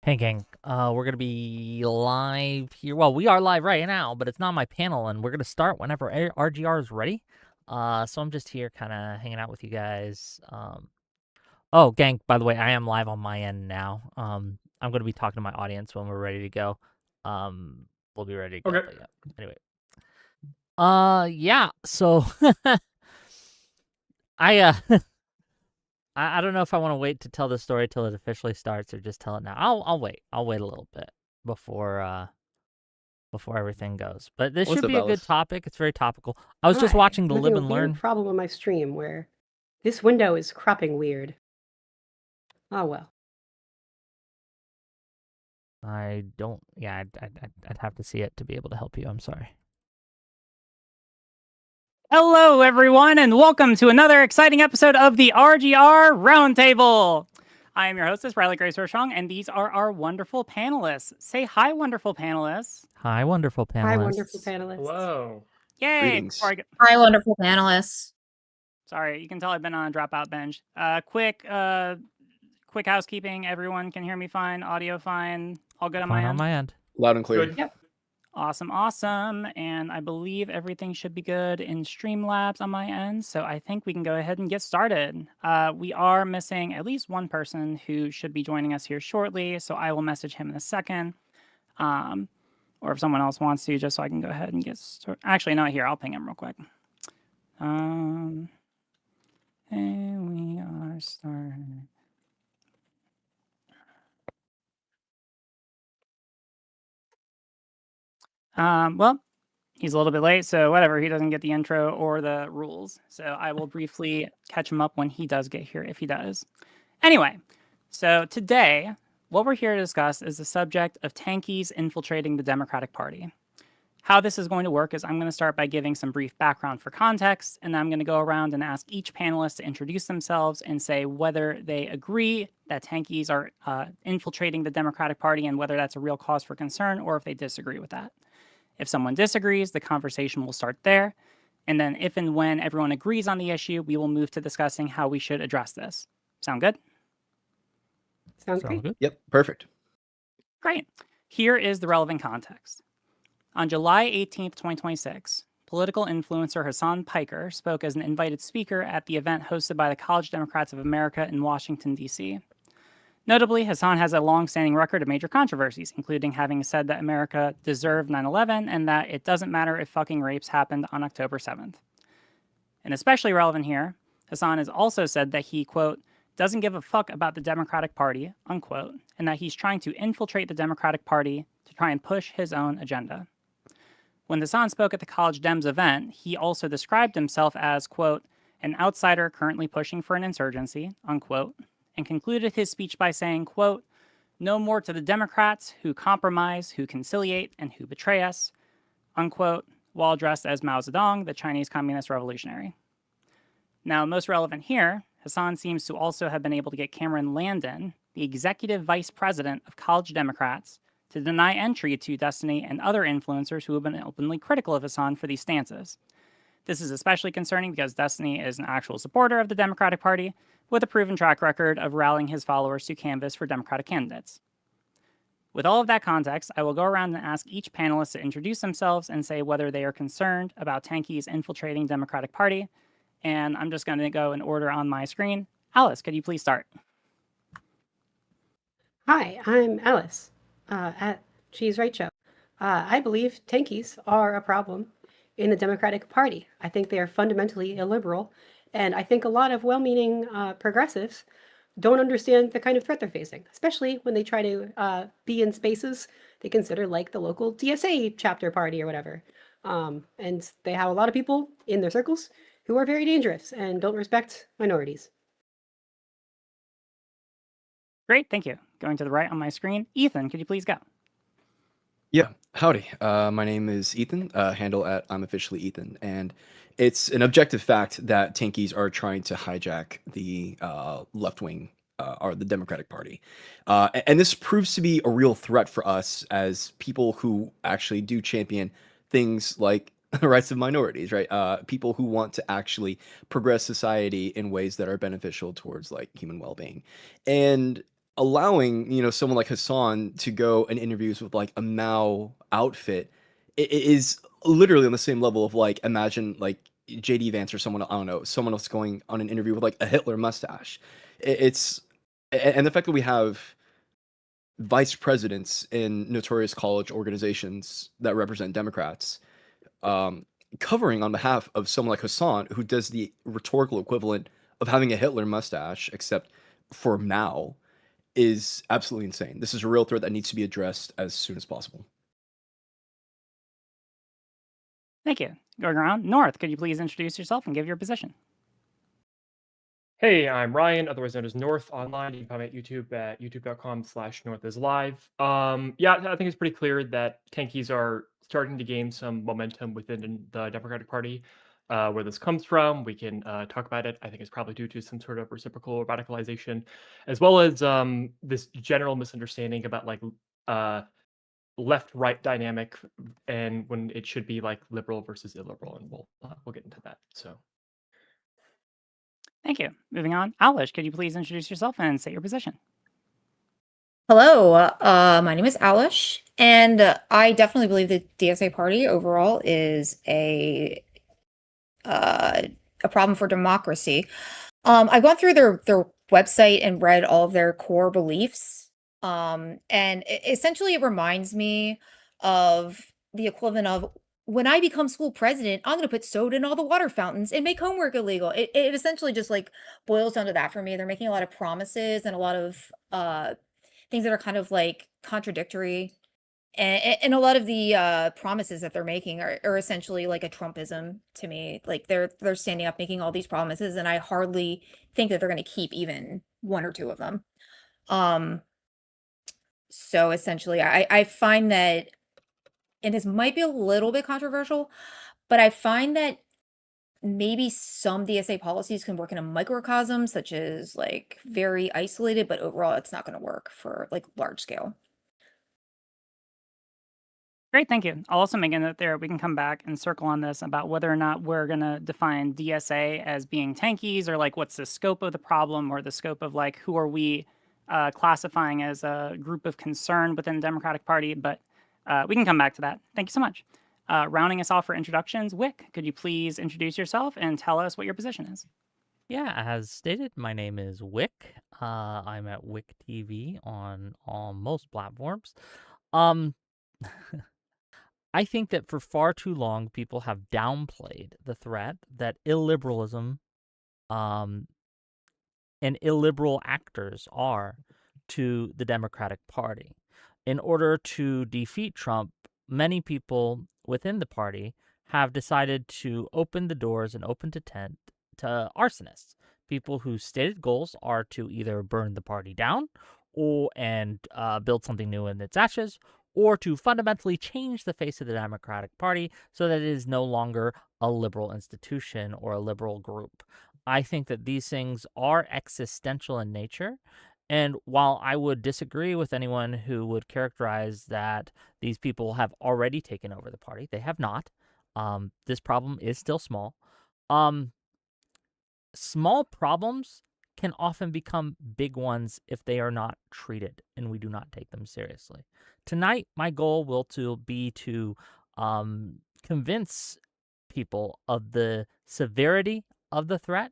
Hey gang, we're gonna be live here. Well, we are live right now, but it's not my panel, and we're gonna start whenever RGR is ready. So I'm just here, kind of hanging out with you guys. Oh, gang, by the way, I am live on my end now. I'm gonna be talking to my audience when we're ready to go. Um, we'll be ready to go. Okay. But yeah, anyway. Yeah. So I I don't know if I want to wait to tell the story till it officially starts or just tell it now. I'll wait. I'll wait a little bit before everything goes. But this What's should up, be a good Alice? topic. It's very topical. I was just Hi, watching the I'm Live having a and weird Learn. problem on my stream where this window is cropping weird. Oh well. I don't. Yeah, I'd have to see it to be able to help you. I'm sorry. Hello, everyone, and welcome to another exciting episode of the RGR Roundtable. I am your hostess, Riley Grace Hirschong, and these are our wonderful panelists. Say hi, wonderful panelists. Hi, wonderful panelists. Hi, wonderful panelists. Hello. Yay! Greetings. Hi, wonderful panelists. Sorry, you can tell I've been on a dropout binge. Quick housekeeping. Everyone can hear me fine. Audio fine. All good on Fine my on end. my end. Loud and clear. Good. Yep. Awesome. And I believe everything should be good in Streamlabs on my end. So I think we can go ahead and get started. We are missing at least one person who should be joining us here shortly. So I will message him in a second. Or if someone else wants to, just so I can go ahead and get started. Actually, no, here, I'll ping him real quick. And we are starting. Well, he's a little bit late, so whatever. He doesn't get the intro or the rules. So I will briefly catch him up when he does get here, if he does. Anyway, so today, what we're here to discuss is the subject of Tankies infiltrating the Democratic Party. How this is going to work is I'm going to start by giving some brief background for context, and then I'm going to go around and ask each panelist to introduce themselves and say whether they agree that Tankies are infiltrating the Democratic Party and whether that's a real cause for concern or if they disagree with that. If someone disagrees, the conversation will start there. And then if and when everyone agrees on the issue, we will move to discussing how we should address this. Sound good? Sounds great. Good. Yep, perfect. Great. Here is the relevant context. On July 18th, 2026, political influencer Hassan Piker spoke as an invited speaker at the event hosted by the College Democrats of America in Washington, D.C. Notably, Hassan has a long-standing record of major controversies, including having said that America deserved 9/11 and that it doesn't matter if fucking rapes happened on October 7th. And especially relevant here, Hassan has also said that he, quote, doesn't give a fuck about the Democratic Party, unquote, and that he's trying to infiltrate the Democratic Party to try and push his own agenda. When Hassan spoke at the College Dems event, he also described himself as, quote, an outsider currently pushing for an insurgency, unquote, and concluded his speech by saying, quote, no more to the Democrats who compromise, who conciliate, and who betray us, unquote, while dressed as Mao Zedong, the Chinese Communist Revolutionary. Now, most relevant here, Hassan seems to also have been able to get Cameron Landon, the executive vice president of College Democrats, to deny entry to Destiny and other influencers who have been openly critical of Hassan for these stances. This is especially concerning because Destiny is an actual supporter of the Democratic Party with a proven track record of rallying his followers to canvass for Democratic candidates. With all of that context, I will go around and ask each panelist to introduce themselves and say whether they are concerned about Tankie's infiltrating Democratic Party. And I'm just going to go in order on my screen. Alice, could you please start? Hi, I'm Alice at She's Right Show. I believe tankies are a problem in the Democratic Party. I think they are fundamentally illiberal, and I think a lot of well-meaning progressives don't understand the kind of threat they're facing, especially when they try to be in spaces they consider like the local DSA chapter party or whatever. And they have a lot of people in their circles who are very dangerous and don't respect minorities. Great, thank you. Going to the right on my screen. Ethan, could you please go? Yeah, howdy. My name is Ethan, handle at I'm officially Ethan, and it's an objective fact that Tankies are trying to hijack the left wing or the Democratic Party. And this proves to be a real threat for us as people who actually do champion things like the rights of minorities, right? People who want to actually progress society in ways that are beneficial towards like human well-being. And allowing, someone like Hassan to go and interviews with like a Mao outfit, it is literally on the same level of like, imagine like JD Vance or someone, I don't know, someone else going on an interview with like a Hitler mustache. It's and the fact that we have vice presidents in notorious college organizations that represent Democrats, covering on behalf of someone like Hassan, who does the rhetorical equivalent of having a Hitler mustache, except for Mao, is absolutely insane. This is a real threat that needs to be addressed as soon as possible. Thank you. Going around, North, could you please introduce yourself and give your position? Hey, I'm Ryan, otherwise known as North online. You can find me at YouTube at youtube.com/NorthIsLive. Yeah, I think it's pretty clear that tankies are starting to gain some momentum within the Democratic Party. Where this comes from, we can talk about it. I think it's probably due to some sort of reciprocal radicalization, as well as this general misunderstanding about like left-right dynamic, and when it should be like liberal versus illiberal, and we'll get into that. So. Thank you. Moving on, Alish, could you please introduce yourself and state your position? Hello, my name is Alish, and I definitely believe the DSA party overall is a problem for democracy. I've gone through their website and read all of their core beliefs, and essentially it reminds me of the equivalent of when I become school president, I'm going to put soda in all the water fountains and make homework illegal. It essentially just like boils down to that for me. They're making a lot of promises and a lot of things that are kind of like contradictory. And a lot of the promises that they're making are essentially like a Trumpism to me. Like they're standing up making all these promises, and I hardly think that they're going to keep even one or two of them. So essentially, I find that, and this might be a little bit controversial, but I find that maybe some DSA policies can work in a microcosm, such as like very isolated, but overall it's not going to work for like large scale. Great, thank you. I'll also make a note there. We can come back and circle on this about whether or not we're going to define DSA as being tankies, or like what's the scope of the problem, or the scope of like who are we classifying as a group of concern within the Democratic Party. But we can come back to that. Thank you so much. Rounding us off for introductions, Wick, could you please introduce yourself and tell us what your position is? Yeah, as stated, my name is Wick. I'm at Wick TV on most platforms. I think that for far too long, people have downplayed the threat that illiberalism and illiberal actors are to the Democratic Party. In order to defeat Trump, many people within the party have decided to open the doors and open to tent to arsonists, people whose stated goals are to either burn the party down and build something new in its ashes, or to fundamentally change the face of the Democratic Party so that it is no longer a liberal institution or a liberal group. I think that these things are existential in nature. And while I would disagree with anyone who would characterize that these people have already taken over the party, they have not. This problem is still small. Small problems can often become big ones if they are not treated and we do not take them seriously. Tonight, my goal will be to convince people of the severity of the threat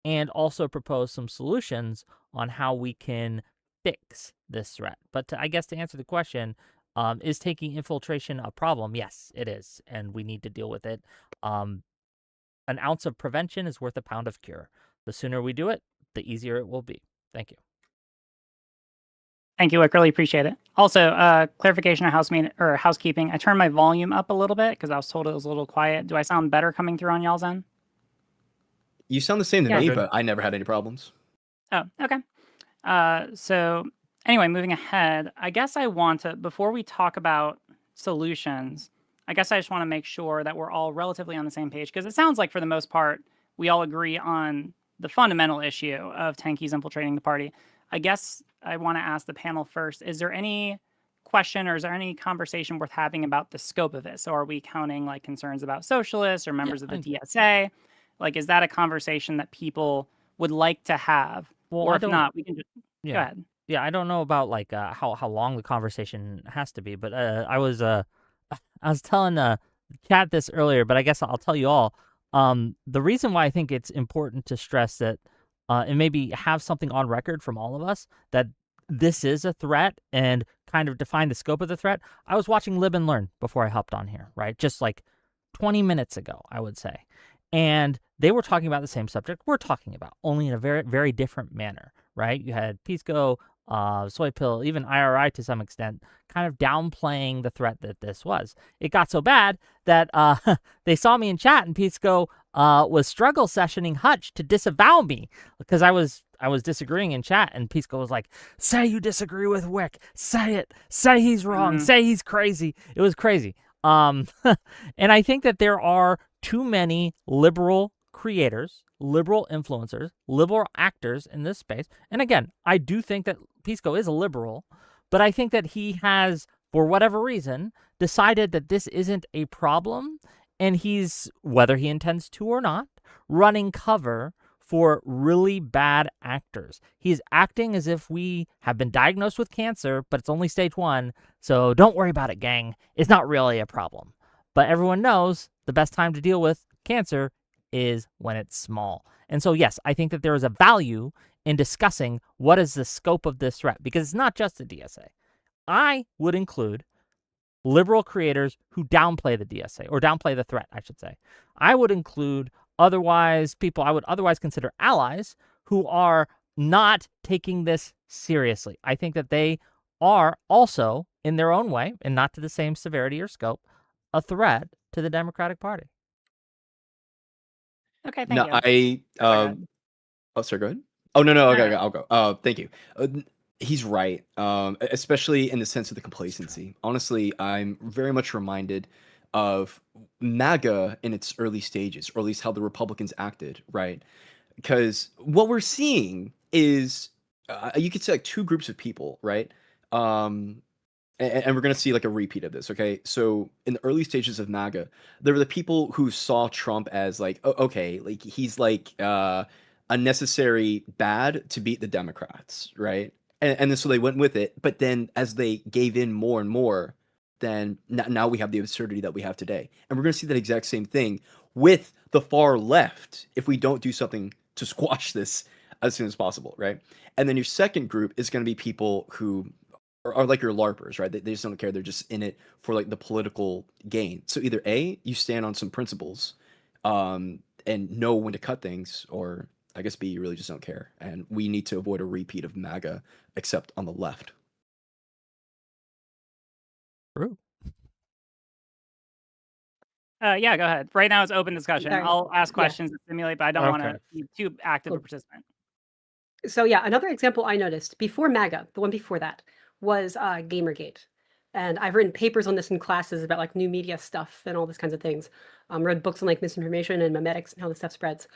and also propose some solutions on how we can fix this threat. But I guess to answer the question, is taking infiltration a problem? Yes, it is, and we need to deal with it. An ounce of prevention is worth a pound of cure. The sooner we do it, the easier it will be. Thank you. Thank you, Wick. Really appreciate it. Also, clarification of housekeeping. I turned my volume up a little bit because I was told it was a little quiet. Do I sound better coming through on y'all's end? You sound the same to Yeah, me, good. but I never had any problems. Oh, okay. So anyway, moving ahead, I guess I want to, before we talk about solutions, I guess I just want to make sure that we're all relatively on the same page, because it sounds like for the most part, we all agree on the fundamental issue of tankies infiltrating the party. I guess I want to ask the panel first, is there any question or is there any conversation worth having about the scope of it? So are we counting like concerns about socialists or members of the DSA? Like, is that a conversation that people would like to have? Well, or if not, we can just go ahead. Yeah, I don't know about like how long the conversation has to be, but I was telling chat this earlier, but I guess I'll tell you all. The reason why I think it's important to stress that and maybe have something on record from all of us that this is a threat and kind of define the scope of the threat. I was watching Live and Learn before I hopped on here, right? Just like 20 minutes ago, I would say. And they were talking about the same subject we're talking about, only in a very, very different manner, right? You had Pisco, Soy Pill, even IRI to some extent, kind of downplaying the threat that this was. It got so bad that they saw me in chat and Pisco was struggle sessioning Hutch to disavow me because I was disagreeing in chat, and Pisco was like, "Say you disagree with Wick. Say it. Say he's wrong. Say he's crazy." It was crazy. And I think that there are too many liberal creators, liberal influencers, liberal actors in this space. And again, I do think that Pisco is a liberal, but I think that he has, for whatever reason, decided that this isn't a problem, and he's, whether he intends to or not, running cover for really bad actors. He's acting as if we have been diagnosed with cancer, but it's only stage 1, so don't worry about it, gang. It's not really a problem. But everyone knows the best time to deal with cancer is when it's small. And so, yes, I think that there is a value in discussing what is the scope of this threat, because it's not just the DSA. I would include liberal creators who downplay the DSA, or downplay the threat, I should say. I would include people I would otherwise consider allies who are not taking this seriously. I think that they are also, in their own way, and not to the same severity or scope, a threat to the Democratic Party. Okay, thank No, you. oh, sorry, go ahead. Oh, no, okay, no. I'll go. Thank you. He's right, especially in the sense of the complacency. Honestly, I'm very much reminded of MAGA in its early stages, or at least how the Republicans acted, right? Because what we're seeing is, you could say like two groups of people, right? And we're going to see like a repeat of this, okay? So in the early stages of MAGA, there were the people who saw Trump as like, okay, like he's like a necessary bad to beat the Democrats, right? And then so they went with it. But then as they gave in more and more, then now we have the absurdity that we have today. And we're going to see that exact same thing with the far left if we don't do something to squash this as soon as possible, right? And then your second group is going to be people who are like your LARPers, right? They just don't care. They're just in it for like the political gain. So either A, you stand on some principles and know when to cut things, or I guess B, you really just don't care. And we need to avoid a repeat of MAGA, except on the left. True. Yeah, go ahead. Right now it's open discussion. Sorry. I'll ask Yeah. questions to stimulate, but I don't want to be too active or Cool. participant. So yeah, another example I noticed before MAGA, the one before that, was Gamergate. And I've written papers on this in classes about like new media stuff and all these kinds of things. Read books on like misinformation and memetics and how this stuff spreads.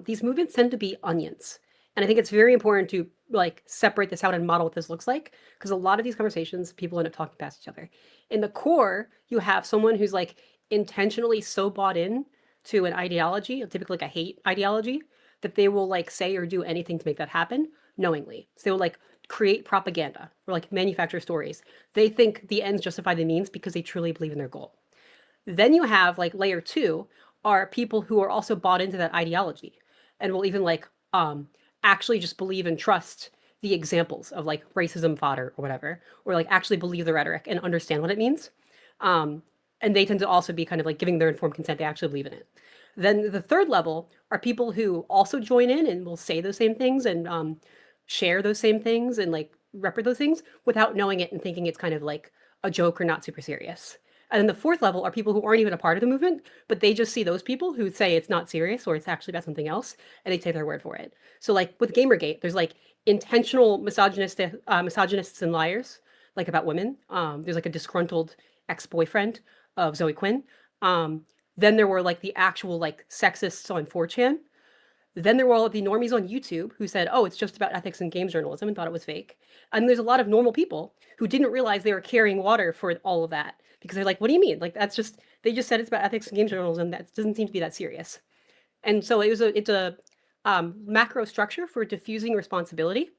These movements tend to be onions. And I think it's very important to like separate this out and model what this looks like, because a lot of these conversations, people end up talking past each other. In the core, you have someone who's like intentionally so bought in to an ideology, typically like a hate ideology, that they will like say or do anything to make that happen knowingly. So they will like create propaganda or like manufacture stories. They think the ends justify the means because they truly believe in their goal. Then you have like layer 2 are people who are also bought into that ideology and will even like actually just believe and trust the examples of like racism fodder or whatever, or like actually believe the rhetoric and understand what it means. And they tend to also be kind of like giving their informed consent. They actually believe in it. Then the third level are people who also join in and will say those same things and share those same things and like represent those things without knowing it and thinking it's kind of like a joke or not super serious. And then the fourth level are people who aren't even a part of the movement, but they just see those people who say it's not serious or it's actually about something else, and they take their word for it. So like with Gamergate, there's like intentional misogynists and liars, like about women. There's like a disgruntled ex-boyfriend of Zoe Quinn. Then there were like the actual like sexists on 4chan. Then there were all of the normies on YouTube who said, oh, it's just about ethics and games journalism and thought it was fake. And there's a lot of normal people who didn't realize they were carrying water for all of that because they're like, what do you mean? Like, that's just, they just said it's about ethics and games journalism. That doesn't seem to be that serious. And so it's a macro structure for diffusing responsibility.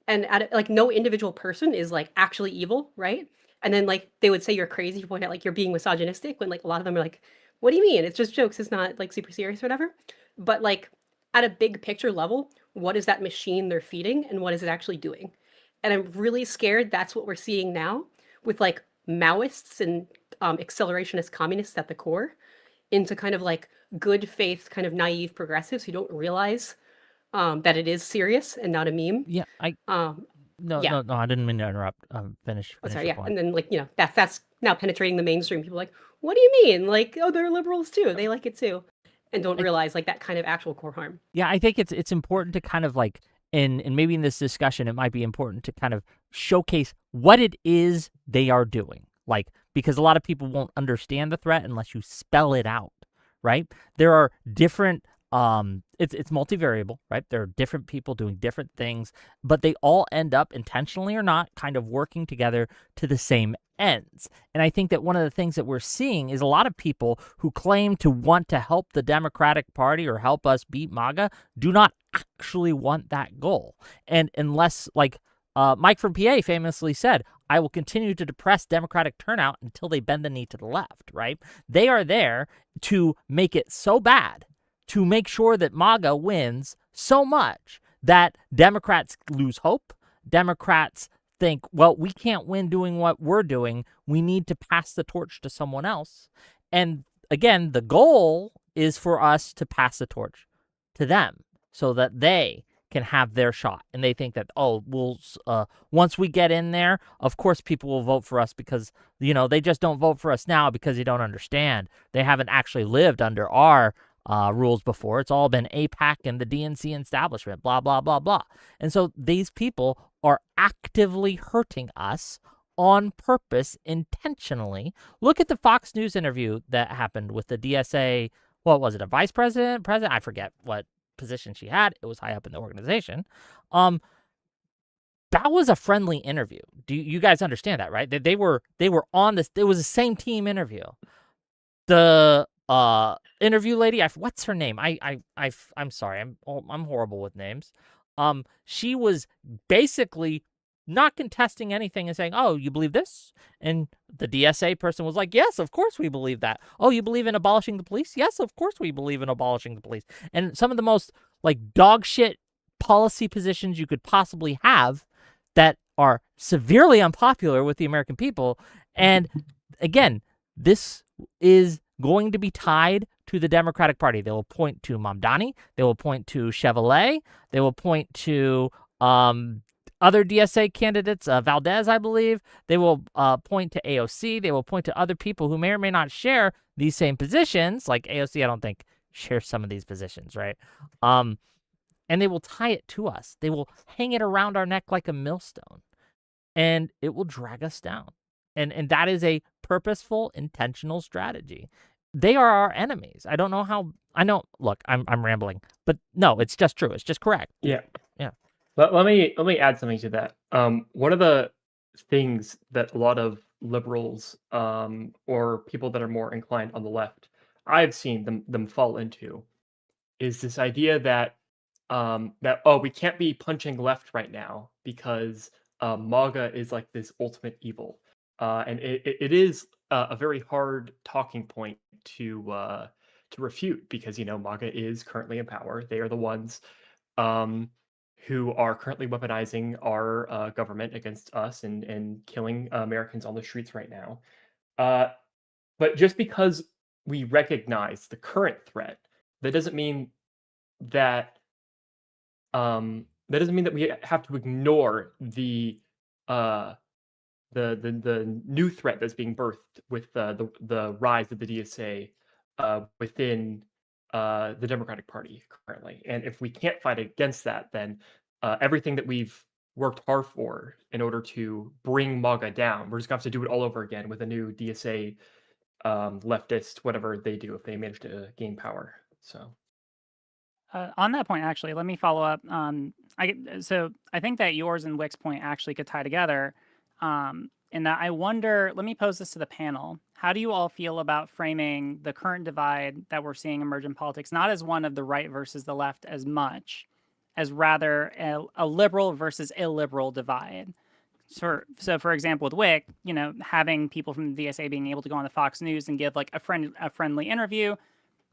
and like no individual person is like actually evil, right? And then like they would say you're crazy, you point out like you're being misogynistic when like a lot of them are like, what do you mean? It's just jokes. It's not like super serious or whatever. But like at a big picture level, what is that machine they're feeding and what is it actually doing? And I'm really scared that's what we're seeing now with like Maoists and accelerationist communists at the core into kind of like good faith, kind of naive progressives who don't realize that it is serious and not a meme. Yeah, no, Yeah. I didn't mean to interrupt. Finish Oh, sorry. your Yeah. point. And then like, that's now penetrating the mainstream. People are like, what do you mean? Like, oh, they're liberals too. They like it too. And don't realize like that kind of actual core harm. Yeah, I think it's important to kind of like, and maybe in this discussion, it might be important to kind of showcase what it is they are doing. Like, because a lot of people won't understand the threat unless you spell it out, right? There are different, it's multivariable, right? There are different people doing different things, but they all end up intentionally or not kind of working together to the same ends. And I think that one of the things that we're seeing is a lot of people who claim to want to help the Democratic Party or help us beat MAGA do not actually want that goal. And unless, like Mike from PA famously said, I will continue to depress Democratic turnout until they bend the knee to the left, right? They are there to make it so bad, to make sure that MAGA wins so much that Democrats lose hope. Democrats think, well, we can't win doing what we're doing. We need to pass the torch to someone else. And again, the goal is for us to pass the torch to them so that they can have their shot. And they think that, oh, we'll once we get in there, of course people will vote for us because, they just don't vote for us now because they don't understand. They haven't actually lived under our rules before. It's all been AIPAC and the DNC establishment, blah, blah, blah, blah. And so these people are actively hurting us on purpose, intentionally. Look at the Fox News interview that happened with the DSA. What was it, a vice president? I forget what position she had. It was high up in the organization. That was a friendly interview. Do you guys understand that, right? They were on this. It was the same team interview. The interview lady, what's her name? I'm sorry. I'm horrible with names. She was basically not contesting anything and saying, "Oh, you believe this?" And the DSA person was like, "Yes, of course we believe that." "Oh, you believe in abolishing the police?" "Yes, of course we believe in abolishing the police." And some of the most like dog shit policy positions you could possibly have that are severely unpopular with the American people. And again, this is going to be tied to the Democratic Party. They will point to Mamdani. They will point to Chevrolet. They will point to other DSA candidates, Valdez, I believe. They will point to AOC. They will point to other people who may or may not share these same positions. Like AOC, I don't think shares some of these positions, right? And they will tie it to us. They will hang it around our neck like a millstone. And it will drag us down. And that is a purposeful, intentional strategy. They are our enemies. I don't know how. I know. Look, I'm rambling, but no, it's just true. It's just correct. Yeah. Yeah. But let me add something to that. One of the things that a lot of liberals or people that are more inclined on the left, I've seen them fall into, is this idea that we can't be punching left right now because MAGA is like this ultimate evil, and it is a very hard talking point to refute because MAGA is currently in power. They are the ones who are currently weaponizing our government against us and killing Americans on the streets right now. But just because we recognize the current threat, that doesn't mean that we have to ignore the new threat that's being birthed with the rise of the DSA within the Democratic Party currently. And if we can't fight against that, then everything that we've worked hard for in order to bring MAGA down, we're just gonna have to do it all over again with a new DSA leftist, whatever they do if they manage to gain power. So. On that point, actually, let me follow up. So I think that yours and Wick's point actually could tie together. In that I wonder, let me pose this to the panel. How do you all feel about framing the current divide that we're seeing emerge in politics, not as one of the right versus the left as much as rather a liberal versus illiberal divide. So, for example, with Wick, having people from the VSA being able to go on the Fox News and give like a friendly interview,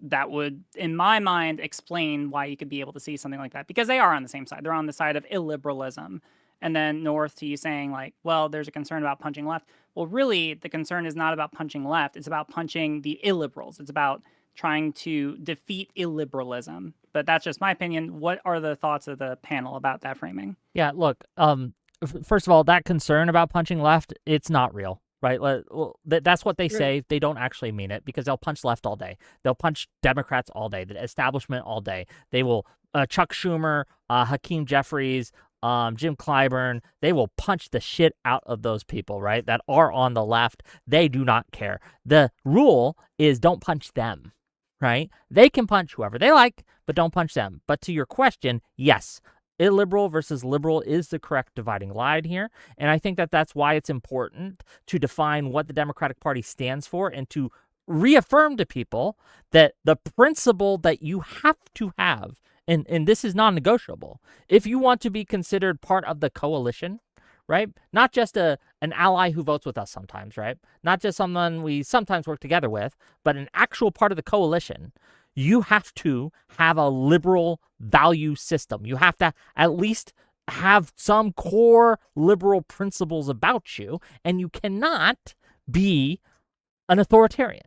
that would, in my mind, explain why you could be able to see something like that, because they are on the same side. They're on the side of illiberalism. And then North to you saying like, well, there's a concern about punching left. Well, really, the concern is not about punching left. It's about punching the illiberals. It's about trying to defeat illiberalism. But that's just my opinion. What are the thoughts of the panel about that framing? Yeah, look, first of all, that concern about punching left, it's not real, right? That's what they say. They don't actually mean it, because they'll punch left all day. They'll punch Democrats all day, the establishment all day. They will, Chuck Schumer, Hakeem Jeffries, Jim Clyburn, they will punch the shit out of those people, right, that are on the left. They do not care. The rule is don't punch them, right? They can punch whoever they like, but don't punch them. But to your question, yes, illiberal versus liberal is the correct dividing line here. And I think that that's why it's important to define what the Democratic Party stands for and to reaffirm to people that the principle that you have to have, and this is non-negotiable, if you want to be considered part of the coalition, right? Not just an ally who votes with us sometimes, right? Not just someone we sometimes work together with, but an actual part of the coalition. You have to have a liberal value system. You have to at least have some core liberal principles about you, and you cannot be an authoritarian.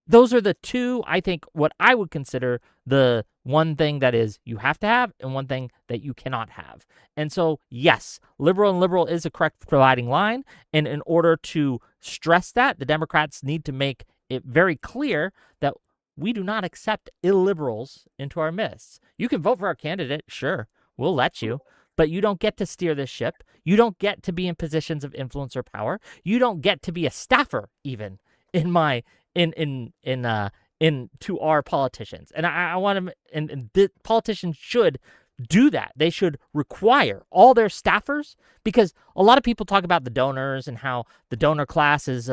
Those are the two, I think, what I would consider the one thing that is you have to have and one thing that you cannot have. And so, yes, liberal and liberal is a correct dividing line. And in order to stress that, the Democrats need to make it very clear that we do not accept illiberals into our midst. You can vote for our candidate, sure, we'll let you, but you don't get to steer this ship. You don't get to be in positions of influence or power. You don't get to be a staffer even to our politicians. And I want to, and the politicians should do that. They should require all their staffers, because a lot of people talk about the donors and how the donor class is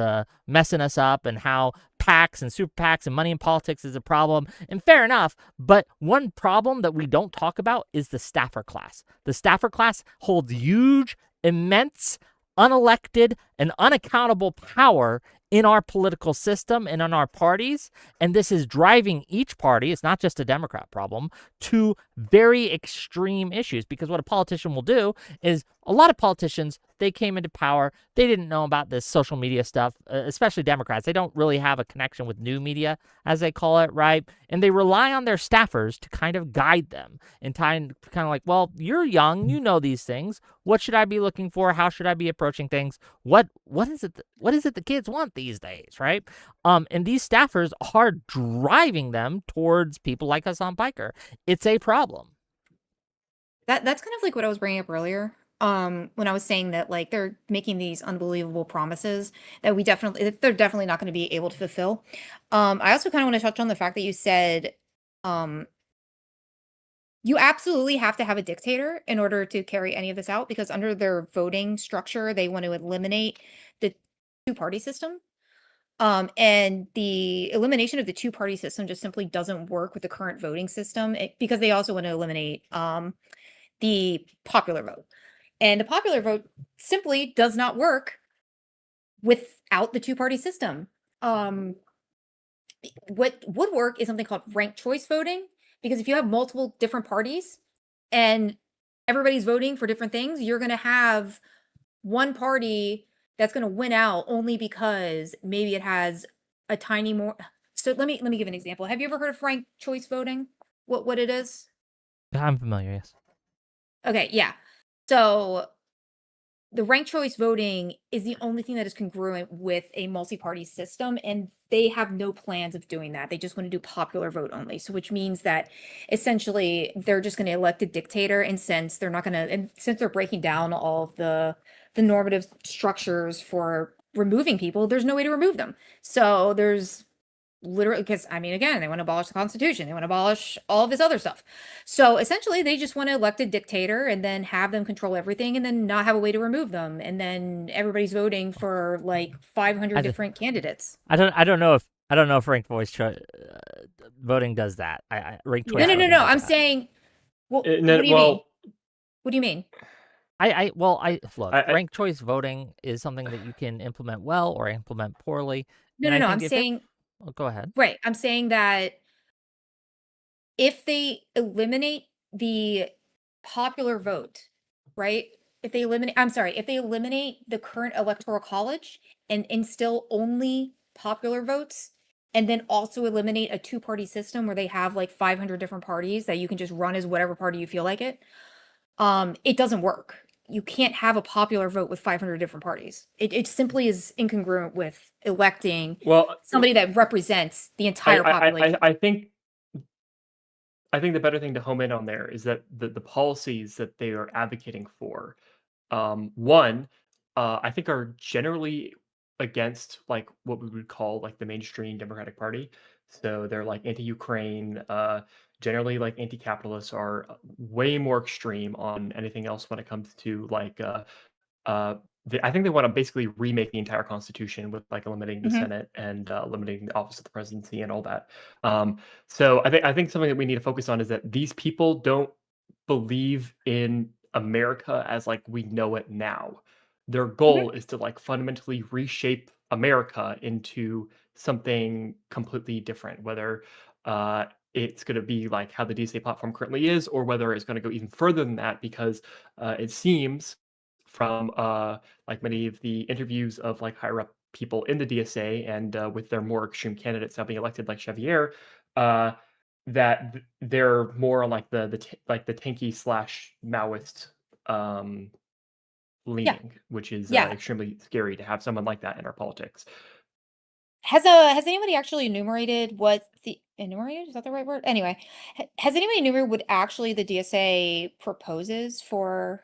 messing us up and how PACs and super PACs and money in politics is a problem. And fair enough. But one problem that we don't talk about is the staffer class. The staffer class holds huge, immense, unelected, and unaccountable power in our political system and in our parties. And this is driving each party, it's not just a Democrat problem, to very extreme issues. Because what a politician will do is, a lot of politicians, they came into power, they didn't know about this social media stuff, especially Democrats. They don't really have a connection with new media, as they call it, right? And they rely on their staffers to kind of guide them and kind of like, well, you're young, you know these things. What should I be looking for? How should I be approaching things? What is it the kids want these days, right? And these staffers are driving them towards people like Hassan Piker. It's a problem. That's kind of like what I was bringing up earlier. When I was saying that like they're making these unbelievable promises that they're definitely not going to be able to fulfill. I also kind of want to touch on the fact that you said you absolutely have to have a dictator in order to carry any of this out, because under their voting structure, they want to eliminate the two-party system. And the elimination of the two-party system just simply doesn't work with the current voting system, because they also want to eliminate the popular vote. And the popular vote simply does not work without the two-party system. What would work is something called ranked choice voting, because if you have multiple different parties and everybody's voting for different things, you're going to have one party that's going to win out only because maybe it has a tiny more. So let me give an example. Have you ever heard of ranked choice voting? What it is? I'm familiar, yes. Okay, yeah. So the ranked choice voting is the only thing that is congruent with a multi-party system, and they have no plans of doing that. They just want to do popular vote only. So which means that essentially they're just going to elect a dictator, and since they're not going to, and since they're breaking down all of the normative structures for removing people, there's no way to remove them. So there's literally, because I mean, again, they want to abolish the Constitution, they want to abolish all of this other stuff. So essentially they just want to elect a dictator and then have them control everything and then not have a way to remove them, and then everybody's voting for like 500 different candidates. I don't know if ranked voting does that. Ranked choice. No. I'm saying Well, No, what do you mean? well, What do you mean? Look, I ranked choice voting is something that you can implement well or implement poorly. No, And no, I no. think I'm if it, saying oh, go ahead. right. I'm saying that if they eliminate the popular vote, right? If they eliminate the current electoral college and instill only popular votes, and then also eliminate a two-party system where they have like 500 different parties that you can just run as whatever party you feel like it doesn't work. You can't have a popular vote with 500 different parties. It simply is incongruent with electing well, somebody that represents the entire population. I think the better thing to home in on there is that the policies that they are advocating for, one, I think are generally against like what we would call like the mainstream Democratic Party. So they're like anti-Ukraine, generally like anti-capitalists are way more extreme on anything else when it comes to like uh, I think they want to basically remake the entire Constitution with like eliminating the Mhm. Senate and eliminating the office of the presidency and all that. Um, so I think something that we need to focus on is that these people don't believe in America as like we know it now. Their Mhm. goal is to like fundamentally reshape America into something completely different, whether it's going to be like how the DSA platform currently is, or whether it's going to go even further than that, because it seems from like many of the interviews of like higher up people in the DSA and with their more extreme candidates now being elected, like Chevier, uh, that they're more on like like the tanky slash Maoist Yeah. leaning, which is Yeah. extremely scary to have someone like that in our politics. Has anybody actually enumerated what the enumerated? Is that the right word? Anyway, has anybody enumerated what actually the DSA proposes for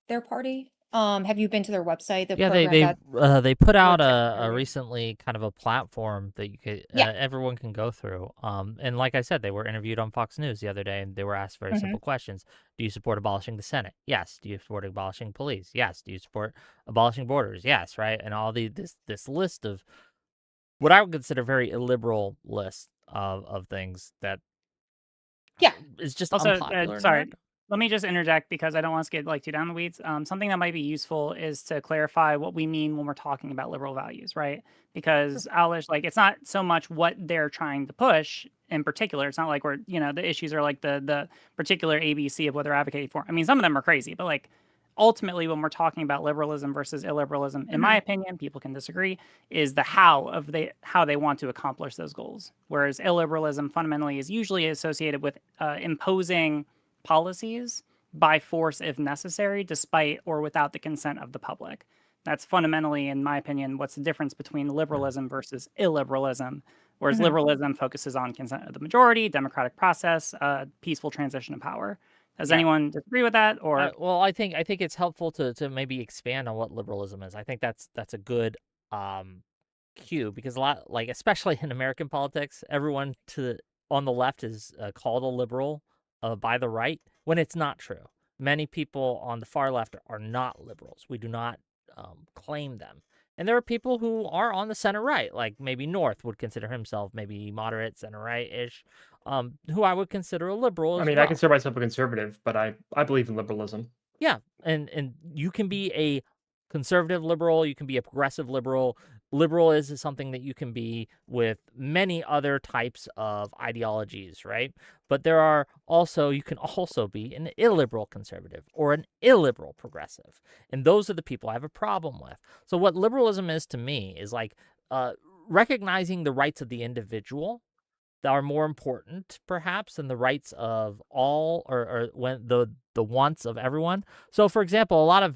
their party? Have you been to their website, the Yeah, program that they put out works a secretary? recently kind of a platform that you could Yeah. everyone can go through. And like I said, they were interviewed on Fox News the other day, and they were asked very Hmm. simple questions: Do you support abolishing the Senate? Yes. Do you support abolishing police? Yes. Do you support abolishing borders? Yes. Right. And all this list of what I would consider very illiberal list of things that Yeah. is just Also, unpopular in sorry, America. let me just interject because I don't want us to get like too down the weeds. Something that might be useful is to clarify what we mean when we're talking about liberal values, right? Because Alish, like, it's not so much what they're trying to push in particular. It's not like we're, the issues are like the particular ABC of what they're advocating for. I mean, some of them are crazy, but like ultimately, when we're talking about liberalism versus illiberalism, in my Hmm. opinion, people can disagree, is the how they want to accomplish those goals. Whereas illiberalism fundamentally is usually associated with imposing policies by force if necessary, despite or without the consent of the public. That's fundamentally, in my opinion, what's the difference between liberalism versus illiberalism. Whereas Hmm. liberalism focuses on consent of the majority, democratic process, peaceful transition of power. Does Yeah. anyone disagree with that? Or Well, I think it's helpful to maybe expand on what liberalism is. I think that's a good um cue, because a lot, like especially in American politics, everyone on the left is called a liberal by the right when it's not true. Many people on the far left are not liberals. We do not claim them. And there are people who are on the center right, like maybe North would consider himself maybe moderate center right ish, who I would consider a liberal I as mean, I well. consider myself a conservative, but I believe in liberalism. Yeah, and you can be a conservative liberal, you can be a progressive liberal. Liberal is something that you can be with many other types of ideologies, right? But you can also be an illiberal conservative or an illiberal progressive. And those are the people I have a problem with. So what liberalism is to me is like uh, recognizing the rights of the individual that are more important perhaps than the rights of all, or when the wants of everyone. So for example, a lot of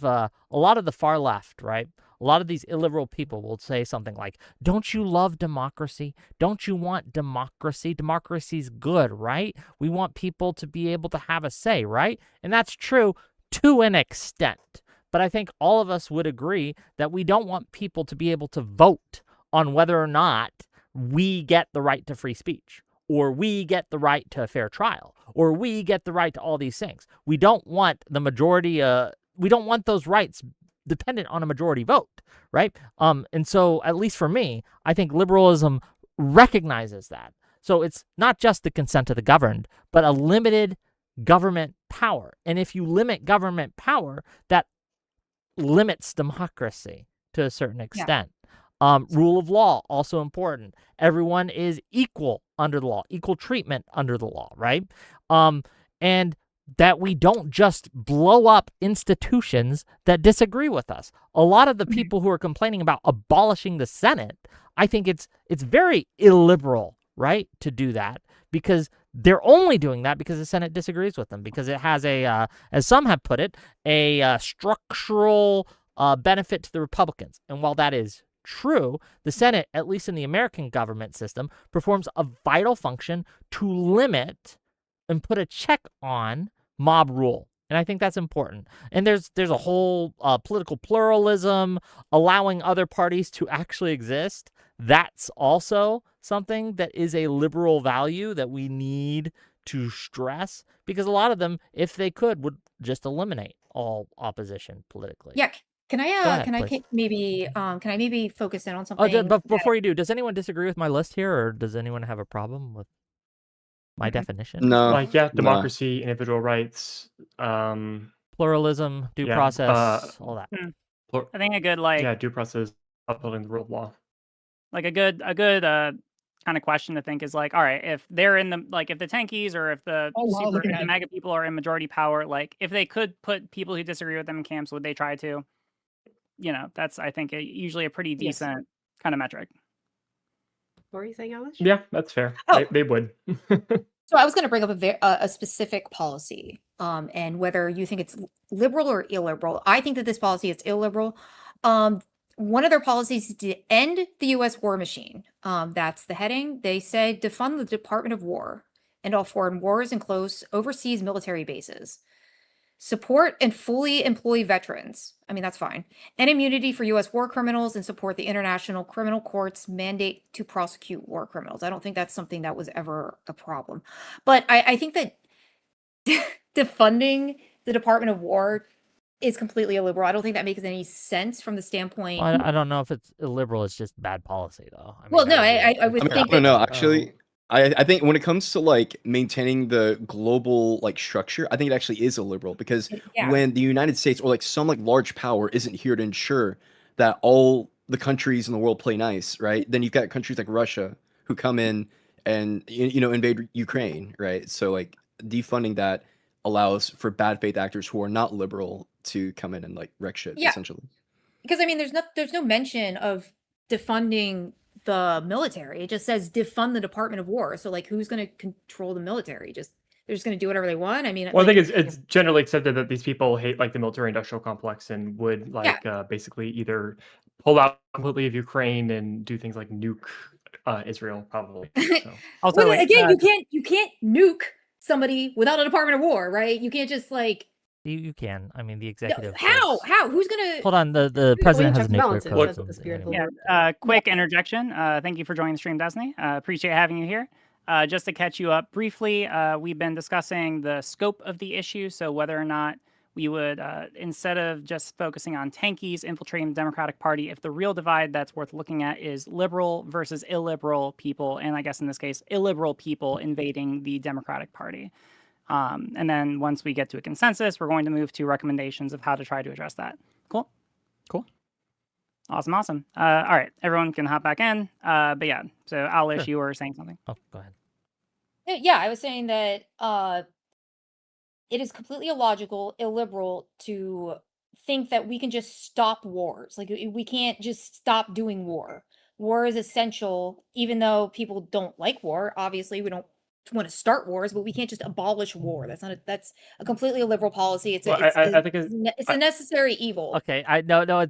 the far left, right? A lot of these illiberal people will say something like, "Don't you love democracy? Don't you want democracy? Democracy's good, right? We want people to be able to have a say, right?" And that's true to an extent. But I think all of us would agree that we don't want people to be able to vote on whether or not we get the right to free speech, or we get the right to a fair trial, or we get the right to all these things. We don't want the majority, we don't want those rights dependent on a majority vote, right? And so, at least for me, I think liberalism recognizes that. So it's not just the consent of the governed, but a limited government power. And if you limit government power, that limits democracy to a certain extent. Rule of law, also important. Everyone is equal under the law, equal treatment under the law, right? And that we don't just blow up institutions that disagree with us. A lot of the people who are complaining about abolishing the Senate, I think it's very illiberal, right, to do that, because they're only doing that because the Senate disagrees with them, because it has a, as some have put it, a structural benefit to the Republicans. And while that is true, the Senate, at least in the American government system, performs a vital function to limit and put a check on mob rule. And I think that's important. And there's a whole political pluralism, allowing other parties to actually exist. That's also something that is a liberal value that we need to stress, because a lot of them, if they could, would just eliminate all opposition politically. Yeah. Can I ahead, can I please. maybe focus in on something? But before you do, does anyone disagree with my list here, or does anyone have a problem with my definition? No. Like, yeah, no. democracy, individual rights, Pluralism, due Yeah, process, all that. I think a good due process, upholding the rule of law. like a good kind of question to think is like, all right, if they're in the if the Tankies or if the look at if the that. MAGA people are in majority power, like if they could put people who disagree with them in camps, would they try to? You know, that's I think usually a pretty Yes. decent kind of metric. What were you saying, Alice? Yeah, that's fair. Oh. They would. So I was going to bring up a specific policy, and whether you think it's liberal or illiberal. I think that this policy is illiberal. One of their policies is to end the U.S. war machine. That's the heading. They said defund the Department of War and all foreign wars and close overseas military bases. Support and fully employ veterans. I mean, that's fine. And immunity for U.S. war criminals, and support the International Criminal Court's mandate to prosecute war criminals. I don't think that's something that was ever a problem. But I think that defunding the Department of War is completely illiberal. I don't think that makes any sense from the standpoint. Well, I don't know if it's illiberal. It's just bad policy, though. I mean, Well, no, that I would I mean, I think don't that- know. Actually, I think when it comes to like maintaining the global like structure, I think it actually is illiberal, because Yeah. when the United States or like some like large power isn't here to ensure that all the countries in the world play nice, right? Then you've got countries like Russia who come in and invade Ukraine, right? So like defunding that allows for bad faith actors who are not liberal to come in and like wreck shit, Yeah. essentially. Because I mean, there's no mention of defunding the military. It just says defund the Department of War. So like, who's going to control the military? They're just going to do whatever they want. I mean, Well, like, I think it's generally accepted that these people hate like the military-industrial complex and would like basically either pull out completely of Ukraine and do things like nuke Israel, probably. So. Also, well, again, you can't nuke somebody without a Department of War, right? You can't just like. You can. I mean, the executive. How? is- How? Who's gonna? Hold on. The president has checks and nuclear balances, codes. that's what the spirit of the anyway. Lord quick interjection. Thank you for joining the stream, Destiny. Appreciate having you here. Just to catch you up briefly, we've been discussing the scope of the issue. So whether or not we would, instead of just focusing on tankies infiltrating the Democratic Party, if the real divide that's worth looking at is liberal versus illiberal people, and I guess in this case, illiberal people invading the Democratic Party. And then once we get to a consensus, we're going to move to recommendations of how to try to address that. Cool? Cool. Awesome. All right. Everyone can hop back in. But yeah, so Alice, Sure. you were saying something. Oh, go ahead. Yeah, I was saying that it is completely illogical, illiberal to think that we can just stop wars. Like we can't just stop doing war. War is essential, even though people don't like war. Obviously, we don't want to start wars, but we can't just abolish war. That's a completely illiberal policy. It's I think it's a necessary evil. Okay.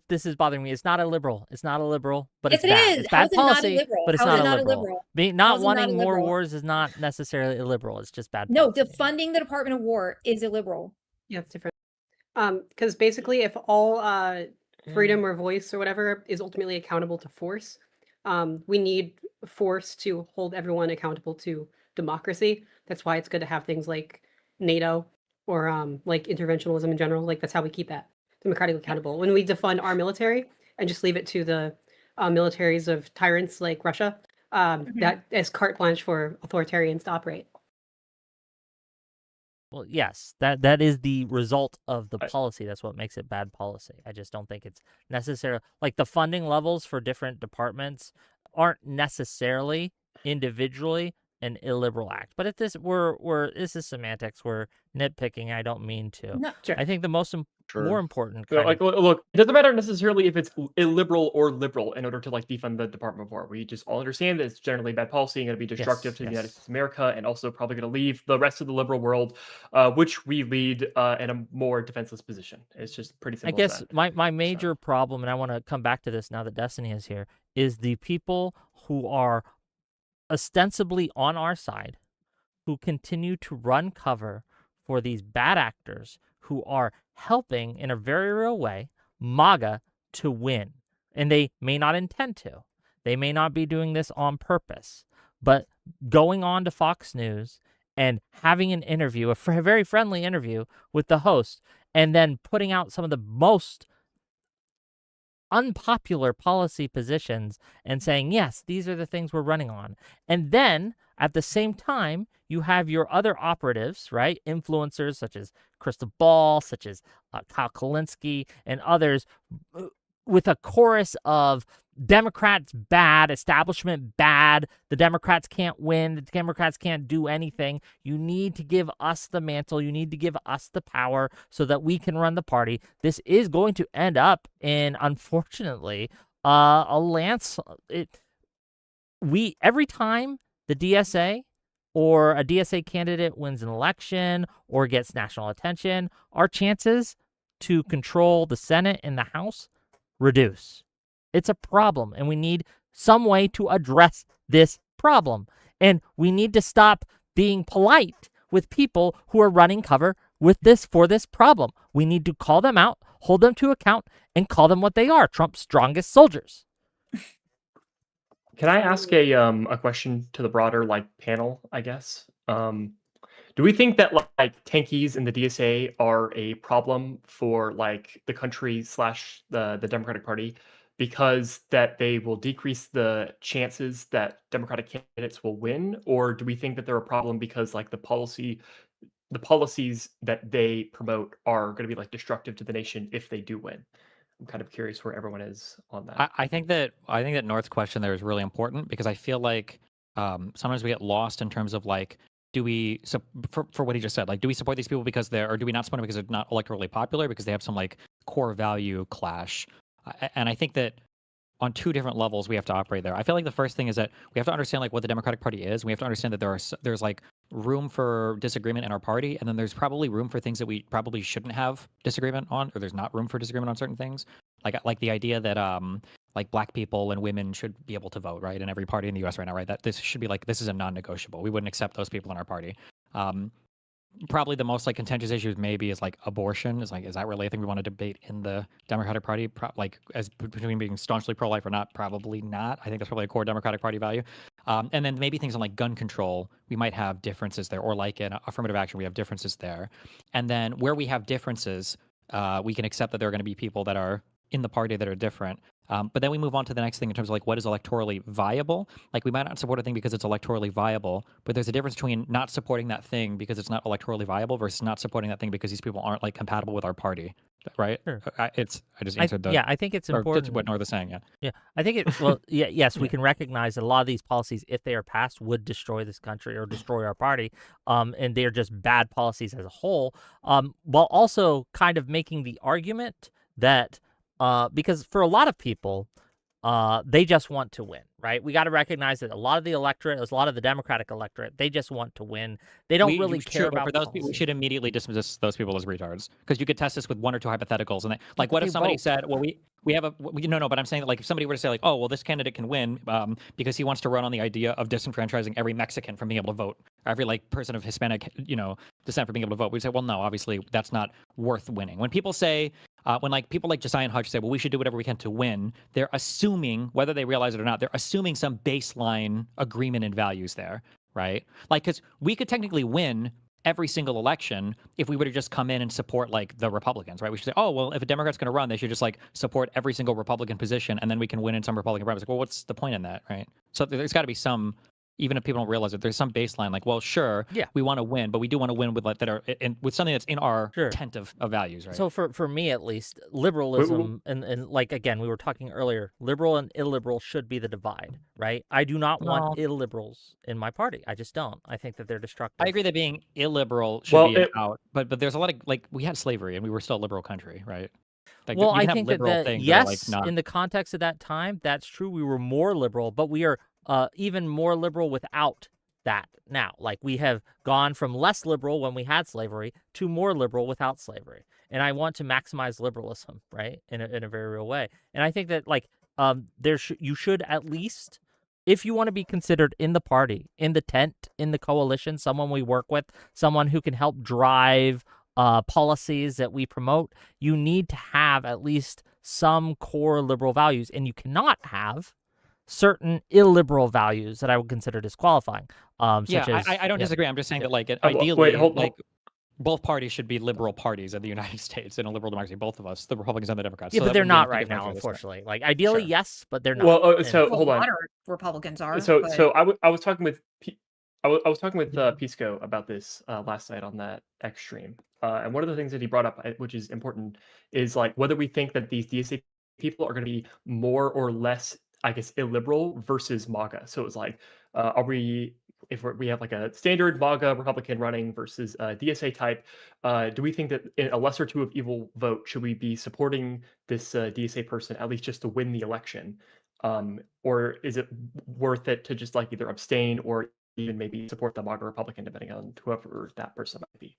This is bothering me. It's not illiberal. It's not illiberal, but Yes, it's it bad. is. It's How bad is it not policy, illiberal? but it's How is not it not illiberal. illiberal? Being How not is it not wanting more illiberal? wars is not necessarily illiberal. It's just bad. No, policy. defunding the Department of War is illiberal. Yeah, it's different. Because basically, if all freedom or voice or whatever is ultimately accountable to force, we need force to hold everyone accountable to democracy. That's why it's good to have things like NATO or like interventionism in general. Like that's how we keep that democratically accountable. When we defund our military and just leave it to the militaries of tyrants like Russia, that is carte blanche for authoritarians to operate. Well, yes, that is the result of the I- policy. That's what makes it bad policy. I just don't think it's necessarily like the funding levels for different departments aren't necessarily individually an illiberal act. But if this this is semantics, we're nitpicking. I don't mean to. No, sure. I think the more important So, kind of look, it doesn't matter necessarily if it's illiberal or liberal in order to like defund the Department of War. We just all understand that it's generally bad policy and going to be destructive to the United States of America, and also probably going to leave the rest of the liberal world, which we lead in a more defenseless position. It's just pretty I simple. guess As that. my major problem, and I want to come back to this now that Destiny is here, is the people who are ostensibly on our side, who continue to run cover for these bad actors who are helping in a very real way MAGA to win. And they may not intend to. They may not be doing this on purpose. But going on to Fox News and having an interview, a very friendly interview with the host, and then putting out some of the most unpopular policy positions and saying, yes, these are the things we're running on. And then at the same time, you have your other operatives, right? Influencers such as Crystal Ball, such as Kyle Kalinske, and others with a chorus of Democrats bad, establishment bad, the Democrats can't win, the Democrats can't do anything. You need to give us the mantle. You need to give us the power so that we can run the party. This is going to end up in, unfortunately, a lance. Every time the DSA or a DSA candidate wins an election or gets national attention, our chances to control the Senate and the House reduce. It's a problem, and we need some way to address this problem. And we need to stop being polite with people who are running cover for this problem. We need to call them out, hold them to account, and call them what they are, Trump's strongest soldiers. Can I ask a question to the broader like panel? I guess. Do we think that like tankies and the DSA are a problem for like the country slash the Democratic Party because that they will decrease the chances that Democratic candidates will win, or do we think that they're a problem because like the policies that they promote are going to be like destructive to the nation if they do win? I'm kind of curious where everyone is on that. I think that North's question there is really important because I feel like sometimes we get lost in terms of like, do we for what he just said, like, do we support these people because they're, or do we not support them because they're not electorally popular because they have some like core value clash? And I think that on two different levels we have to operate there. I feel like the first thing is that we have to understand like what the Democratic Party is. We have to understand that there's like room for disagreement in our party, and then there's probably room for things that we probably shouldn't have disagreement on, or there's not room for disagreement on certain things. Like the idea that like black people and women should be able to vote, right? In every party in the US right now, right? That this should be like, this is a non-negotiable. We wouldn't accept those people in our party. Probably the most like contentious issues maybe is like abortion. Is that really a thing we want to debate in the Democratic Party? Like as between being staunchly pro-life or not? Probably not. I think that's probably a core Democratic Party value. And then maybe things on like gun control, we might have differences there, or like in affirmative action, we have differences there. And then where we have differences, we can accept that there are going to be people that are in the party that are different. But then we move on to the next thing in terms of like what is electorally viable. Like we might not support a thing because it's electorally viable, but there's a difference between not supporting that thing because it's not electorally viable versus not supporting that thing because these people aren't like compatible with our party, right? Sure. I just answered yeah, I think it's important. That's what North is saying. Yeah, I think yes, we can recognize that a lot of these policies, if they are passed, would destroy this country or destroy our party, and they're just bad policies as a whole, while also kind of making the argument that because for a lot of people, they just want to win, right? We got to recognize that a lot of the electorate, a lot of the Democratic electorate, they just want to win. They don't really care about for those people. We should immediately dismiss those people as retards because you could test this with one or two hypotheticals, and like, what if somebody said, "Well, we have a no," but I'm saying that like if somebody were to say like, "Oh, well, this candidate can win because he wants to run on the idea of disenfranchising every Mexican from being able to vote, or every like person of Hispanic descent from being able to vote," we'd say, "Well, no, obviously that's not worth winning." When people say when like people like Josiah and Hutch say, well, we should do whatever we can to win, they're assuming, whether they realize it or not, they're assuming some baseline agreement and values there, right? Like, because we could technically win every single election if we were to just come in and support like the Republicans, right? We should say, oh, well, if a Democrat's going to run, they should just like support every single Republican position, and then we can win in some Republican primaries. Like, well, what's the point in that, right? So there's got to be some even if people don't realize it, there's some baseline. Like, well, sure, Yeah. we want to win, but we do want to win with like that are with something that's in our Sure. tent of values, right? So for me at least, liberalism and like again we were talking earlier, liberal and illiberal should be the divide, right? I do not want Well- illiberals in my party. I just don't. I think that they're destructive. I agree that being illiberal should Well, be an out, but there's a lot of like we had slavery and we were still a liberal country, right? Like Well, you I can have think that, liberal things that are like yes, not. in the context of that time, that's true. We were more liberal, but we are even more liberal without that now. Like we have gone from less liberal when we had slavery to more liberal without slavery. And I want to maximize liberalism, right, in a very real way. And I think that like you should at least, if you want to be considered in the party, in the tent, in the coalition, someone we work with, someone who can help drive policies that we promote, you need to have at least some core liberal values, and you cannot have certain illiberal values that I would consider disqualifying. Yeah, Such as, I don't yeah. disagree. I'm just saying that like wait, ideally, hold- like both parties should be liberal parties in the United States in a liberal democracy. Both of us, the Republicans and the Democrats. Yeah, So but that they're wouldn't be not a right difference now, like this, but- unfortunately. Like ideally, Sure. yes, but they're not. Well, And- so Well, hold on. moderate Republicans are. So but... so I was talking with I was talking with Pisco about this last night on that X stream, and one of the things that he brought up, which is important, is like whether we think that these DSA people are going to be more or less, I guess, illiberal versus MAGA. So it's like, are we, if we have like a standard MAGA Republican running versus a DSA type, do we think that in a lesser two of evil vote, should we be supporting this DSA person at least just to win the election? Or is it worth it to just like either abstain or even maybe support the MAGA Republican, depending on whoever that person might be?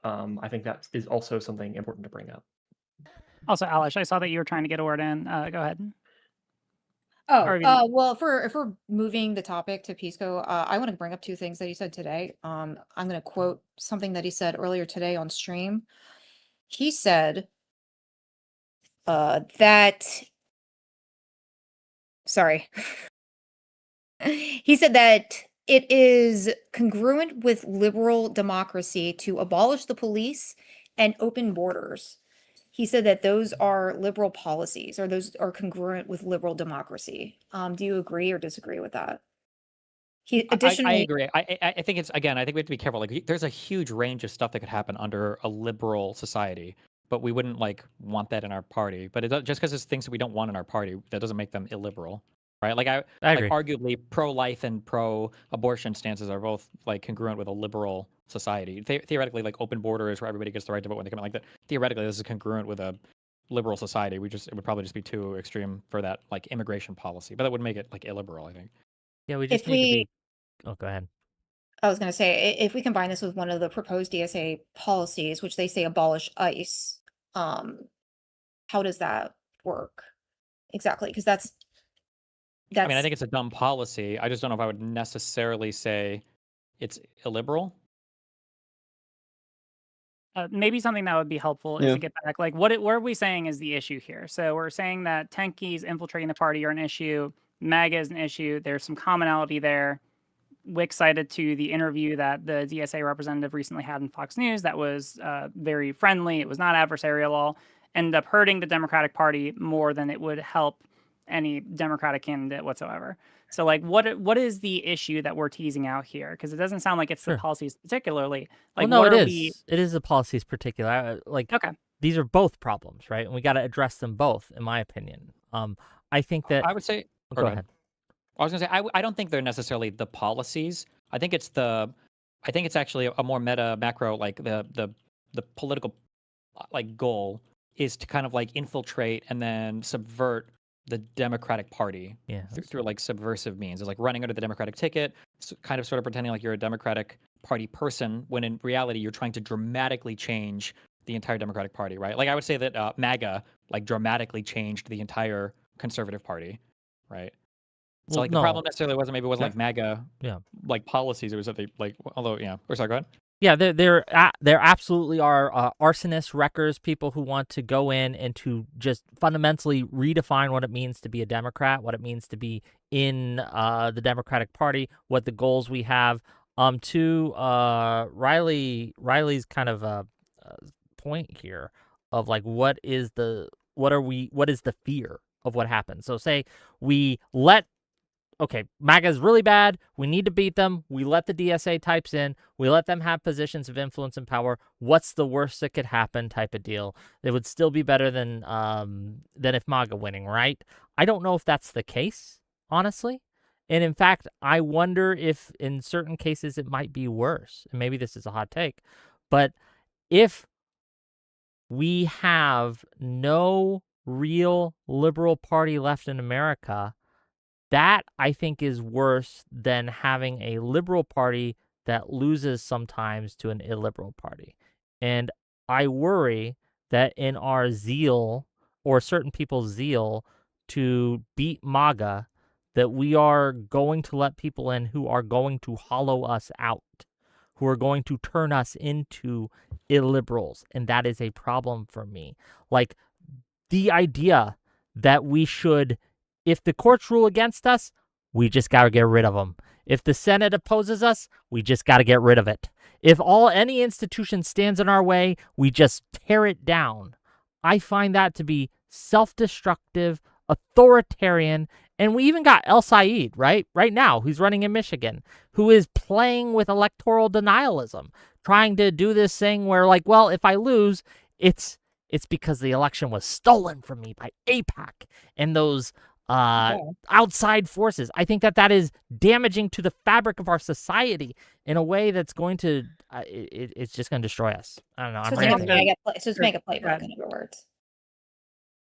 I think that is also something important to bring up. Also, Alish, I saw that you were trying to get a word in. Go ahead. Oh, Or even- well, if we're moving the topic to Pisco, I want to bring up two things that he said today. I'm going to quote something that he said earlier today on stream. He said that, sorry. He said that it is congruent with liberal democracy to abolish the police and open borders. He said that those are liberal policies, or those are congruent with liberal democracy. Do you agree or disagree with that? He I additionally, agree. I think it's, again, I think we have to be careful. Like, there's a huge range of stuff that could happen under a liberal society, but we wouldn't like want that in our party. But just because it's things that we don't want in our party, that doesn't make them illiberal, right? Like I agree. like arguably pro-life and pro-abortion stances are both like congruent with a liberal society. Theoretically, like open borders where everybody gets the right to vote when they come in, like that. Theoretically, this is congruent with a liberal society. It would probably just be too extreme for that like immigration policy, but that would make it like illiberal, I think. Yeah, we just if need to we, be. Oh, go ahead. I was going to say, if we combine this with one of the proposed DSA policies, which they say abolish ICE, how does that work exactly? Because that's. I mean, I think it's a dumb policy. I just don't know if I would necessarily say it's illiberal. Maybe something that would be helpful is Yeah. to get back, like, what are we saying is the issue here? So we're saying that Tankies infiltrating the party are an issue, MAGA is an issue. There's some commonality there. Wick cited to the interview that the DSA representative recently had in Fox News that was very friendly. It was not adversarial at all. Ended up hurting the Democratic Party more than it would help any Democratic candidate whatsoever. So, like, what is the issue that we're teasing out here? Because it doesn't sound like it's Sure. the policies particularly. Like, Well, no, what it are is. we? It is the policies particular. Like, Okay. these are both problems, right? And we got to address them both, in my opinion. I think that. I would say. Go ahead. I was gonna say I don't think they're necessarily the policies. I think it's actually a more meta macro, like the political like goal is to kind of like infiltrate and then subvert the Democratic Party Yeah. through like subversive means. It's like running under the Democratic ticket, kind of sort of pretending like you're a Democratic Party person when in reality you're trying to dramatically change the entire Democratic Party, right? Like I would say that MAGA like dramatically changed the entire Conservative Party, right? So Well, like no. the problem necessarily wasn't Yeah. like MAGA, Yeah. like policies. It was that they like, although or sorry, go ahead. Yeah, there absolutely are arsonists, wreckers, people who want to go in and to just fundamentally redefine what it means to be a Democrat, what it means to be in the Democratic Party, what the goals we have. To Riley's kind of point here of like what is the fear of what happens. So say we let okay, MAGA is really bad. We need to beat them. We let the DSA types in. We let them have positions of influence and power. What's the worst that could happen type of deal? It would still be better than if MAGA winning, right? I don't know if that's the case, honestly. And in fact, I wonder if in certain cases it might be worse. And maybe this is a hot take, but if we have no real liberal party left in America, that I think is worse than having a liberal party that loses sometimes to an illiberal party. And I worry that in our zeal, or certain people's zeal, to beat MAGA, that we are going to let people in who are going to hollow us out, who are going to turn us into illiberals. And that is a problem for me. Like, the idea that we should, if the courts rule against us, we just got to get rid of them. If the Senate opposes us, we just got to get rid of it. If any institution stands in our way, we just tear it down. I find that to be self-destructive, authoritarian, and we even got El Said, right now, who's running in Michigan, who is playing with electoral denialism, trying to do this thing where, like, well, if I lose, it's because the election was stolen from me by AIPAC and those outside forces. I think that is damaging to the fabric of our society in a way that's going to, it's just going to destroy us. I don't know. So I'm it's ranting. it's just MAGA playbook, in other words.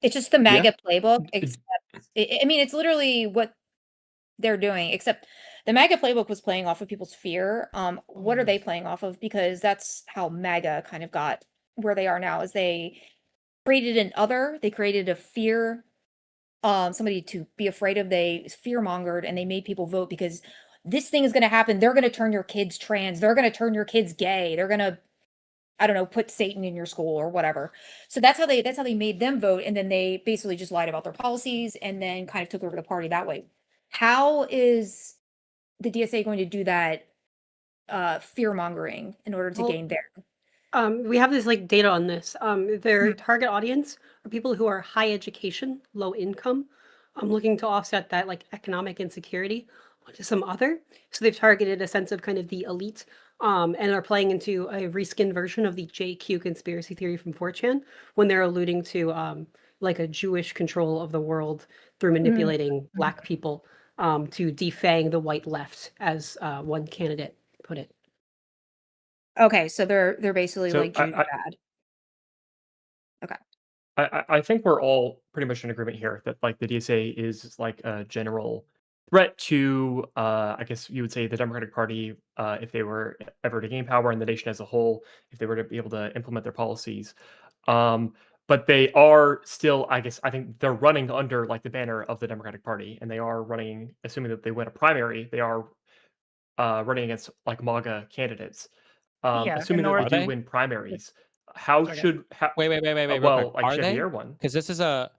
It's just the MAGA playbook, except, I mean, it's literally what they're doing, except the MAGA playbook was playing off of people's fear. What are they playing off of? Because that's how MAGA kind of got where they are now, is they created they created a fear, somebody to be afraid of. They fear-mongered, and they made people vote because this thing is going to happen. They're going to turn your kids trans. They're going to turn your kids gay. They're going to, I don't know, put Satan in your school or whatever. So that's how they made them vote. And then they basically just lied about their policies and then kind of took over the party that way. How is the DSA going to do that fear mongering in order to gain their? We have this like data on this. Their target audience are people who are high education, low income, looking to offset that like economic insecurity onto some other. So they've targeted a sense of kind of the elite, and are playing into a reskinned version of the JQ conspiracy theory from 4chan when they're alluding to like a Jewish control of the world through manipulating Black people to defang the white left, as one candidate put it. Okay, so they're basically So like Jews are bad. Okay. I think we're all pretty much in agreement here that like the DSA is like a general threat to, I guess you would say, the Democratic Party, if they were ever to gain power in the nation as a whole, if they were to be able to implement their policies. But they are still, I guess, I think they're running under like the banner of the Democratic Party, and they are running, assuming that they win a primary, they are running against like MAGA candidates. Yeah, Assuming in that they order- do they? win primaries, how Okay. should Wait, real well, quick. like Are they? Chevier won. Because this is a.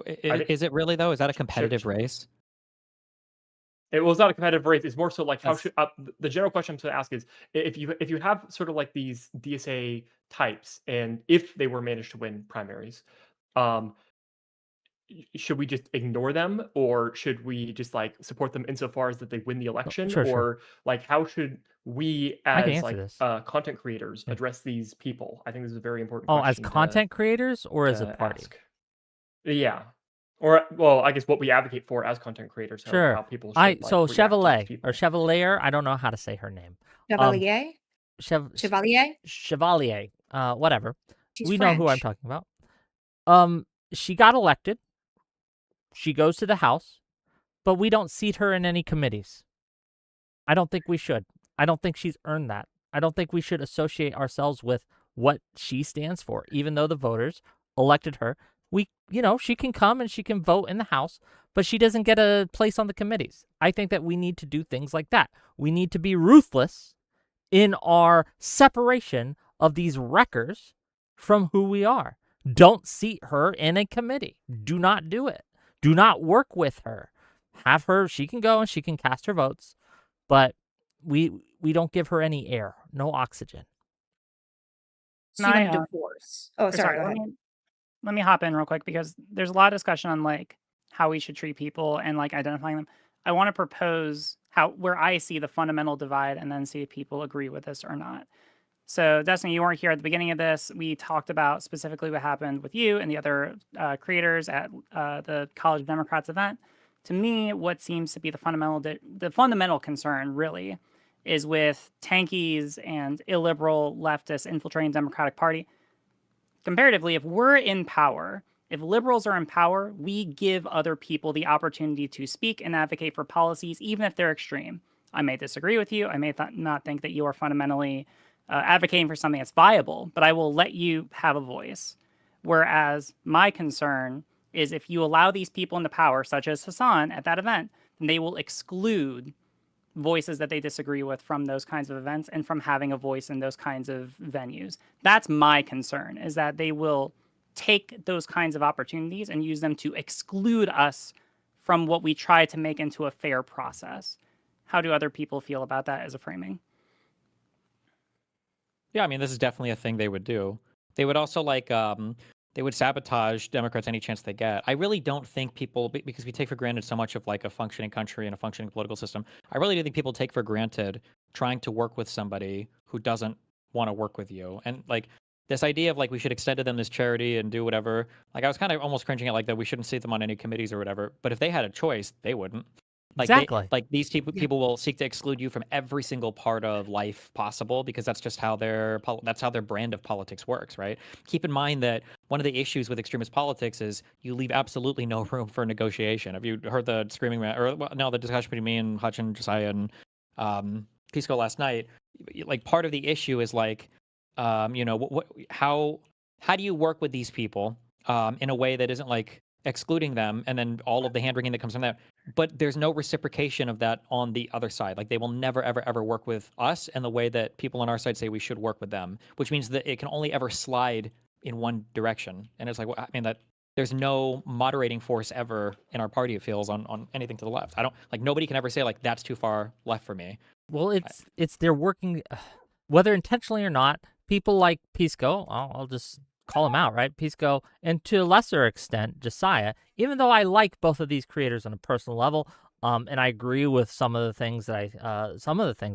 think- Is it really though? Is that a competitive race? It was not a competitive race. It's more so like how That's- should the general question I'm going to ask is if you have sort of like these DSA types, and if they were managed to win primaries, should we just ignore them, or should we just like support them insofar as that they win the election, Sure. or like how should we I can as answer like this. content creators Yeah. address these people? I think this is a very important Oh, question. as content creators or as a party? Ask. Yeah. Or well, I guess what we advocate for as content creators, Sure. how people should like So react to these Chevalier people. or Chevalier, I don't know how to say her name. Chevalier? Chevalier? Chevalier, whatever. She's We know who I'm French. talking about. She got elected. She goes to the House, but we don't seat her in any committees. I don't think we should. I don't think she's earned that. I don't think we should associate ourselves with what she stands for, even though the voters elected her. She can come and she can vote in the House, but she doesn't get a place on the committees. I think that we need to do things like that. We need to be ruthless in our separation of these wreckers from who we are. Don't seat her in a committee. Do not do it. Do not work with her. Have her, she can go and she can cast her votes, but we don't give her any air, no oxygen. So you want to divorce. Oh, sorry, go ahead. Let me hop in real quick because there's a lot of discussion on like how we should treat people and like identifying them. I want to propose where I see the fundamental divide and then see if people agree with this or not. So, Destiny, you weren't here at the beginning of this. We talked about specifically what happened with you and the other creators at the College of Democrats event. To me, what seems to be the fundamental concern really is with Tankies and illiberal leftist infiltrating Democratic Party. Comparatively, if we're in power, if liberals are in power, we give other people the opportunity to speak and advocate for policies, even if they're extreme. I may disagree with you. I may not think that you are fundamentally advocating for something that's viable, but I will let you have a voice. Whereas my concern is if you allow these people into power, such as Hassan at that event, then they will exclude voices that they disagree with from those kinds of events and from having a voice in those kinds of venues. That's my concern, is that they will take those kinds of opportunities and use them to exclude us from what we try to make into a fair process. How do other people feel about that as a framing? Yeah, I mean, this is definitely a thing they would do. They would also they would sabotage Democrats any chance they get. I really don't think people, because we take for granted so much of like a functioning country and a functioning political system. I really do think people take for granted trying to work with somebody who doesn't want to work with you. And like this idea of like we should extend to them this charity and do whatever. Like I was kind of almost cringing at like that we shouldn't see them on any committees or whatever. But if they had a choice, they wouldn't. Like Exactly. these people will seek to exclude you from every single part of life possible because that's just how their brand of politics works, right? Keep in mind that one of the issues with extremist politics is you leave absolutely no room for negotiation. Have you heard the the discussion between me and Hutch and Josiah and Pisco last night? Like part of the issue is like, how do you work with these people in a way that isn't like excluding them and then all of the hand wringing that comes from that, but there's no reciprocation of that on the other side. Like they will never ever work with us in the way that people on our side say we should work with them, which means that it can only ever slide in one direction. And it's like, well, I mean, that there's no moderating force ever in our party, it feels, on anything to the left. I don't like, nobody can ever say like that's too far left for me. Well, it's they're working, whether intentionally or not. People like Pisco, I'll just call him out, right? Pisco, and to a lesser extent, Josiah, even though I like both of these creators on a personal level, and I agree with some of the things that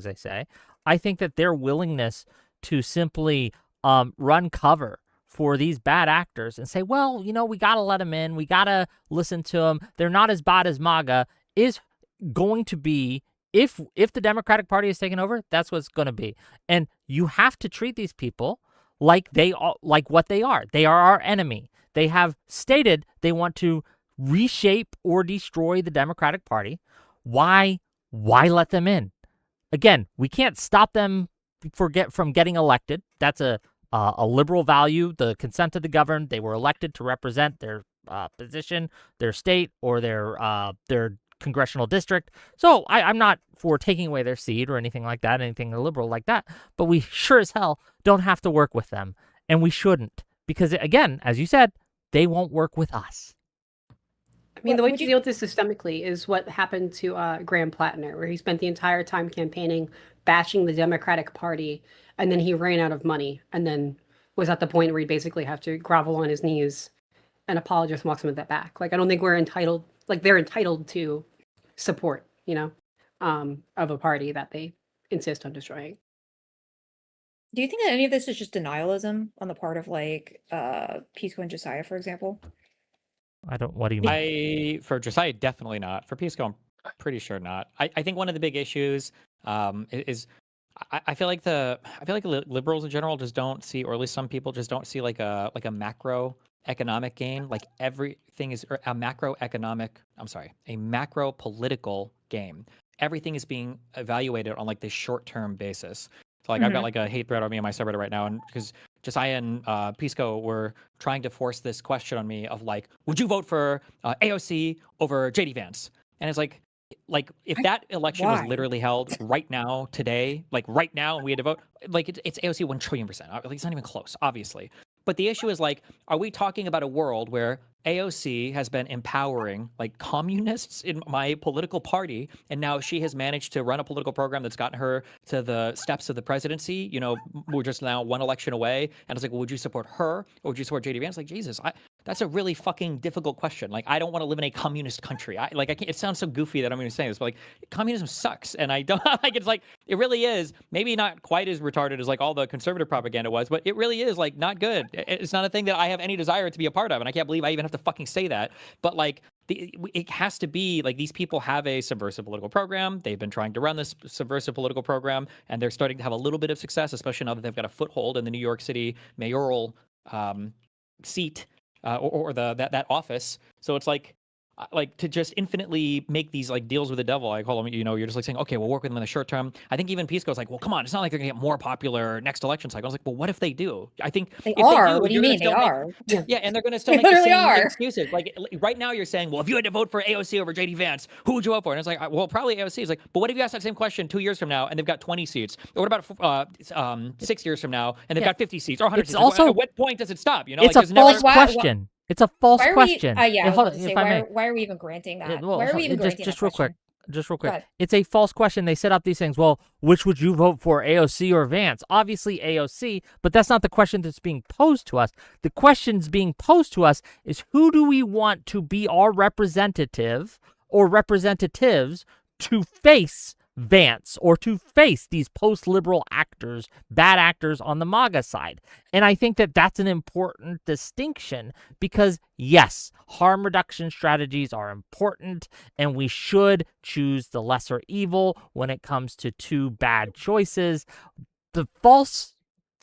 they say, I think that their willingness to simply run cover for these bad actors and say, well, we got to let them in, we got to listen to them, they're not as bad as MAGA, is going to be, if the Democratic Party is taken over, that's what it's going to be. And you have to treat these people like what they are. They are our enemy. They have stated they want to reshape or destroy the Democratic Party. Why let them in? Again, we can't stop them from getting elected. That's a liberal value. The consent of the governed. They were elected to represent their position, their state, or their congressional district. So I'm not for taking away their seat or anything like that, anything liberal like that, but we sure as hell don't have to work with them, and we shouldn't, because again, as you said, they won't work with us. I mean, the way to deal with this systemically is what happened to Graham Plattner, where he spent the entire time campaigning, bashing the Democratic Party, and then he ran out of money, and then was at the point where he basically have to grovel on his knees and apologize and walk some of that back. Like, I don't think they're entitled to support, of a party that they insist on destroying. Do you think that any of this is just denialism on the part of like Pisco and Josiah, for example? What do you mean? For Josiah, definitely not. For Pisco, I'm pretty sure not. I think one of the big issues is I feel like liberals in general just don't see, or at least some people just don't see like a macro economic gain. Like everything is a macro political game. Everything is being evaluated on like this short-term basis. So like I've got like a hate thread on me on my subreddit right now, and because Josiah and Pisco were trying to force this question on me of like, would you vote for AOC over JD Vance? And it's like if that election was literally held right now, today, like right now, and we had to vote, like it's AOC 1 trillion%. It's not even close, obviously. But the issue is like, are we talking about a world where AOC has been empowering like communists in my political party, and now she has managed to run a political program that's gotten her to the steps of the presidency? We're just now one election away, and it's like, well, would you support her or would you support JD Vance? Like, Jesus, That's a really fucking difficult question. Like, I don't want to live in a communist country. I can't, it sounds so goofy that I'm going to say this, but like, communism sucks, and I don't like. It's like it really is. Maybe not quite as retarded as like all the conservative propaganda was, but it really is like not good. It's not a thing that I have any desire to be a part of, and I can't believe I even have to fucking say that. But like, it has to be like these people have a subversive political program. They've been trying to run this subversive political program, and they're starting to have a little bit of success, especially now that they've got a foothold in the New York City mayoral seat. Or that office. So it's like to just infinitely make these like deals with the devil. I call them, you're just like saying, okay, we'll work with them in the short term. I think even Peace goes like, well, come on, it's not like they're gonna get more popular next election cycle. I was like, well, what if they do? I think They if are. they do, What do you mean? They are. Yeah, and they're gonna still They make the literally same are. excuses. Like right now, you're saying, well, if you had to vote for AOC over JD Vance, who would you vote for? And it's like, well, probably AOC. It's like, but what if you ask that same question 2 years from now and they've got 20 seats? Or what about 6 years from now and they've got 50 seats or 100 It's seats? also- At what point does it stop? It's like, a false why- question. It's a false Why are question. we? Yeah, I was hold about on, to say, if I may. why are we even granting that? Well, why are we even granting just that real quick. question? Just real Go quick. ahead. It's a false question. They set up these things. Well, which would you vote for, AOC or Vance? Obviously AOC, but that's not the question that's being posed to us. The questions being posed to us is who do we want to be our representative or representatives to face Vance or to face these post-liberal actors, bad actors on the MAGA side. And I think that that's an important distinction because, yes, harm reduction strategies are important and we should choose the lesser evil when it comes to two bad choices. The false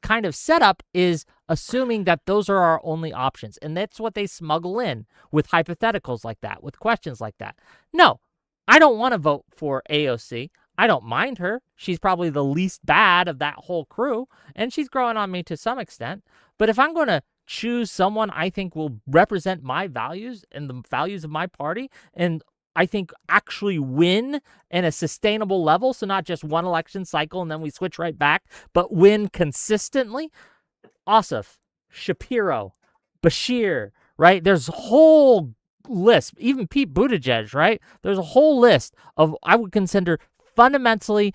kind of setup is assuming that those are our only options. And that's what they smuggle in with hypotheticals like that, with questions like that. No, I don't want to vote for AOC. I don't mind her. She's probably the least bad of that whole crew, and she's growing on me to some extent. But if I'm going to choose someone I think will represent my values and the values of my party, and I think actually win in a sustainable level, so not just one election cycle and then we switch right back, but win consistently, Ossoff, Shapiro, Bashir, right? There's a whole list, even Pete Buttigieg, right? There's a whole list of, I would consider fundamentally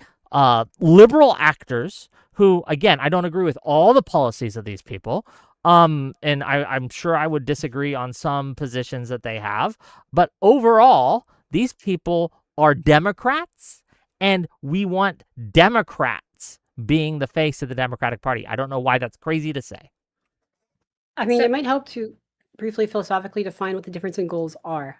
liberal actors who, again, I don't agree with all the policies of these people. And I'm sure I would disagree on some positions that they have. But overall, these people are Democrats, and we want Democrats being the face of the Democratic Party. I don't know why that's crazy to say. I mean, it might help to briefly philosophically define what the difference in goals are.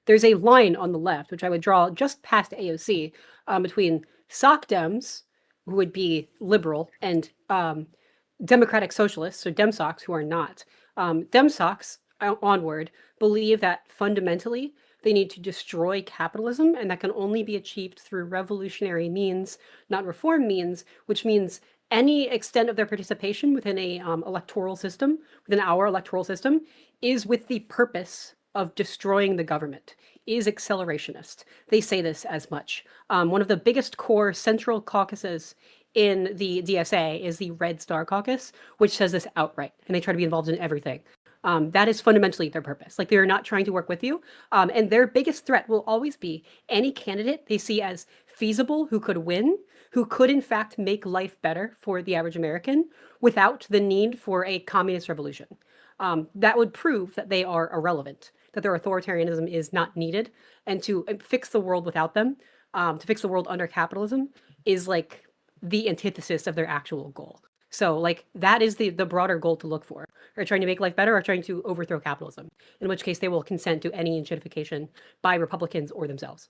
There's a line on the left, which I would draw just past AOC, between Soc Dems, who would be liberal, and Democratic Socialists, so Demsocs, who are not. Demsocs, onward, believe that fundamentally they need to destroy capitalism, and that can only be achieved through revolutionary means, not reform means, which means any extent of their participation within a electoral system, within our electoral system, is with the purpose of destroying the government, is accelerationist. They say this as much. One of the biggest core central caucuses in the DSA is the Red Star Caucus, which says this outright, and they try to be involved in everything. That is fundamentally their purpose. Like, they are not trying to work with you. And their biggest threat will always be any candidate they see as feasible who could win, who could in fact make life better for the average American without the need for a communist revolution. That would prove that they are irrelevant, that their authoritarianism is not needed, and to fix the world without them, to fix the world under capitalism, is like the antithesis of their actual goal. So like that is the broader goal to look for. Are trying to make life better or trying to overthrow capitalism, in which case they will consent to any initiatification by Republicans or themselves.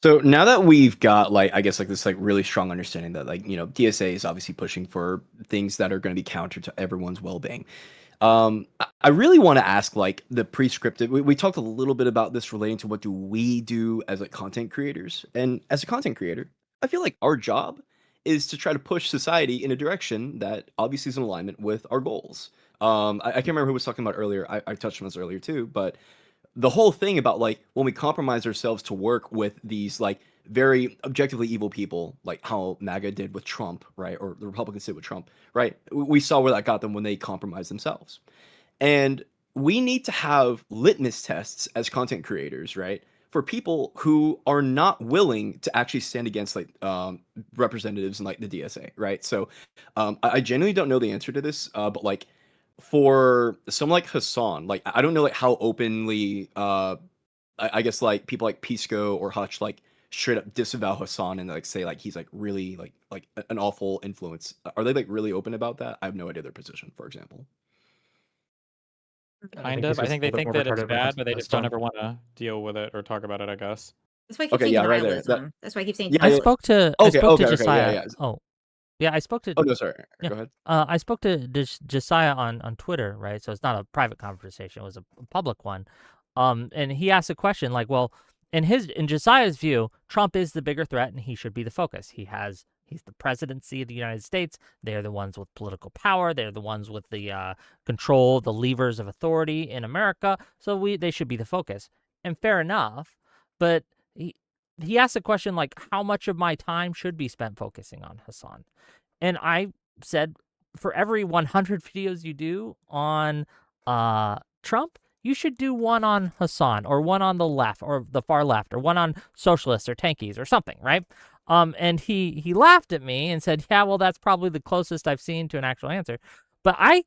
So now that we've got I guess this really strong understanding that DSA is obviously pushing for things that are going to be counter to everyone's well-being. I really want to ask the prescriptive. We talked a little bit about this relating to what do we do as content creators, and as a content creator, I feel like our job is to try to push society in a direction that obviously is in alignment with our goals. I can't remember who was talking about earlier. I touched on this earlier too, but the whole thing about when we compromise ourselves to work with these very objectively evil people, like how MAGA did with Trump, right, or the Republicans did with Trump, right? We saw where that got them when they compromised themselves. And we need to have litmus tests as content creators, right, for people who are not willing to actually stand against representatives in the DSA, right? So I genuinely don't know the answer to this, but for someone like Hassan, like I don't know like how openly I guess like people like Pisco or Hutch like straight up disavow Hassan and like say like he's like really like an awful influence. Are they like really open about that? I have no idea their position, for example. Kind of. I think they think that it's bad, but they just don't ever want to deal with it or talk about it, I guess. That's why I keep Okay, saying yeah, right there. nihilism. That's why I keep saying Yeah, I yeah. spoke to Okay, okay, okay, Josiah. yeah. Oh, yeah, I spoke to. Oh no, sorry. Yeah. Go ahead. I spoke to Josiah on Twitter, right? So it's not a private conversation; it was a public one. And he asked a question like, "Well, in Josiah's view, Trump is the bigger threat, and he should be the focus. He's the presidency of the United States. They're the ones with political power. They're the ones with the control, the levers of authority in America. So they should be the focus. And fair enough, but he asked a question like, how much of my time should be spent focusing on Hassan? And I said, for every 100 videos you do on Trump, you should do one on Hassan or one on the left or the far left or one on socialists or tankies or something, right? And he laughed at me and said, yeah, well, that's probably the closest I've seen to an actual answer. But I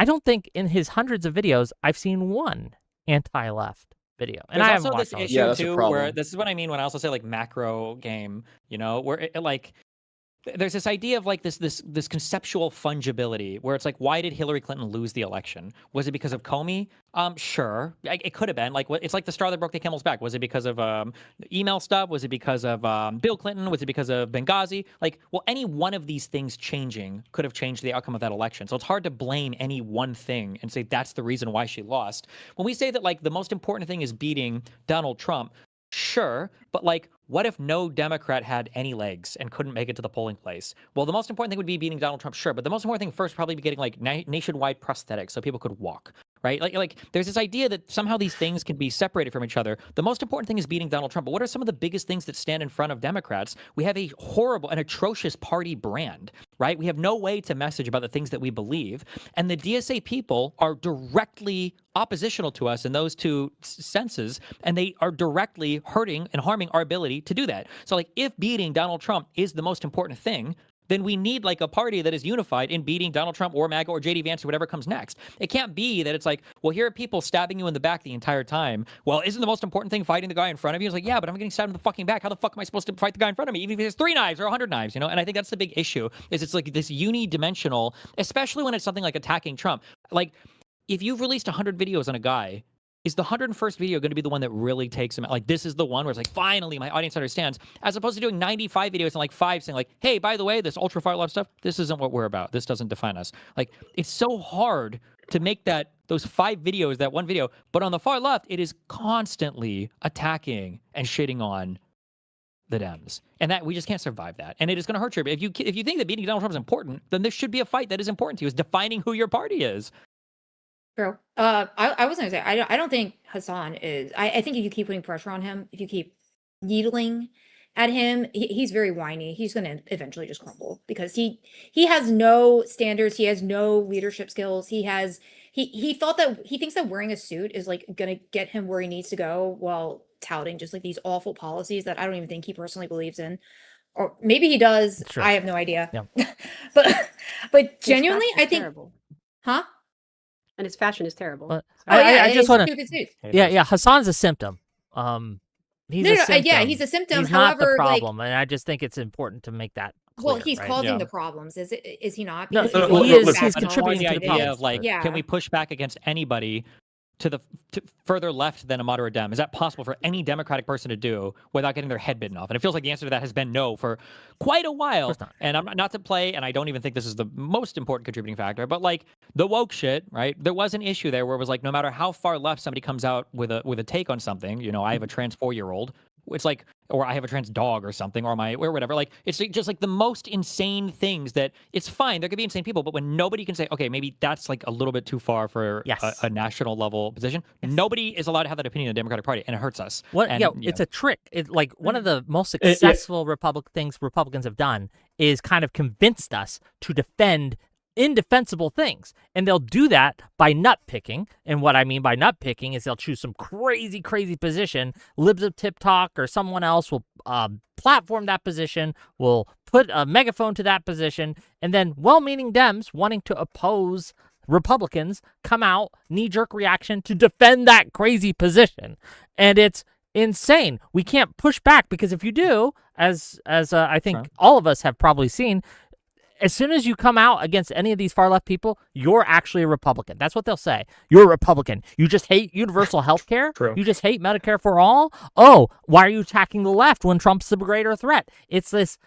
don't think in his hundreds of videos I've seen one anti-left video. And There's I also haven't this watched all of issue Yeah, that's a too, problem. where this is what I mean when I also say like macro game, you know, where it, like there's this idea of like this conceptual fungibility where it's like, why did Hillary Clinton lose the election? Was it because of Comey? Sure, it could have been. Like, it's like the straw that broke the camel's back. Was it because of email stuff? Was it because of Bill Clinton? Was it because of Benghazi? Like, well, any one of these things changing could have changed the outcome of that election. So it's hard to blame any one thing and say that's the reason why she lost. When we say that like the most important thing is beating Donald Trump, sure, but like, what if no Democrat had any legs and couldn't make it to the polling place? Well, the most important thing would be beating Donald Trump, sure, but the most important thing first would probably be getting like nationwide prosthetics so people could walk, right? Like there's this idea that somehow these things can be separated from each other. The most important thing is beating Donald Trump, but what are some of the biggest things that stand in front of Democrats? We have a horrible and atrocious party brand, right? We have no way to message about the things that we believe, and the DSA people are directly oppositional to us in those two senses, and they are directly hurting and harming our ability to do that. So like if beating Donald Trump is the most important thing, then we need like a party that is unified in beating Donald Trump or MAGA or JD Vance or whatever comes next. It can't be that it's like, well, here are people stabbing you in the back the entire time. Well, isn't the most important thing fighting the guy in front of you? It's like, yeah, but I'm getting stabbed in the fucking back. How the fuck am I supposed to fight the guy in front of me? Even if he has 3 knives or 100 knives, you know? And I think that's the big issue is it's like this unidimensional, especially when it's something like attacking Trump. Like if you've released 100 videos on a guy, is the 101st video going to be the one that really takes him out? Like, this is the one where it's like, finally, my audience understands, as opposed to doing 95 videos and like 5 saying like, hey, by the way, this ultra far left stuff, this isn't what we're about. This doesn't define us. Like, it's so hard to make those 5 videos, that one video. But on the far left, it is constantly attacking and shitting on the Dems. And that we just can't survive that. And it is going to hurt you. If you think that beating Donald Trump is important, then there should be a fight that is important to you, is defining who your party is. True. I was gonna say I don't think Hassan is. I think if you keep putting pressure on him, if you keep needling at him, he's very whiny. He's gonna eventually just crumble because he has no standards. He has no leadership skills. He thinks that wearing a suit is like gonna get him where he needs to go while touting just like these awful policies that I don't even think he personally believes in. Or maybe he does. Sure. I have no idea. Yeah. but genuinely, I think, terrible. huh? And his fashion is terrible. But Oh yeah, I just want to. stupid suits. Yeah. Hassan's a symptom. He's a symptom. Yeah, he's a symptom. He's not However, the problem, and I just think it's important to make that clear. well, he's right? causing Yeah. the problems. Is he not? No, Because he is. look, He's I know contributing the to the idea problem. of like, Yeah. can we push back against anybody to further left than a moderate Dem? Is that possible for any Democratic person to do without getting their head bitten off? And it feels like the answer to that has been no for quite a while. Of course not. And I'm not to play, and I don't even think this is the most important contributing factor, but like the woke shit, right? There was an issue there where it was like, no matter how far left somebody comes out with a take on something, you know, I have a trans 4-year-old. It's like, or I have a trans dog or something, or whatever. Like, it's just like the most insane things that it's fine. There could be insane people, but when nobody can say, okay, maybe that's like a little bit too far for Yes. a national level position, nobody is allowed to have that opinion in the Democratic Party, and it hurts us. What? And, Yeah, you it's know, a trick. It like one of the most yeah. successful things Republicans have done is kind of convinced us to defend indefensible things, and they'll do that by nut picking. And what I mean by nut picking is they'll choose some crazy position. Libs of Tip Talk or someone else will platform that position, will put a megaphone to that position, and then well-meaning Dems wanting to oppose Republicans come out, knee-jerk reaction, to defend that crazy position. And it's insane. We can't push back because if you do, as I think all of us have probably seen, as soon as you come out against any of these far left people, you're actually a Republican. That's what they'll say. You're a Republican. You just hate universal health care. You just hate Medicare for all. Oh, why are you attacking the left when Trump's the greater threat? It's this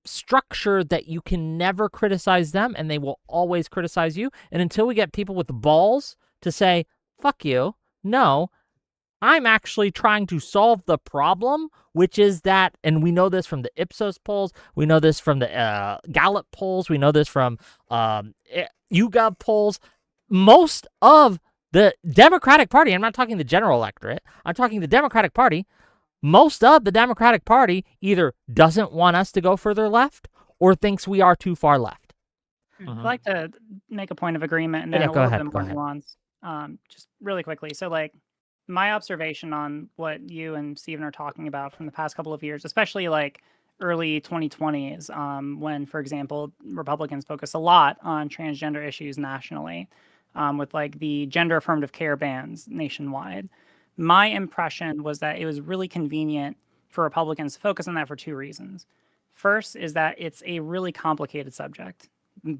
structure that you can never criticize them, and they will always criticize you. And until we get people with the balls to say, fuck you, no, I'm actually trying to solve the problem, which is that, and we know this from the Ipsos polls, we know this from the Gallup polls, we know this from YouGov polls. Most of the Democratic Party, I'm not talking the general electorate, I'm talking the Democratic Party, most of the Democratic Party either doesn't want us to go further left or thinks we are too far left. I'd like to make a point of agreement and then a little bit more nuance. Just really quickly. So, like, my observation on what you and Steven are talking about from the past couple of years, especially like early 2020s, when, for example, Republicans focused a lot on transgender issues nationally, with like the gender affirmative care bans nationwide. My impression was that it was really convenient for Republicans to focus on that for two reasons. First is that it's a really complicated subject.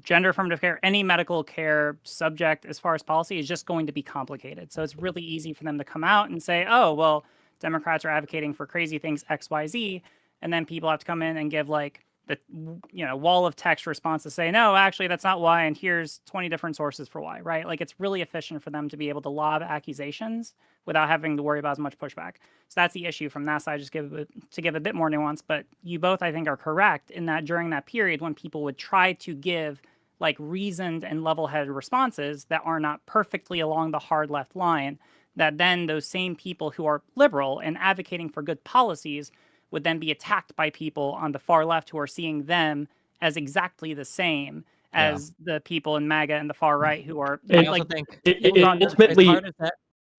Gender affirmative care, any medical care subject as far as policy is just going to be complicated. So it's really easy for them to come out and say, oh, well, Democrats are advocating for crazy things X, Y, Z. And then people have to come in and give like the wall of text response to say, no, actually, that's not why. And here's 20 different sources for why, right? Like it's really efficient for them to be able to lob accusations without having to worry about as much pushback. So that's the issue from that side, just to give a bit more nuance. But you both, I think, are correct in that during that period when people would try to give like reasoned and level-headed responses that are not perfectly along the hard left line, that then those same people who are liberal and advocating for good policies would then be attacked by people on the far left who are seeing them as exactly the same as the people in MAGA and the far right who are I also think ultimately,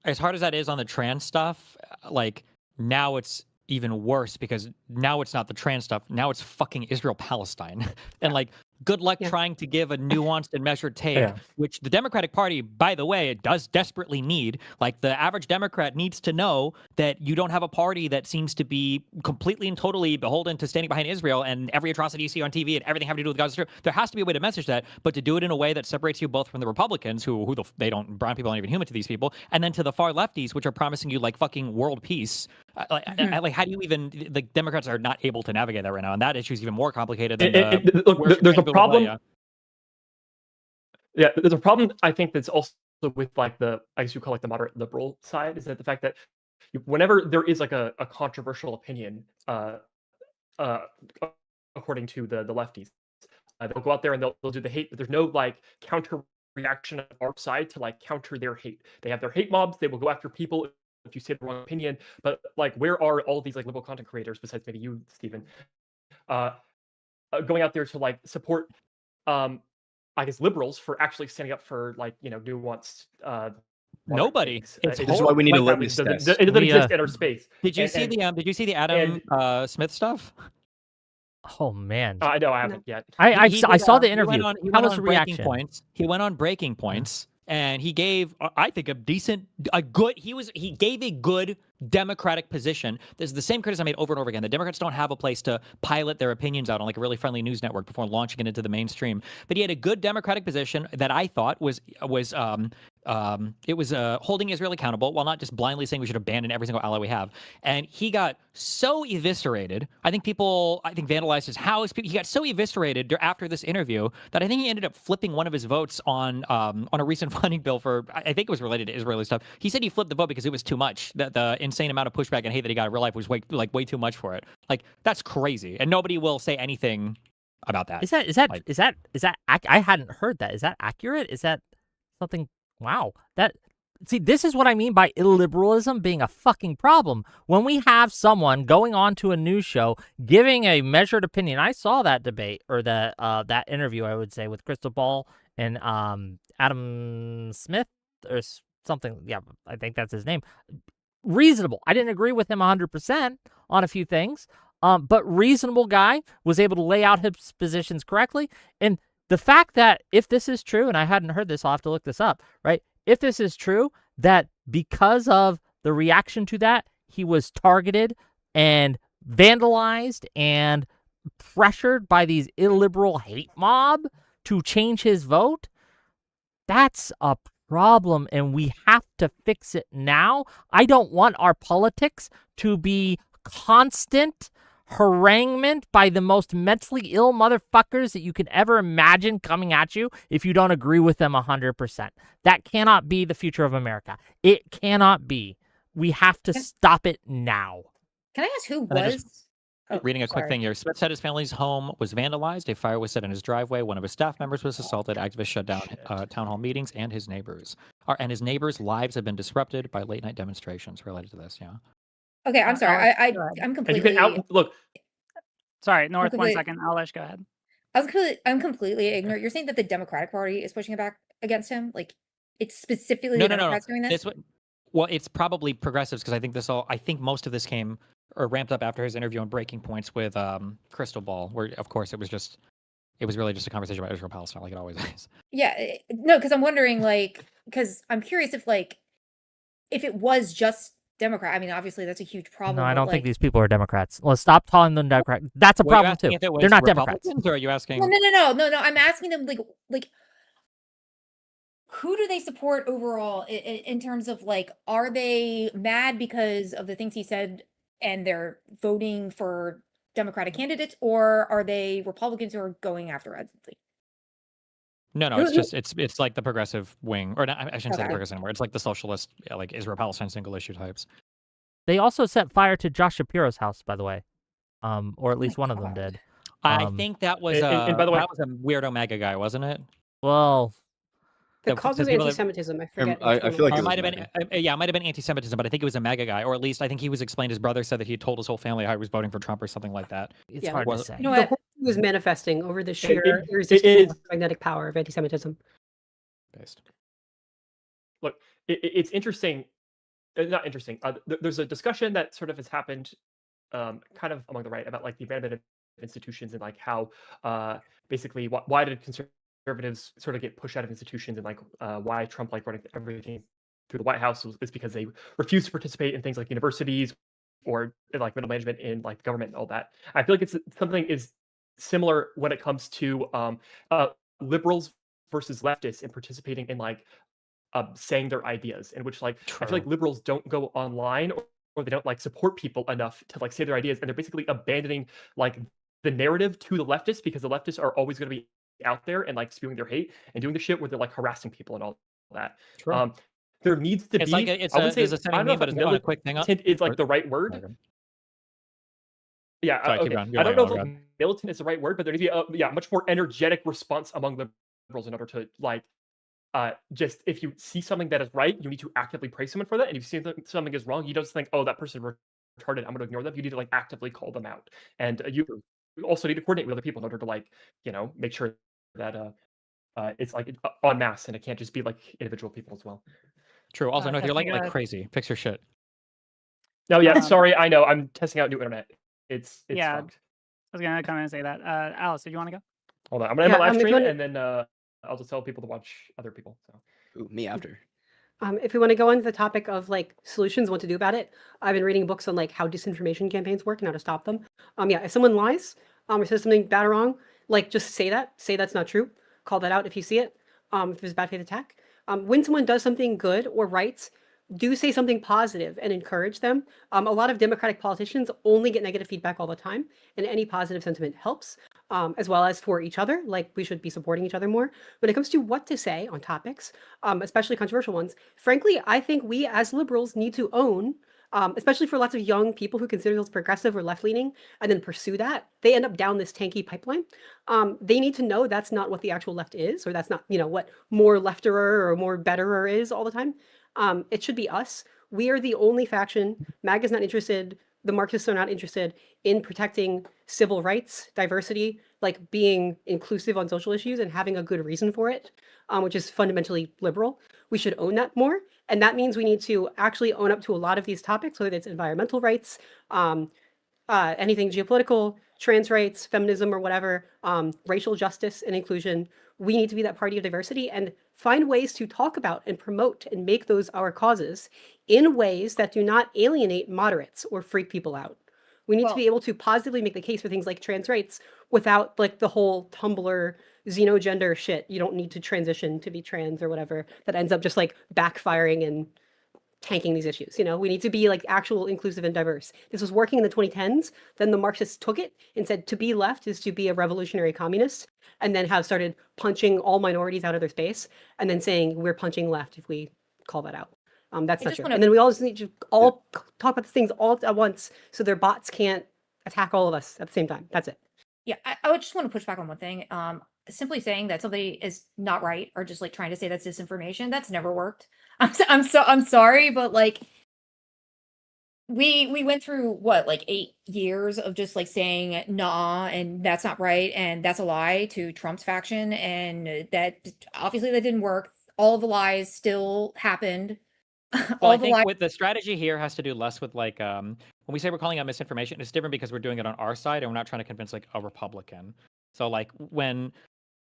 as hard as that is on the trans stuff, like now it's even worse because now it's not the trans stuff. Now it's fucking Israel-Palestine. And like, good luck trying to give a nuanced and measured take, which the Democratic Party, by the way, it does desperately need. Like the average Democrat needs to know that you don't have a party that seems to be completely and totally beholden to standing behind Israel and every atrocity you see on TV and everything having to do with Gaza Strip. There has to be a way to message that, but to do it in a way that separates you both from the Republicans, who brown people aren't even human to these people, and then to the far lefties, which are promising you like fucking world peace. Like how do you even, the Democrats are not able to navigate that right now, and that issue is even more complicated than there's a problem. Yeah, there's a problem. I think that's also with like the, I guess you call like the moderate liberal side, is that the fact that whenever there is like a controversial opinion, according to the lefties, they'll go out there and they'll do the hate, but there's no like counter reaction on our side to like counter their hate. They have their hate mobs. They will go after people if you say the wrong opinion. But like, where are all these like liberal content creators besides maybe you, Steven, going out there to like support, I guess, liberals for actually standing up for like nuanced. Nobody. This is why we need a litmus test. It doesn't exist in our space. Did you see the Adam Smith stuff? Oh man, I know I haven't yet. I saw the interview. He went on Breaking Points. He went on Breaking Points, and he gave, I think, he gave a good Democratic position. This is the same criticism I made over and over again. The Democrats don't have a place to pilot their opinions out on like a really friendly news network before launching it into the mainstream. But he had a good Democratic position that I thought was holding Israel accountable while not just blindly saying we should abandon every single ally we have. And he got so eviscerated. I think vandalized his house. He got so eviscerated after this interview that I think he ended up flipping one of his votes on a recent funding bill for, I think it was related to Israeli stuff. He said he flipped the vote because it was too much. The insane amount of pushback and hate that he got in real life was way too much for it. Like, that's crazy, and nobody will say anything about that. Is that I hadn't heard that. Is that accurate? Is that something? Wow. See, this is what I mean by illiberalism being a fucking problem. When we have someone going on to a news show giving a measured opinion. I saw that debate or that interview, I would say, with Crystal Ball and Adam Smith or something. Yeah, I think that's his name. Reasonable. I didn't agree with him 100% on a few things, but reasonable guy, was able to lay out his positions correctly. And the fact that if this is true, and I hadn't heard this, I'll have to look this up, right? If this is true, that because of the reaction to that, he was targeted and vandalized and pressured by these illiberal hate mob to change his vote, that's a problem, and we have to fix it now. I don't want our politics to be constant haranguement by the most mentally ill motherfuckers that you can ever imagine coming at you if you don't agree with them 100%. That cannot be the future of America. It cannot be. We have to stop it now. Can I ask who then was? Reading a quick thing here. Smith said his family's home was vandalized. A fire was set in his driveway. One of his staff members was assaulted. Activists shut down town hall meetings, and his neighbors' lives have been disrupted by late night demonstrations related to this. Yeah. Okay, I'm sorry. I'm And you completely. can look. Sorry, North. Completely- 1 second. Alish, go ahead. I'm completely ignorant. You're saying that the Democratic Party is pushing it back against him? Like, it's specifically the Democrats doing this? Well, it's probably progressives because I think most of this came or ramped up after his interview on Breaking Points with Crystal Ball, where of course it was really just a conversation about Israel Palestine, like it always is. Yeah, no, because I'm wondering, because I'm curious if it was just Democrat. I mean, obviously that's a huge problem. No, I but, don't think these people are Democrats. Let's stop calling them Democrats. That's a Were you problem asking too. if it was They're not Democrats. Republicans, or are you asking? No. I'm asking them like who do they support overall in terms of are they mad because of the things he said and they're voting for Democratic candidates, or are they Republicans who are going after Redsley? No, it's like the progressive wing, or not, I shouldn't say the Okay. progressive anymore. It's like the socialist, like Israel Palestine single issue types. They also set fire to Josh Shapiro's house, by the way, or at least one of them did. I think that was and by the way, that was a weirdo MAGA guy, wasn't it? Well, The cause was anti-Semitism. I forget. I feel like Or it it was might have MAGA. been, yeah, it might have been anti-Semitism, but I think it was a MAGA guy, or at least I think he was explained. His brother said that he told his whole family how he was voting for Trump or something like that. it's hard to say. You know The what? whole thing was manifesting over the sheer it irresistible is- magnetic power of anti-Semitism. Based. Look, it's interesting. Not interesting. There's a discussion that sort of has happened, kind of among the right about like the abandonment of institutions and like how basically why did conservatives sort of get pushed out of institutions, and like why Trump like running everything through the White House is because they refused to participate in things like universities or like middle management in like government and all that. I feel like it's something is similar when it comes to liberals versus leftists and participating in like saying their ideas, in which like I feel like liberals don't go online or they don't like support people enough to like say their ideas, and they're basically abandoning like the narrative to the leftists, because the leftists are always going to be out there and like spewing their hate and doing the shit where they're like harassing people and all that. There needs to It's be like there's a I don't know meme, but if it's on a quick thing. militant is like the right word. Yeah, Sorry, keep okay. going. I don't know if like, militant is the right word, but there needs to be a much more energetic response among liberals in order to like just if you see something that is right, you need to actively praise someone for that. And if you see something is wrong, you don't just think, oh, that person retarded, I'm going to ignore them. You need to like actively call them out, and you also need to coordinate with other people in order to like make sure that it's like en masse, and it can't just be like individual people as well. True. Also, no, you're like Testing crazy. Fix your shit. No, yeah, sorry, I know. I'm testing out new internet. It's Yeah. fucked. I was gonna come in and say that. Alice, did you want to go? Hold on, I'm gonna end my live if you stream, wanna- and then I'll just tell people to watch other people. So. Ooh, me after. If we want to go into the topic of like solutions, what to do about it, I've been reading books on like how disinformation campaigns work and how to stop them. If someone lies, or says something bad or wrong, like just say that's not true. Call that out if you see it. If there's a bad faith attack. When someone does something good or right, do say something positive and encourage them. A lot of Democratic politicians only get negative feedback all the time, and any positive sentiment helps, as well as for each other. Like we should be supporting each other more. When it comes to what to say on topics, especially controversial ones, frankly, I think we as liberals need to own, especially for lots of young people who consider themselves progressive or left-leaning and then pursue that, they end up down this tanky pipeline. They need to know that's not what the actual left is, or that's not, what more lefterer or more betterer is all the time. It should be us. We are the only faction. MAGA is not interested. The Marxists are not interested in protecting civil rights, diversity, like being inclusive on social issues and having a good reason for it, which is fundamentally liberal. We should own that more. And that means we need to actually own up to a lot of these topics, whether it's environmental rights, anything geopolitical, trans rights, feminism, or whatever, racial justice and inclusion. We need to be that party of diversity and find ways to talk about and promote and make those our causes in ways that do not alienate moderates or freak people out. We need to be able to positively make the case for things like trans rights without like the whole Tumblr xenogender shit. You don't need to transition to be trans or whatever that ends up just like backfiring and tanking these issues. You know, we need to be like actual inclusive and diverse. This was working in the 2010s. Then the Marxists took it and said to be left is to be a revolutionary communist, and then have started punching all minorities out of their space, and then saying we're punching left if we call that out. That's not true. And then we all just need to all talk about these things all at once so their bots can't attack all of us at the same time. That's it. Yeah, I would just want to push back on one thing. Simply saying that somebody is not right or just like trying to say that's disinformation, that's never worked. I'm sorry, but like we went through what, like 8 years of just like saying nah and that's not right and that's a lie to Trump's faction, and that obviously that didn't work. All the lies still happened. Well, I think with the strategy here has to do less with like when we say we're calling out misinformation, it's different because we're doing it on our side and we're not trying to convince like a Republican. So like when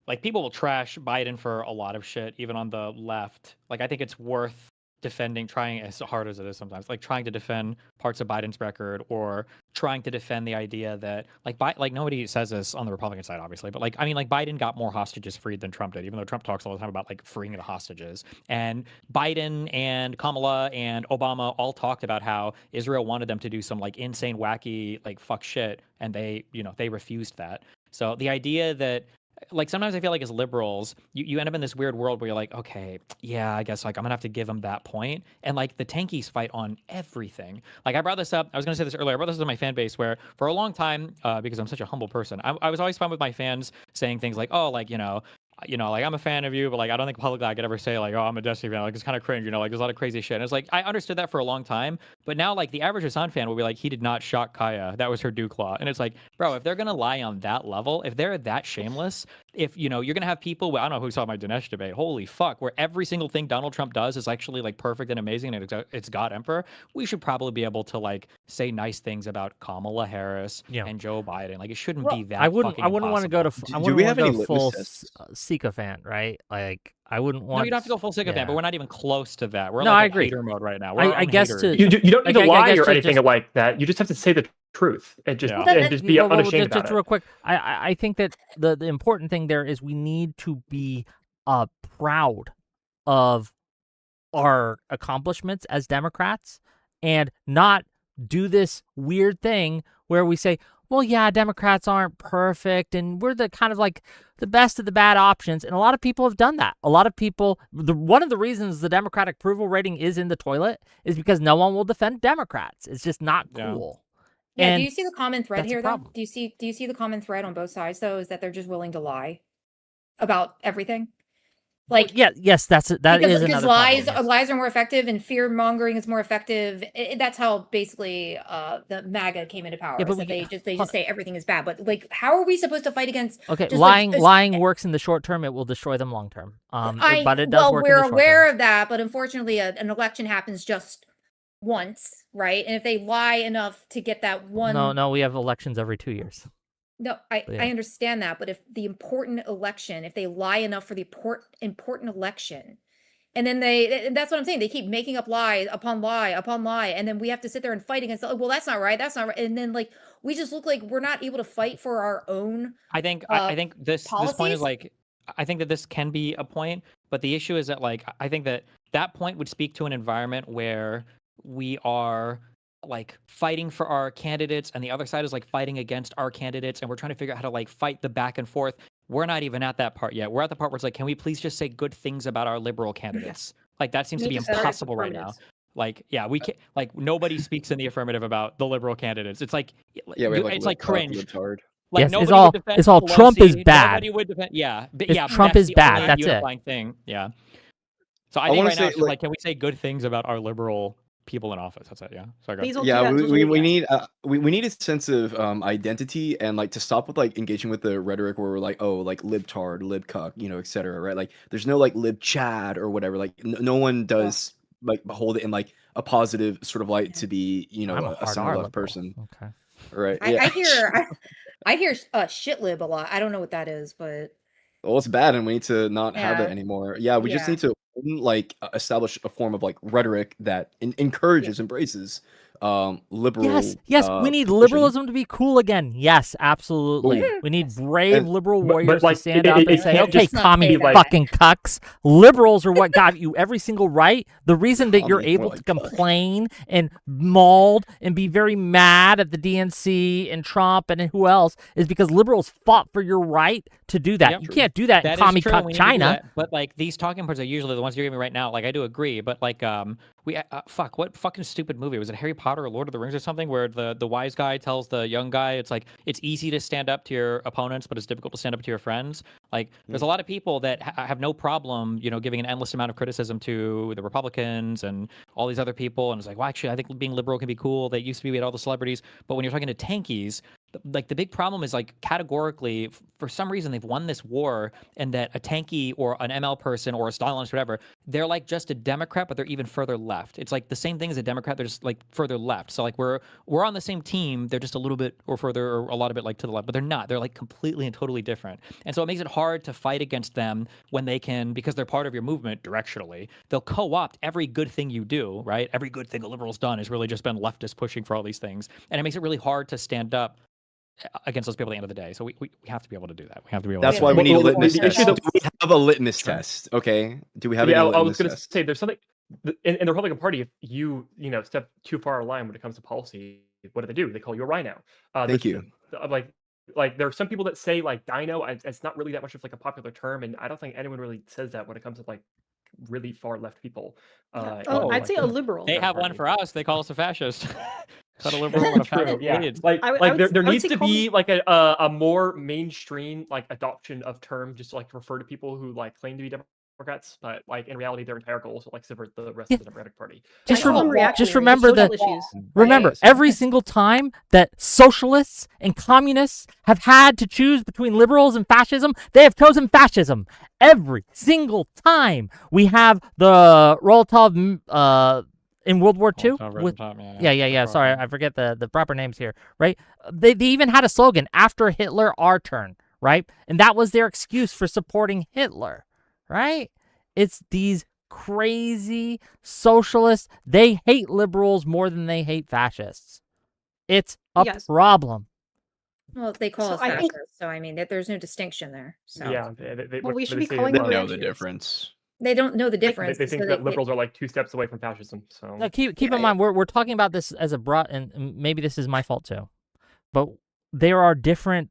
like people will trash Biden for a lot of shit, even on the left. Like I think it's worth defending, trying as hard as it is sometimes, like trying to defend parts of Biden's record or trying to defend the idea that like nobody says this on the Republican side, obviously, but like I mean, like Biden got more hostages freed than Trump did, even though Trump talks all the time about like freeing the hostages. And Biden and Kamala and Obama all talked about how Israel wanted them to do some like insane, wacky, like fuck shit, and they, you know, they refused that. So the idea that like sometimes I feel like as liberals, you end up in this weird world where you're like, okay, yeah, I guess like I'm gonna have to give them that point. And like the tankies fight on everything. Like I brought this up, I was gonna say this earlier, I brought this to my fan base where for a long time, because I'm such a humble person, I was always fine with my fans saying things like, oh, like, you know, like I'm a fan of you, but like I don't think publicly I could ever say like, oh, I'm a Destiny fan. Like it's kind of cringe, you know, like there's a lot of crazy shit. And it's like I understood that for a long time, but now like the average Hassan fan will be like, he did not shock Kaya. That was her Dewclaw. And it's like, bro, if they're gonna lie on that level, if they're that shameless, if you know you're gonna have people, I don't know who saw my Dinesh debate. Holy fuck, where every single thing Donald Trump does is actually like perfect and amazing, and it's God Emperor. We should probably be able to like say nice things about Kamala Harris and Joe Biden. Like it shouldn't be that. I wouldn't want to go to. I wouldn't want to go full sycophant, right? Like I wouldn't want. No, you don't have to go full sycophant, but we're not even close to that. We're no, like I agree. Hater mode right now. I guess you don't need to lie or anything like that. You just have to say the truth and just be unashamed about it. Just real quick, I think that the important thing there is we need to be proud of our accomplishments as Democrats and not do this weird thing where we say, well, yeah, Democrats aren't perfect and we're the kind of like the best of the bad options. And a lot of people have done that. A lot of people, one of the reasons the Democratic approval rating is in the toilet is because no one will defend Democrats. It's just not cool. Yeah, and do you see the common thread here though? Do you see the common thread on both sides though, is that they're just willing to lie about everything? Like yes, that is another lies. problem, yes. Lies are more effective, and fear mongering is more effective. That's how basically the MAGA came into power. But they just say everything is bad. But like, how are we supposed to fight against? Okay, lying works in the short term. It will destroy them long term. But it does work. We're in the short aware term. of that, but unfortunately, an election happens just once, right? And if they lie enough to get that one, no, we have elections every 2 years. No, I understand that, but if the important election, if they lie enough for the important election, and then and that's what I'm saying, they keep making up lie upon lie upon lie, and then we have to sit there and fight against, well, that's not right, and then like we just look like we're not able to fight for our own. I think this point is like, I think that this can be a point, but the issue is that like I think that point would speak to an environment where we are like fighting for our candidates and the other side is like fighting against our candidates and we're trying to figure out how to like fight the back and forth. We're not even at that part yet. We're at the part where it's like, can we please just say good things about our liberal candidates? Like that seems to be impossible right now. Like, yeah, we can't, like nobody speaks in the affirmative about the liberal candidates. It's like, it's like cringe. Like yes, it's all Pelosi, Trump is bad. Nobody would defend, Trump is bad. That's it. Thing. Yeah. So I think right now it's just like, can we say good things about our liberal people in office? That's it. Yeah. Sorry, we need a sense of identity and like to stop with like engaging with the rhetoric where we're like, oh, like libtard, libcuck, you know, etc. Right? Like there's no like libchad or whatever. Like no one does like hold it in like a positive sort of light to be, you know, a center left person. Okay. Right. I, Yeah. I hear I hear shitlib a lot. I don't know what that is, but Well, it's bad, and we need to not have it yeah, anymore. Yeah, we just yeah. need to like establish a form of like rhetoric that encourages, embraces liberal Yes, we need position. liberalism to be cool again. Yes, absolutely. Boom. We need Yes. brave And liberal but, warriors to like stand up and it say, can't okay, just not commie say that. fucking cucks, liberals are what got you every single right. The reason that you're Commie, more able to like cuck. complain and mauled and be very mad at the DNC and Trump and who else is because liberals fought for your right to do that. Yep. You True. can't do that in That commie is true. cuck We need to do China. that. But like these talking points are usually the ones you're giving me right now. Like I do agree, but like we fuck, what fucking stupid movie was it? Harry Potter or Lord of the Rings or something, where the wise guy tells the young guy it's like it's easy to stand up to your opponents, but it's difficult to stand up to your friends. Like there's a lot of people that have no problem, you know, giving an endless amount of criticism to the Republicans and all these other people, and it's like, well, actually, I think being liberal can be cool. They used to be we had all the celebrities, but when you're talking to tankies, like the big problem is like categorically for some reason they've won this war, and that a tanky or an ML person or a Stalinist whatever, they're like just a Democrat, but they're even further left. It's like the same thing as a Democrat, they're just like further left. So like we're on the same team, they're just a little bit or further or a lot of it like to the left, but they're not. They're like completely and totally different. And so it makes it hard to fight against them when they can, because they're part of your movement directionally, they'll co-opt every good thing you do, right? Every good thing a liberal's done has really just been leftists pushing for all these things. And it makes it really hard to stand up against those people at the end of the day. So we have to be able to do that. We have to be able That's to why do we that. need a Well, the litmus issue test. that- Do we have a litmus Sure. test? Okay. Do we have Yeah, any I was litmus going to test? say there's something in the Republican Party. If you step too far a line when it comes to policy, what do? They call you a rhino. Thank you. Like there are some people that say like dino. It's not really that much of like a popular term, and I don't think anyone really says that when it comes to like really far left people. Oh, I'd say a liberal. They have one for us. They call us a fascist. Is that a liberal and a True, fascist? yeah. Leads. Like I would- like I would- there I would needs say to call be me- like a more mainstream like adoption of term just to like refer to people who like claim to be Democrats, but like in reality their entire goal is to like subvert the rest of the Democratic Party. Just, I call them just reactionary, remember social that. issues. Remember, Yes. every single time that socialists and communists have had to choose between liberals and fascism, they have chosen fascism. Every single time. We have the Roltov in World War II. With, yeah. Sorry, I forget the proper names here, right? They even had a slogan, after Hitler, our turn, right? And that was their excuse for supporting Hitler, right? It's these crazy socialists. They hate liberals more than they hate fascists. It's a Yes. problem. Well, they call So us I think- fascists, so I mean, there's no distinction there. So Yeah, Well, we what should they be say calling They them know the reactionaries. difference. they don't know the They difference. think so that liberals are like 2 steps away from fascism. So Now, keep Yeah, in mind, we're talking about this as a broad, and maybe this is my fault too, but there are different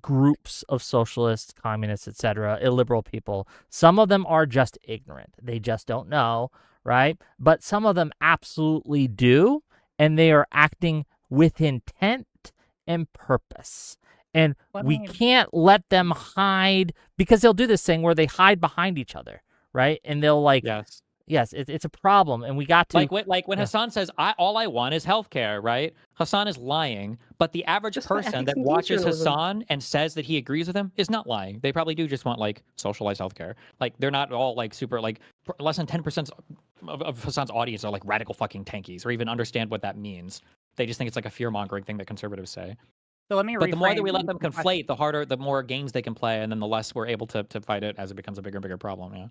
groups of socialists, communists, etc., illiberal people. Some of them are just ignorant; they just don't know, right? But some of them absolutely do, and they are acting with intent and purpose. And we can't let them hide, because they'll do this thing where they hide behind each other, right? And they'll like, yes, it's a problem, and we got to Like when Hassan says, all I want is healthcare, right? Hassan is lying, but the average Just for person ethics that and watches journalism. Hassan and says that he agrees with him is not lying. They probably do just want like socialized healthcare. Like they're not all like super like less than 10% of Hassan's audience are like radical fucking tankies or even understand what that means. They just think it's like a fear mongering thing that conservatives say. So let me. But the more that we let them reframe the question. conflate, the harder, the more games they can play, and then the less we're able to fight it as it becomes a bigger and bigger problem. Yeah.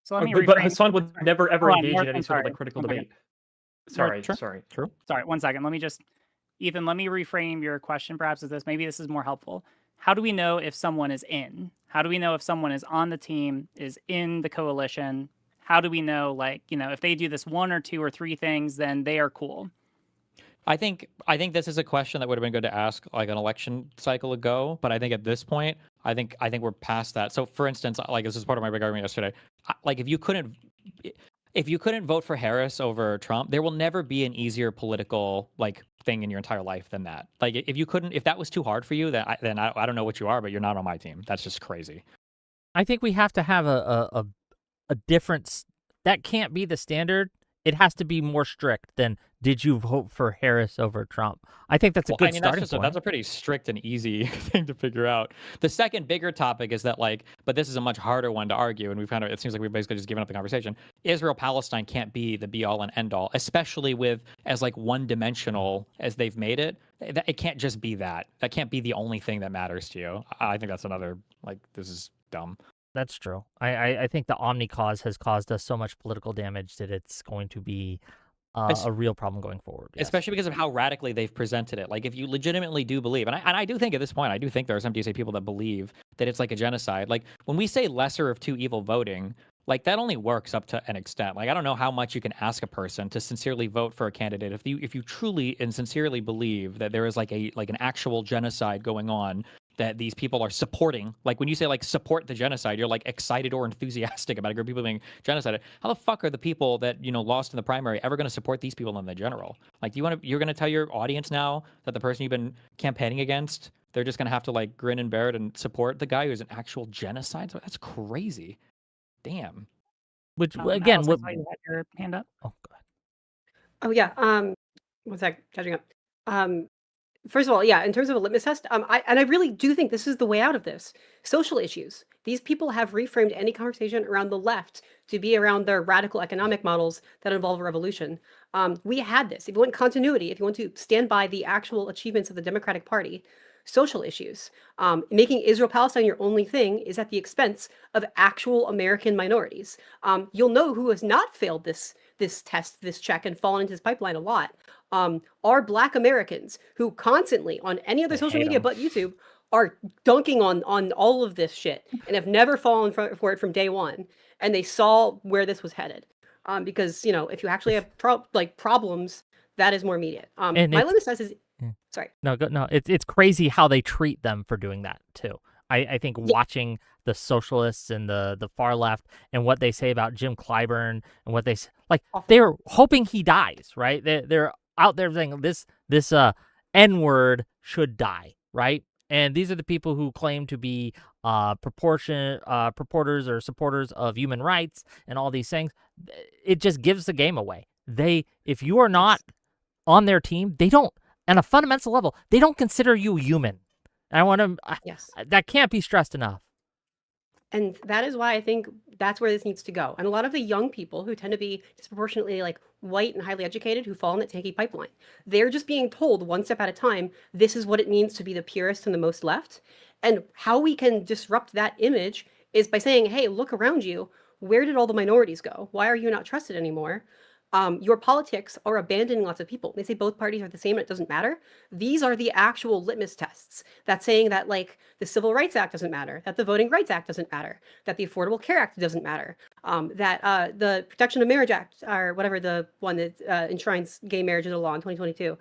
So let me. but reframe- Hassan would never ever Hold on, engage in I'm any sort of sorry. like critical One second. debate. Sorry, sure. sorry. True. Sorry, 1 second. Let me just, Ethan, let me reframe your question perhaps as this. Maybe this is more helpful. How do we know if someone is in? How do we know if someone is on the team, is in the coalition? How do we know, like, if they do this 1 or 2 or 3 things, then they are cool? I think this is a question that would have been good to ask like an election cycle ago, but I think at this point, I think we're past that. So, for instance, like this is part of my big argument yesterday. Like if you couldn't vote for Harris over Trump, there will never be an easier political like thing in your entire life than that. Like if that was too hard for you, then I don't know what you are, but you're not on my team. That's just crazy. I think we have to have a difference. That can't be the standard it has to be more strict than did you vote for Harris over Trump? I think that's a good starting point. That's a pretty strict and easy thing to figure out. The second bigger topic is that, like, but this is a much harder one to argue, and it seems like we've basically just given up the conversation. Israel-Palestine can't be the be-all and end-all, especially with as like one-dimensional as they've made it. It can't just be that. That can't be the only thing that matters to you. I think that's another, like, this is dumb. That's true. I think the Omni cause has caused us so much political damage that it's going to be a real problem going forward. Yes. Especially because of how radically they've presented it. Like, if you legitimately do believe, and I do think at this point, I do think there are some DSA people that believe that it's like a genocide. Like, when we say lesser of two evil voting, like, that only works up to an extent. Like, I don't know how much you can ask a person to sincerely vote for a candidate if you truly and sincerely believe that there is like an actual genocide going on that these people are supporting. Like, when you say, like, support the genocide, you're like excited or enthusiastic about a group of people being genocided. How the fuck are the people that, you know, lost in the primary ever going to support these people in the general? Like, you're going to tell your audience now that the person you've been campaigning against, they're just going to have to, like, grin and bear it and support the guy who's an actual genocide? So that's crazy. Damn. Which again, Alice, what? I saw you had your hand up. Oh, go ahead. Oh yeah. One sec, catching up. First of all, yeah, in terms of a litmus test, I really do think this is the way out of this. Social issues. These people have reframed any conversation around the left to be around their radical economic models that involve revolution. We had this. If you want continuity, if you want to stand by the actual achievements of the Democratic Party, social issues, making Israel-Palestine your only thing is at the expense of actual American minorities. You'll know who has not failed this test, this check, and fallen into this pipeline a lot. Are Black Americans who constantly on any other social media but YouTube are dunking on all of this shit and have never fallen for it from day one, and they saw where this was headed. Because, you know, if you actually have problems, that is more immediate. And my litmus test is sorry. No, it's crazy how they treat them for doing that too. I think watching the socialists and the far left and what they say about Jim Clyburn and what they like, they're hoping he dies, right? They're out there saying this N-word should die, right? And these are the people who claim to be purporters or supporters of human rights and all these things. It just gives the game away. If you are not on their team, they don't, on a fundamental level, they don't consider you human. I want to. Yes, that can't be stressed enough. And that is why I think that's where this needs to go. And a lot of the young people who tend to be disproportionately like white and highly educated who fall in that Tankie pipeline, they're just being told one step at a time, this is what it means to be the purest and the most left. And how we can disrupt that image is by saying, hey, look around you. Where did all the minorities go? Why are you not trusted anymore? Your politics are abandoning lots of people. They say both parties are the same and it doesn't matter. These are the actual litmus tests that's saying that, like, the Civil Rights Act doesn't matter, that the Voting Rights Act doesn't matter, that the Affordable Care Act doesn't matter, that the Protection of Marriage Act, or whatever the one that enshrines gay marriage into law in 2022,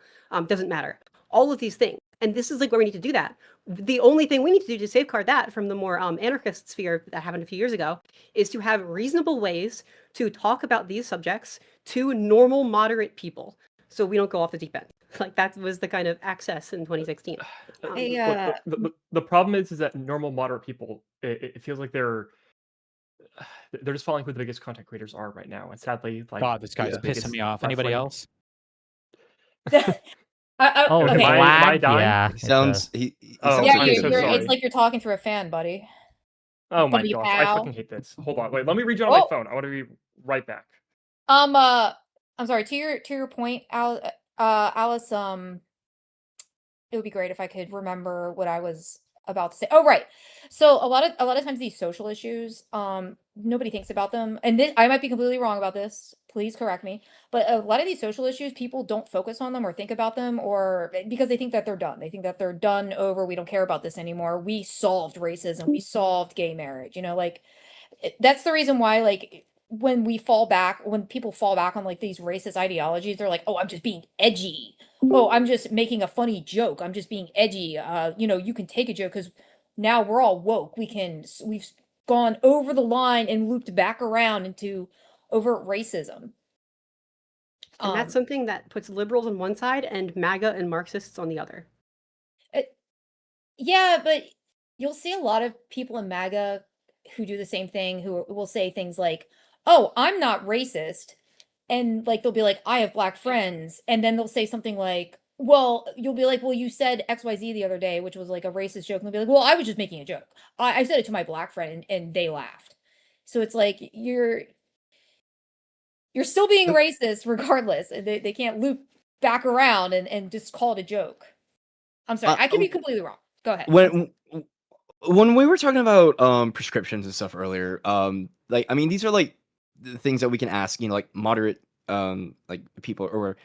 doesn't matter. All of these things. And this is like where we need to do that. The only thing we need to do to safeguard that from the more anarchist sphere that happened a few years ago is to have reasonable ways to talk about these subjects to normal, moderate people, so we don't go off the deep end. Like, that was the kind of access in 2016. The problem is that normal, moderate people, it feels like they're just falling who the biggest content creators are right now, and sadly, like, God, this guy's pissing me off. Anybody else? Okay. Am I dying? Yeah, He sounds. He Oh, sounds Yeah, like it's like you're talking through a fan, buddy. Oh my Buddy gosh, I pal. fucking hate this. Hold on, wait, let me read you on my phone. I want to be right back. I'm sorry, to your point, Alice, it would be great if I could remember what I was about to say. Oh, right. So a lot of times these social issues, nobody thinks about them. And I might be completely wrong about this. Please correct me. But a lot of these social issues, people don't focus on them or think about them, or because they think that they're done. They think that they're done over. We don't care about this anymore. We solved racism. We solved gay marriage. You know, like, that's the reason why, like, when people fall back on like these racist ideologies, they're like, oh, I'm just being edgy. Oh, I'm just making a funny joke. I'm just being edgy. You know, you can take a joke because now we're all woke. We've gone over the line and looped back around into overt racism. And that's something that puts liberals on one side and MAGA and Marxists on the other. Yeah, but you'll see a lot of people in MAGA who do the same thing, who will say things like, oh, I'm not racist. and like they'll be like, I have black friends, and then they'll say something like, well, you'll be like, well, you said XYZ the other day, which was like a racist joke, and they'll be like, well, I was just making a joke. I said it to my black friend, and they laughed. So it's like you're still being racist regardless. They can't loop back around and just call it a joke. I'm sorry, I could be completely wrong. Go ahead. When we were talking about prescriptions and stuff earlier, like, I mean, these are like the things that we can ask, you know, like moderate like people, or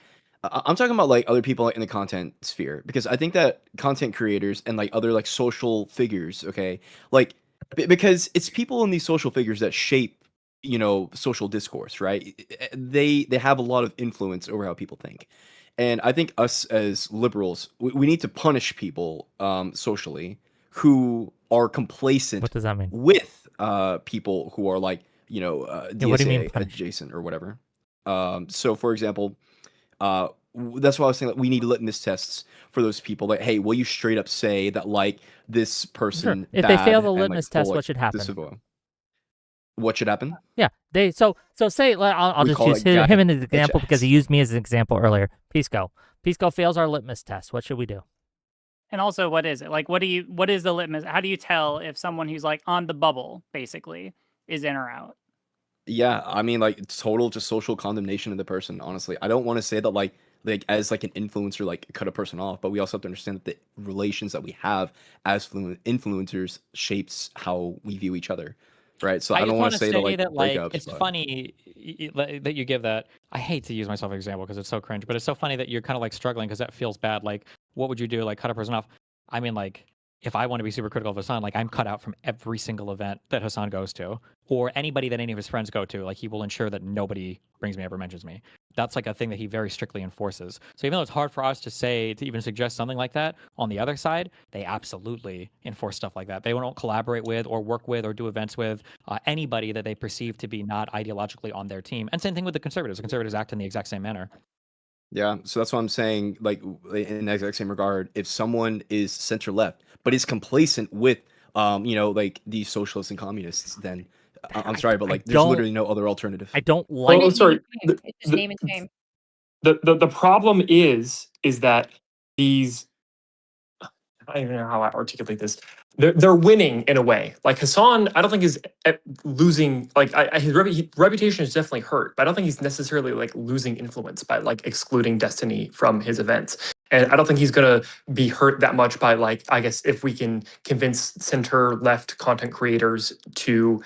I'm talking about like other people in the content sphere, because I think that content creators and like other like social figures, okay, like because it's people in these social figures that shape, you know, social discourse, right? They have a lot of influence over how people think. And I think us as liberals, we need to punish people socially who are complacent What does that mean? with people who are like, you know, Yeah, what do you mean DSA punish? adjacent or whatever. So for example, that's why I was saying, like, we need litmus tests for those people. Like, hey, will you straight up say that like this Sure. person If they fail bad the and like litmus full, test, like, what should happen? disavow? What should happen? Yeah, they so say I'll We just call use that guy him as an bitch example because he ass. used me as an example earlier. Pisco fails our litmus test. What should we do? And also, what is it? Like, what is the litmus? How do you tell if someone who's like on the bubble, basically, is in or out? Yeah, I mean, like, it's total just social condemnation of the person, honestly. I don't want to say that like as like an influencer, like, cut a person off, but we also have to understand that the relations that we have as influencers shapes how we view each other, right? So I I don't just want want to to say that say like that, like, breakups, it's but funny that you give that. I hate to use myself as an example because it's so cringe, but it's so funny that you're kind of like struggling because that feels bad. Like, what would you do? Like, cut a person off? I mean, like, if I want to be super critical of Hassan, like, I'm cut out from every single event that Hassan goes to, or anybody that any of his friends go to. Like, he will ensure that nobody brings me, ever mentions me. That's like a thing that he very strictly enforces. So even though it's hard for us to say, to even suggest something like that, on the other side, they absolutely enforce stuff like that. They won't collaborate with or work with or do events with anybody that they perceive to be not ideologically on their team. And same thing with the conservatives. The conservatives act in the exact same manner. yeah, so that's what I'm saying. Like, in the exact same regard, if someone is center left but is complacent with, you know, like these socialists and communists, then I'm sorry, but like, there's literally no other alternative. I don't like. Well, sorry. It's just name and shame. The problem is that these, I don't even know how I articulate this. They're winning in a way. Like Hassan, I don't think is losing. Like his reputation is definitely hurt, but I don't think he's necessarily like losing influence by like excluding Destiny from his events. And I don't think he's gonna be hurt that much by, like, I guess if we can convince center left content creators to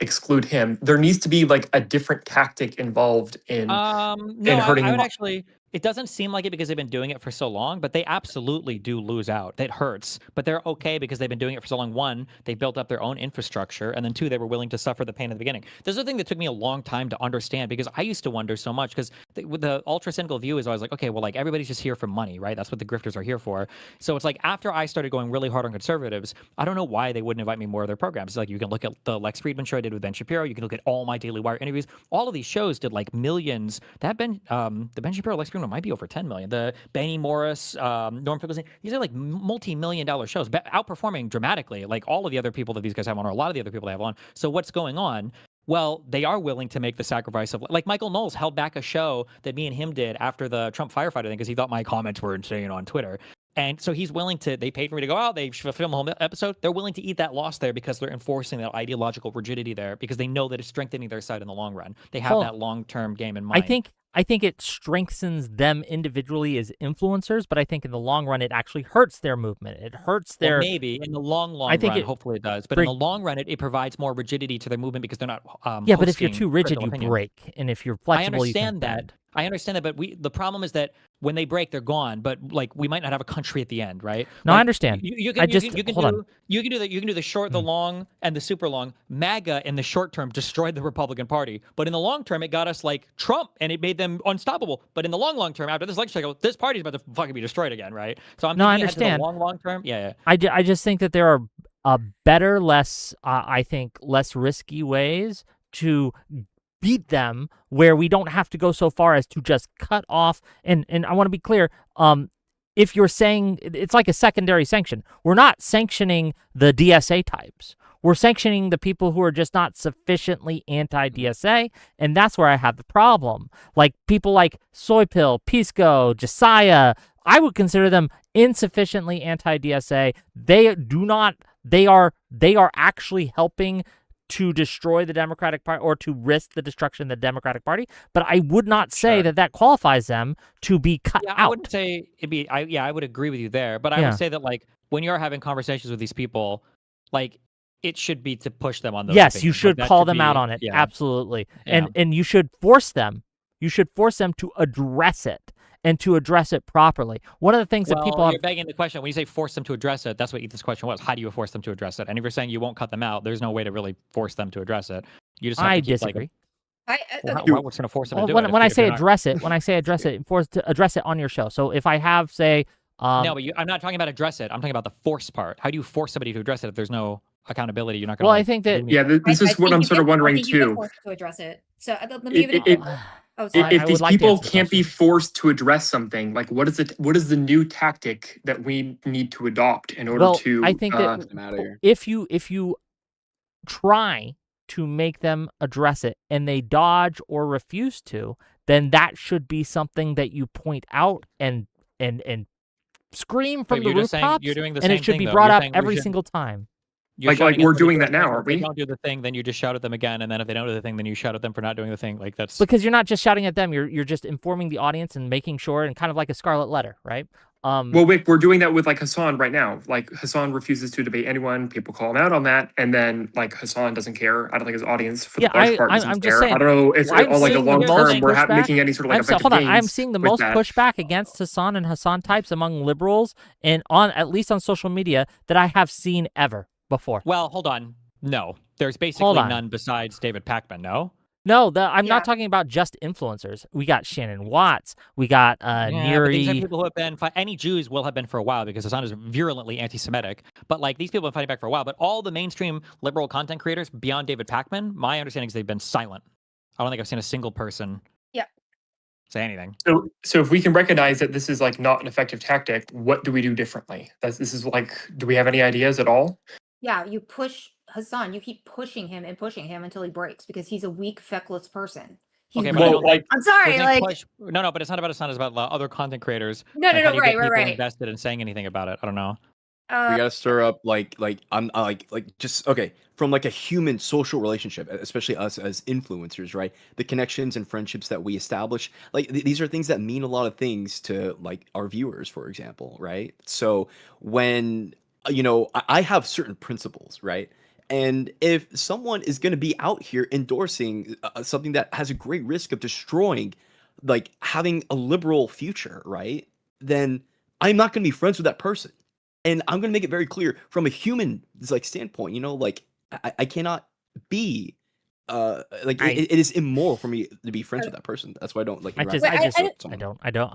exclude him, there needs to be like a different tactic involved in No, hurting I him. would actually. It doesn't seem like it because they've been doing it for so long, but they absolutely do lose out. That hurts, but they're okay because they've been doing it for so long. One, they built up their own infrastructure, and then two, they were willing to suffer the pain at the beginning. This is the thing that took me a long time to understand, because I used to wonder so much, because with the ultra cynical view is always like, okay, well, like, everybody's just here for money, right? That's what the grifters are here for. So it's like, after I started going really hard on conservatives, I don't know why they wouldn't invite me more of their programs. It's like, you can look at the Lex Friedman show I did with Ben Shapiro. You can look at all my Daily Wire interviews. All of these shows did like millions. The Ben Shapiro, Lex Friedman might be over 10 million. The Benny Morris, Norm Finkelstein, these are like multi-million dollar shows, outperforming dramatically like all of the other people that these guys have on, or a lot of the other people they have on. So what's going on? Well, they are willing to make the sacrifice of, like, Michael Knowles held back a show that me and him did after the Trump firefighter thing because he thought my comments were insane on Twitter. And so he's willing to, they paid for me to go out, they film the whole episode. They're willing to eat that loss there because they're enforcing that ideological rigidity there, because they know that it's strengthening their side in the long run. They have that long-term game in mind. I think it strengthens them individually as influencers, but I think in the long run it actually hurts their movement. It hurts their. Well, maybe in the long run, hopefully it does. But in the long run, it provides more rigidity to their movement because they're not. Yeah, but if you're too rigid, you break, and if you're flexible, I understand that. I understand that, but the problem is that when they break, they're gone. But like, we might not have a country at the end, right? No, like, I understand. You can do the short, the long, and the super long. MAGA in the short term destroyed the Republican Party, but in the long term, it got us like Trump, and it made them unstoppable. But in the long term, after this election cycle, this party's about to fucking be destroyed again, right? So I'm thinking I understand. The long term, yeah. I just think that there are better, less I think less risky ways to beat them, where we don't have to go so far as to just cut off. And I want to be clear, if you're saying it's like a secondary sanction, we're not sanctioning the DSA types. We're sanctioning the people who are just not sufficiently anti-DSA, and that's where I have the problem. Like people like Soypill, Pisco, Josiah, I would consider them insufficiently anti-DSA. They are actually helping to destroy the Democratic Party or to risk the destruction of the Democratic Party, but I would not say that qualifies them to be cut out. I wouldn't say it'd be. I would agree with you there, but I would say that like when you're having conversations with these people, like it should be to push them on those. Yes, you opinions. should Like, call them out on it. Yeah. Absolutely, Yeah. and you should force them. You should force them to address it and to address it properly. One of the things that people you're begging the question when you say force them to address it. That's what Ethan's question was. How do you force them to address it? And if you're saying you won't cut them out, there's no way to really force them to address it. You just have I to keep, disagree. What's going to force them to do it? When I say address it, force to address it on your show. So if I have say no, but I'm not talking about address it. I'm talking about the force part. How do you force somebody to address it if there's no accountability? You're not going to. Well, I think that this is what I'm sort of wondering too. To address it. So let me even. If these people can't be forced to address something, like what is the new tactic that we need to adopt in order to? I think that if you try to make them address it and they dodge or refuse to, then that should be something that you point out and scream from the rooftops. You're doing the and same it should thing, be though. brought You're up saying every single time. Like we're doing that now, aren't we? If they don't do the thing, then you just shout at them again, and then if they don't do the thing, then you shout at them for not doing the thing. Like that's because you're not just shouting at them; you're just informing the audience and making sure, and kind of like a scarlet letter, right? Well, Wick, we're doing that with like Hassan right now. Like Hassan refuses to debate anyone. People call him out on that, and then like Hassan doesn't care. I don't think his audience for the most part doesn't care. I don't know if on like a long term we're making any sort of like effective gains. I'm seeing the most pushback against Hassan and Hassan types among liberals, and at least on social media that I have seen ever before. Well, hold on. No, there's basically none besides David Pakman. No, I'm not talking about just influencers. We got Shannon Watts. We got Neri. These are people who have been any Jews will have been for a while because Hassan is virulently anti-Semitic. But like these people have been fighting back for a while. But all the mainstream liberal content creators beyond David Pakman, my understanding is they've been silent. I don't think I've seen a single person. Say anything. So if we can recognize that this is like not an effective tactic, what do we do differently? This is like, do we have any ideas at all? Yeah, you push Hassan. You keep pushing him until he breaks because he's a weak, feckless person. Okay, I'm sorry. No, but it's not about Hassan. It's about other content creators. No, right. Invested in saying anything about it. I don't know. We gotta stir up from like a human social relationship, especially us as influencers, right? The connections and friendships that we establish, like these are things that mean a lot of things to like our viewers, for example, right? So when I have certain principles, right? And if someone is going to be out here endorsing something that has a great risk of destroying, like having a liberal future, right? Then I'm not going to be friends with that person. And I'm going to make it very clear from a human standpoint, I cannot be it is immoral for me to be friends with that person. That's why I don't like. I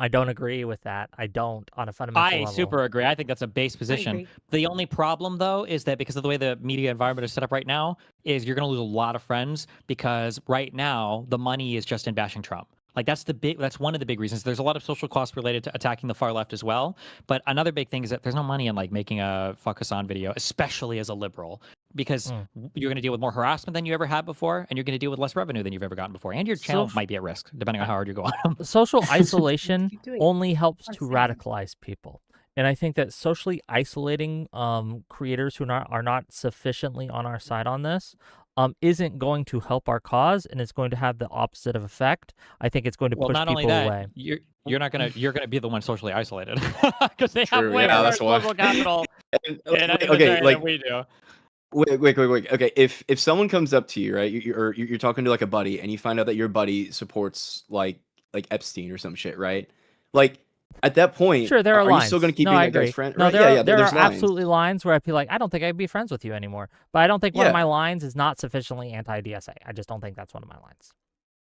don't agree with that. I don't on a fundamental level. I super agree. I think that's a base position. The only problem though is that because of the way the media environment is set up right now, is you're going to lose a lot of friends because right now the money is just in bashing Trump. Like that's one of the big reasons. There's a lot of social costs related to attacking the far left as well. But another big thing is that there's no money in like making a fuck Hassan video, especially as a liberal, because you're going to deal with more harassment than you ever had before, and you're going to deal with less revenue than you've ever gotten before, and your channel might be at risk depending on how hard you go on them. Social isolation only helps to radicalize people. And I think that socially isolating creators who are not sufficiently on our side on this isn't going to help our cause, and it's going to have the opposite of effect. I think it's going to push people away. You're gonna be the one socially isolated because they have way more global capital than we do. Wait. Okay, if someone comes up to you, right, you're talking to like a buddy, and you find out that your buddy supports like Epstein or some shit, right? Like at that point, sure, there are lines. You still going to keep being that guy's friend? No, right? there are absolutely lines where I'd be like, I don't think I'd be friends with you anymore. But I don't think one of my lines is not sufficiently anti-DSA. I just don't think that's one of my lines.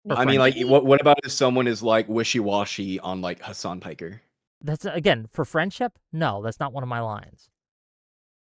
I mean, like, what about if someone is like wishy-washy on like Hassan Piker? That's again for friendship. No, that's not one of my lines.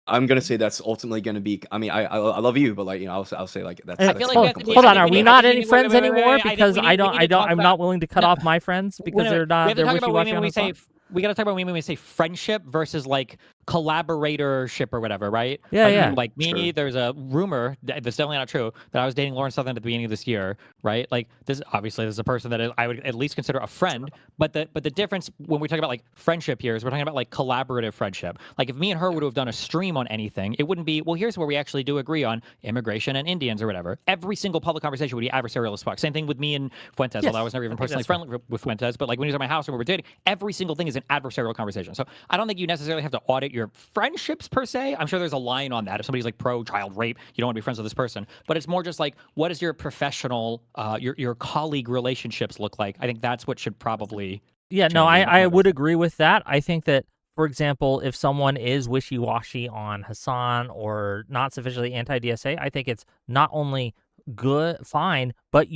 I'm gonna say that's ultimately gonna be. I mean, I love you, but like I'll say like that's. I feel like hold on, are we not any friends anymore? Because I'm not willing to cut off my friends because they're not. They're wishy-washy on the we got to talk about when we say friendship versus like collaboratorship or whatever, right? Yeah, yeah. Like me, there's a rumor that's definitely not true that I was dating Lauren Southern at the beginning of this year, right? Like this is a person that I would at least consider a friend. But the difference when we talk about like friendship here is we're talking about like collaborative friendship. Like if me and her would have done a stream on anything, it wouldn't be, well, here's where we actually do agree on immigration and Indians or whatever. Every single public conversation would be adversarial as fuck. Same thing with me and Fuentes, although I was never even personally friendly with Fuentes. But like when he was at my house and we were dating, every single thing is an adversarial conversation. So I don't think you necessarily have to audit your friendships per se. I'm sure there's a line on that. If somebody's like pro child rape, you don't want to be friends with this person. But it's more just like, what does your professional, your colleague relationships look like? I think that's what should probably. Yeah, no, I would agree with that. I think that, for example, if someone is wishy-washy on Hasan or not sufficiently anti-DSA, I think it's not only good, fine, but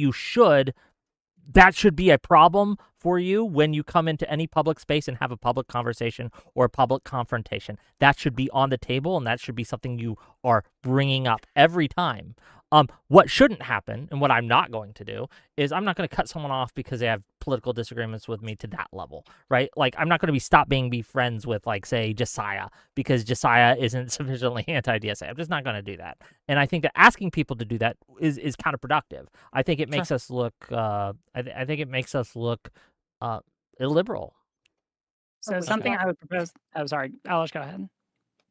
that should be a problem for you when you come into any public space and have a public conversation or a public confrontation. That should be on the table, and that should be something you are bringing up every time. What shouldn't happen, and what I'm not going to do, is I'm not going to cut someone off because they have political disagreements with me to that level, right? Like, I'm not going to be friends with, like, say, Josiah, because Josiah isn't sufficiently anti-DSA. I'm just not going to do that. And I think that asking people to do that is counterproductive. I think it makes us look, I think it makes us look illiberal. So something I would propose. Oh, sorry, Alice, go ahead.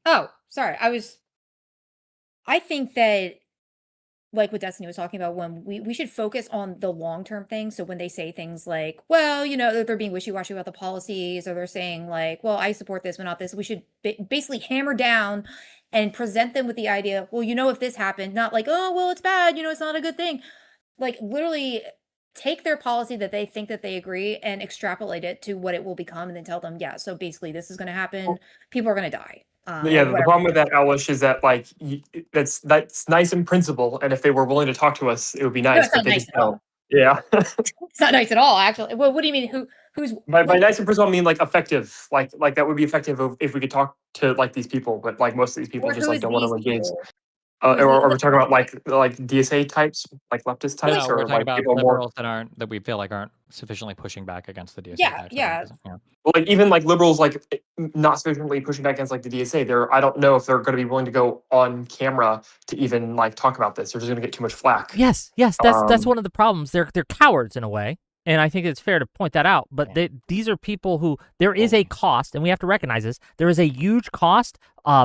Oh, sorry. I think that, like what Destiny was talking about, when we should focus on the long-term things. So when they say things like, well, they're being wishy-washy about the policies, or they're saying like, well, I support this, but not this, we should basically hammer down and present them with the idea, well, if this happened, not like, oh, well, it's bad, it's not a good thing. Like literally take their policy that they think that they agree and extrapolate it to what it will become, and then tell them, yeah, so basically this is going to happen. People are going to die. Yeah, the problem with that, Elish, is that like that's nice in principle, and if they were willing to talk to us, it would be nice. No, it's not nice at all. Yeah, it's not nice at all, actually. Well, what do you mean? Who's by nice in principle? I mean like effective. Like that would be effective if we could talk to like these people, but like most of these people just like don't want to engage. Or we're talking about like DSA types, like leftist types, or we're talking like about people liberals that we feel like aren't sufficiently pushing back against the DSA. Yeah. Well, like even like liberals, like not sufficiently pushing back against like the DSA. I don't know if they're going to be willing to go on camera to even like talk about this. They're just going to get too much flack. Yes, that's one of the problems. They're cowards in a way, and I think it's fair to point that out. But these are people who there is a cost, and we have to recognize this. There is a huge cost,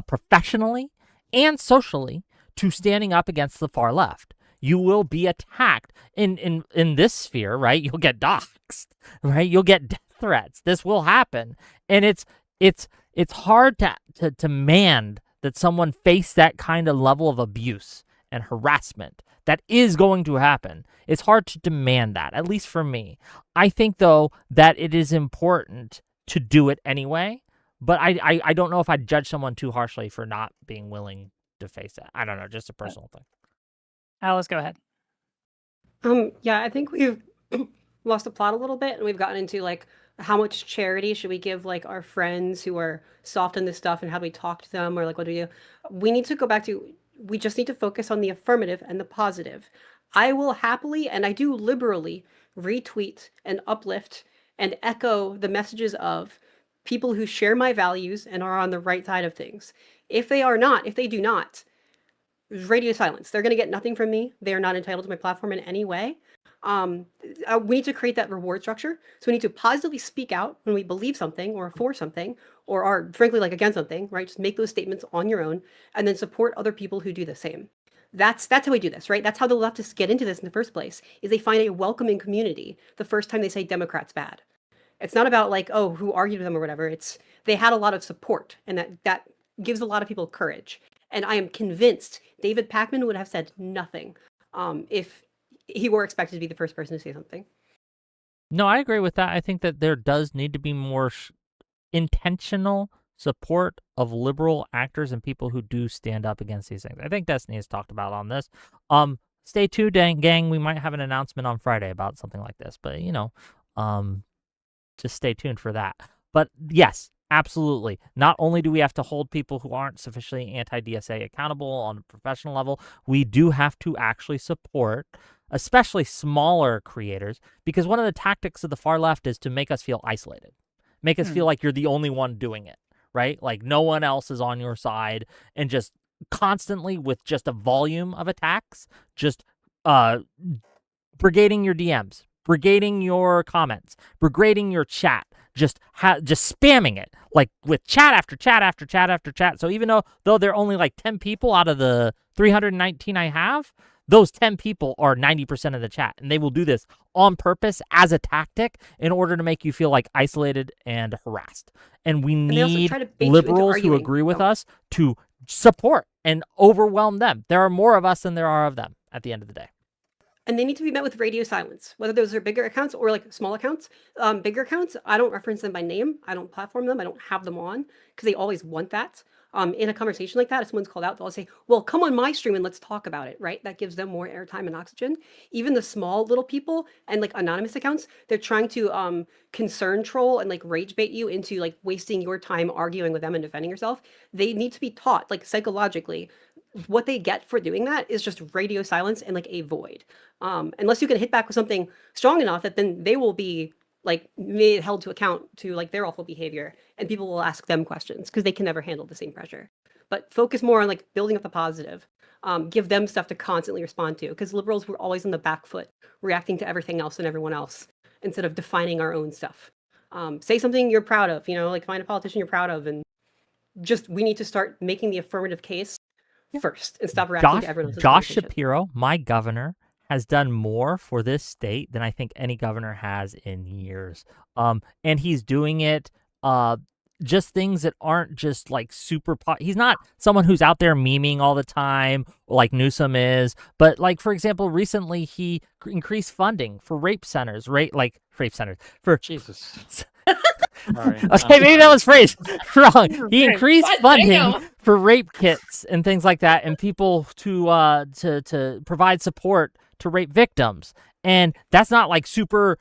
professionally and socially, to standing up against the far left. You will be attacked in this sphere, right? You'll get doxxed, right? You'll get death threats. This will happen, and it's hard to demand that someone face that kind of level of abuse and harassment. That is going to happen. It's hard to demand that, at least for me. I think, though, that it is important to do it anyway, but I don't know if I'd judge someone too harshly for not being willing to face that. I don't know, just a personal thing. Alice, go ahead. Yeah, I think we've lost the plot a little bit, and we've gotten into like how much charity should we give like our friends who are soft on this stuff, and how do we talk to them, or like what do we do? We need to go back to, we just need to focus on the affirmative and the positive. I will happily, and I do liberally, retweet and uplift and echo the messages of people who share my values and are on the right side of things. If they do not, radio silence. They're going to get nothing from me. They are not entitled to my platform in any way. We need to create that reward structure. So we need to positively speak out when we believe something or for something, or are frankly like against something, right? Just make those statements on your own, and then support other people who do the same. That's how we do this, right? That's how the leftists get into this in the first place, is they find a welcoming community the first time they say Democrats bad. It's not about like, oh, who argued with them or whatever. It's they had a lot of support, and that gives a lot of people courage. And I am convinced David Pakman would have said nothing if he were expected to be the first person to say something. No, I agree with that. I think that there does need to be more intentional support of liberal actors and people who do stand up against these things. I think Destiny has talked about on this. Stay tuned, gang. We might have an announcement on Friday about something like this, but just stay tuned for that. But yes, absolutely. Not only do we have to hold people who aren't sufficiently anti-DSA accountable on a professional level, we do have to actually support especially smaller creators, because one of the tactics of the far left is to make us feel isolated, make us feel like you're the only one doing it, right? Like no one else is on your side, and just constantly with just a volume of attacks, just brigading your DMs, brigading your comments, brigading your chat, just spamming it, like with chat after chat after chat after chat. So even though there are only like 10 people out of the 319 I have, those 10 people are 90% of the chat, and they will do this on purpose as a tactic in order to make you feel like isolated and harassed. And we need liberals who agree with us to support and overwhelm them. There are more of us than there are of them at the end of the day. And they need to be met with radio silence, whether those are bigger accounts or like small accounts. Bigger accounts, I don't reference them by name. I don't platform them. I don't have them on because they always want that. In a conversation like that, if someone's called out, they'll say, well, come on my stream and let's talk about it, right? That gives them more airtime and oxygen. Even the small little people and like anonymous accounts, they're trying to concern troll and like rage bait you into like wasting your time arguing with them and defending yourself. They need to be taught like psychologically. What they get for doing that is just radio silence and like a void. Unless you can hit back with something strong enough that then they will be like held to account to like their awful behavior, and people will ask them questions because they can never handle the same pressure. But focus more on like building up the positive. Give them stuff to constantly respond to, because liberals were always on the back foot, reacting to everything else and everyone else instead of defining our own stuff. Say something you're proud of, like find a politician you're proud of, and just we need to start making the affirmative case first and stop reacting to everyone else's Josh Shapiro, my governor, has done more for this state than I think any governor has in years. And he's doing it just things that aren't just like super he's not someone who's out there memeing all the time like Newsom is, but like for example, recently he increased funding for rape centers, like rape centers for Jesus. Okay, maybe that was phrased wrong. He increased funding for rape kits and things like that, and people to provide support to rape victims. And that's not like super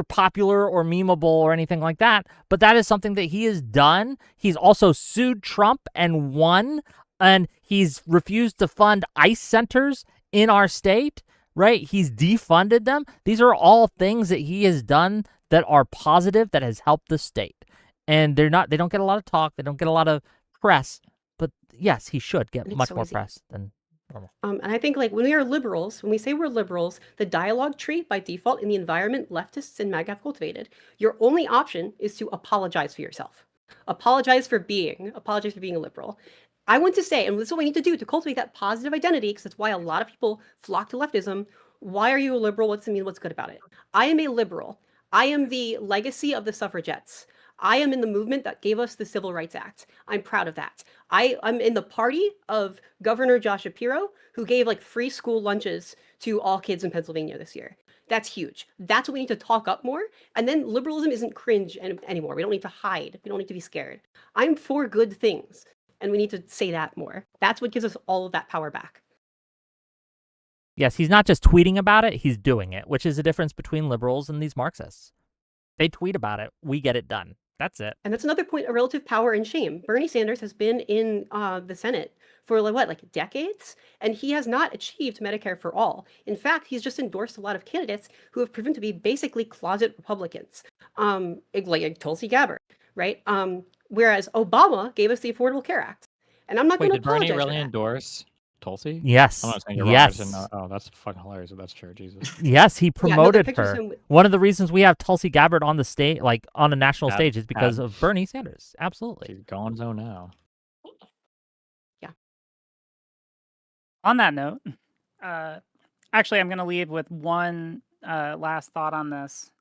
popular or memeable or anything like that, but that is something that he has done. He's also sued Trump and won, and he's refused to fund ICE centers in our state, right? He's defunded them. These are all things that he has done that are positive, that has helped the state. And they don't get a lot of talk, they don't get a lot of press, but yes, he should get much more press than normal. And I think like when we are liberals, when we say we're liberals, the dialogue tree by default in the environment leftists and MAGA have cultivated, your only option is to apologize for yourself. Apologize for being a liberal. I want to say, and this is what we need to do to cultivate that positive identity, because that's why a lot of people flock to leftism. Why are you a liberal? What's it mean? What's good about it? I am a liberal. I am the legacy of the suffragettes. I am in the movement that gave us the Civil Rights Act. I'm proud of that. I'm in the party of Governor Josh Shapiro, who gave like free school lunches to all kids in Pennsylvania this year. That's huge. That's what we need to talk up more. And then liberalism isn't cringe anymore. We don't need to hide. We don't need to be scared. I'm for good things, and we need to say that more. That's what gives us all of that power back. Yes, he's not just tweeting about it, he's doing it, which is the difference between liberals and these Marxists. They tweet about it, we get it done. That's it. And that's another point of relative power and shame. Bernie Sanders has been in the Senate for like decades, and he has not achieved Medicare for all. In fact, he's just endorsed a lot of candidates who have proven to be basically closet Republicans, like Tulsi Gabbard, right? Whereas Obama gave us the Affordable Care Act. And I'm not going to apologize did Bernie really for that. endorse Tulsi? Yes. I'm not saying you're yes. wrong. Oh, that's fucking hilarious if that's true. Jesus. Yes, he promoted her. One of the reasons we have Tulsi Gabbard on the stage, like on a national stage, is because of Bernie Sanders. Absolutely. She's gonzo now. Yeah. On that note, actually, I'm going to leave with one last thought on this,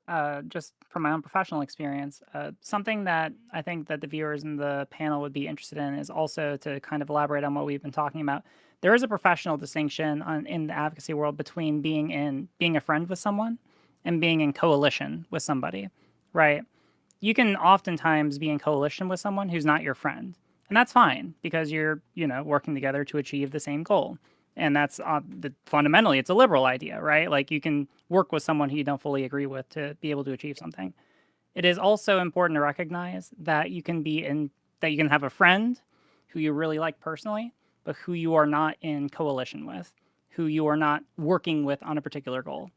just from my own professional experience. Something that I think that the viewers in the panel would be interested in is also to kind of elaborate on what we've been talking about. There is a professional distinction in the advocacy world between being a friend with someone and being in coalition with somebody, right? You can oftentimes be in coalition with someone who's not your friend, and that's fine because you're, working together to achieve the same goal. And that's fundamentally, it's a liberal idea, right? Like you can work with someone who you don't fully agree with to be able to achieve something. It is also important to recognize that you can have a friend who you really like personally, but who you are not in coalition with, who you are not working with on a particular goal.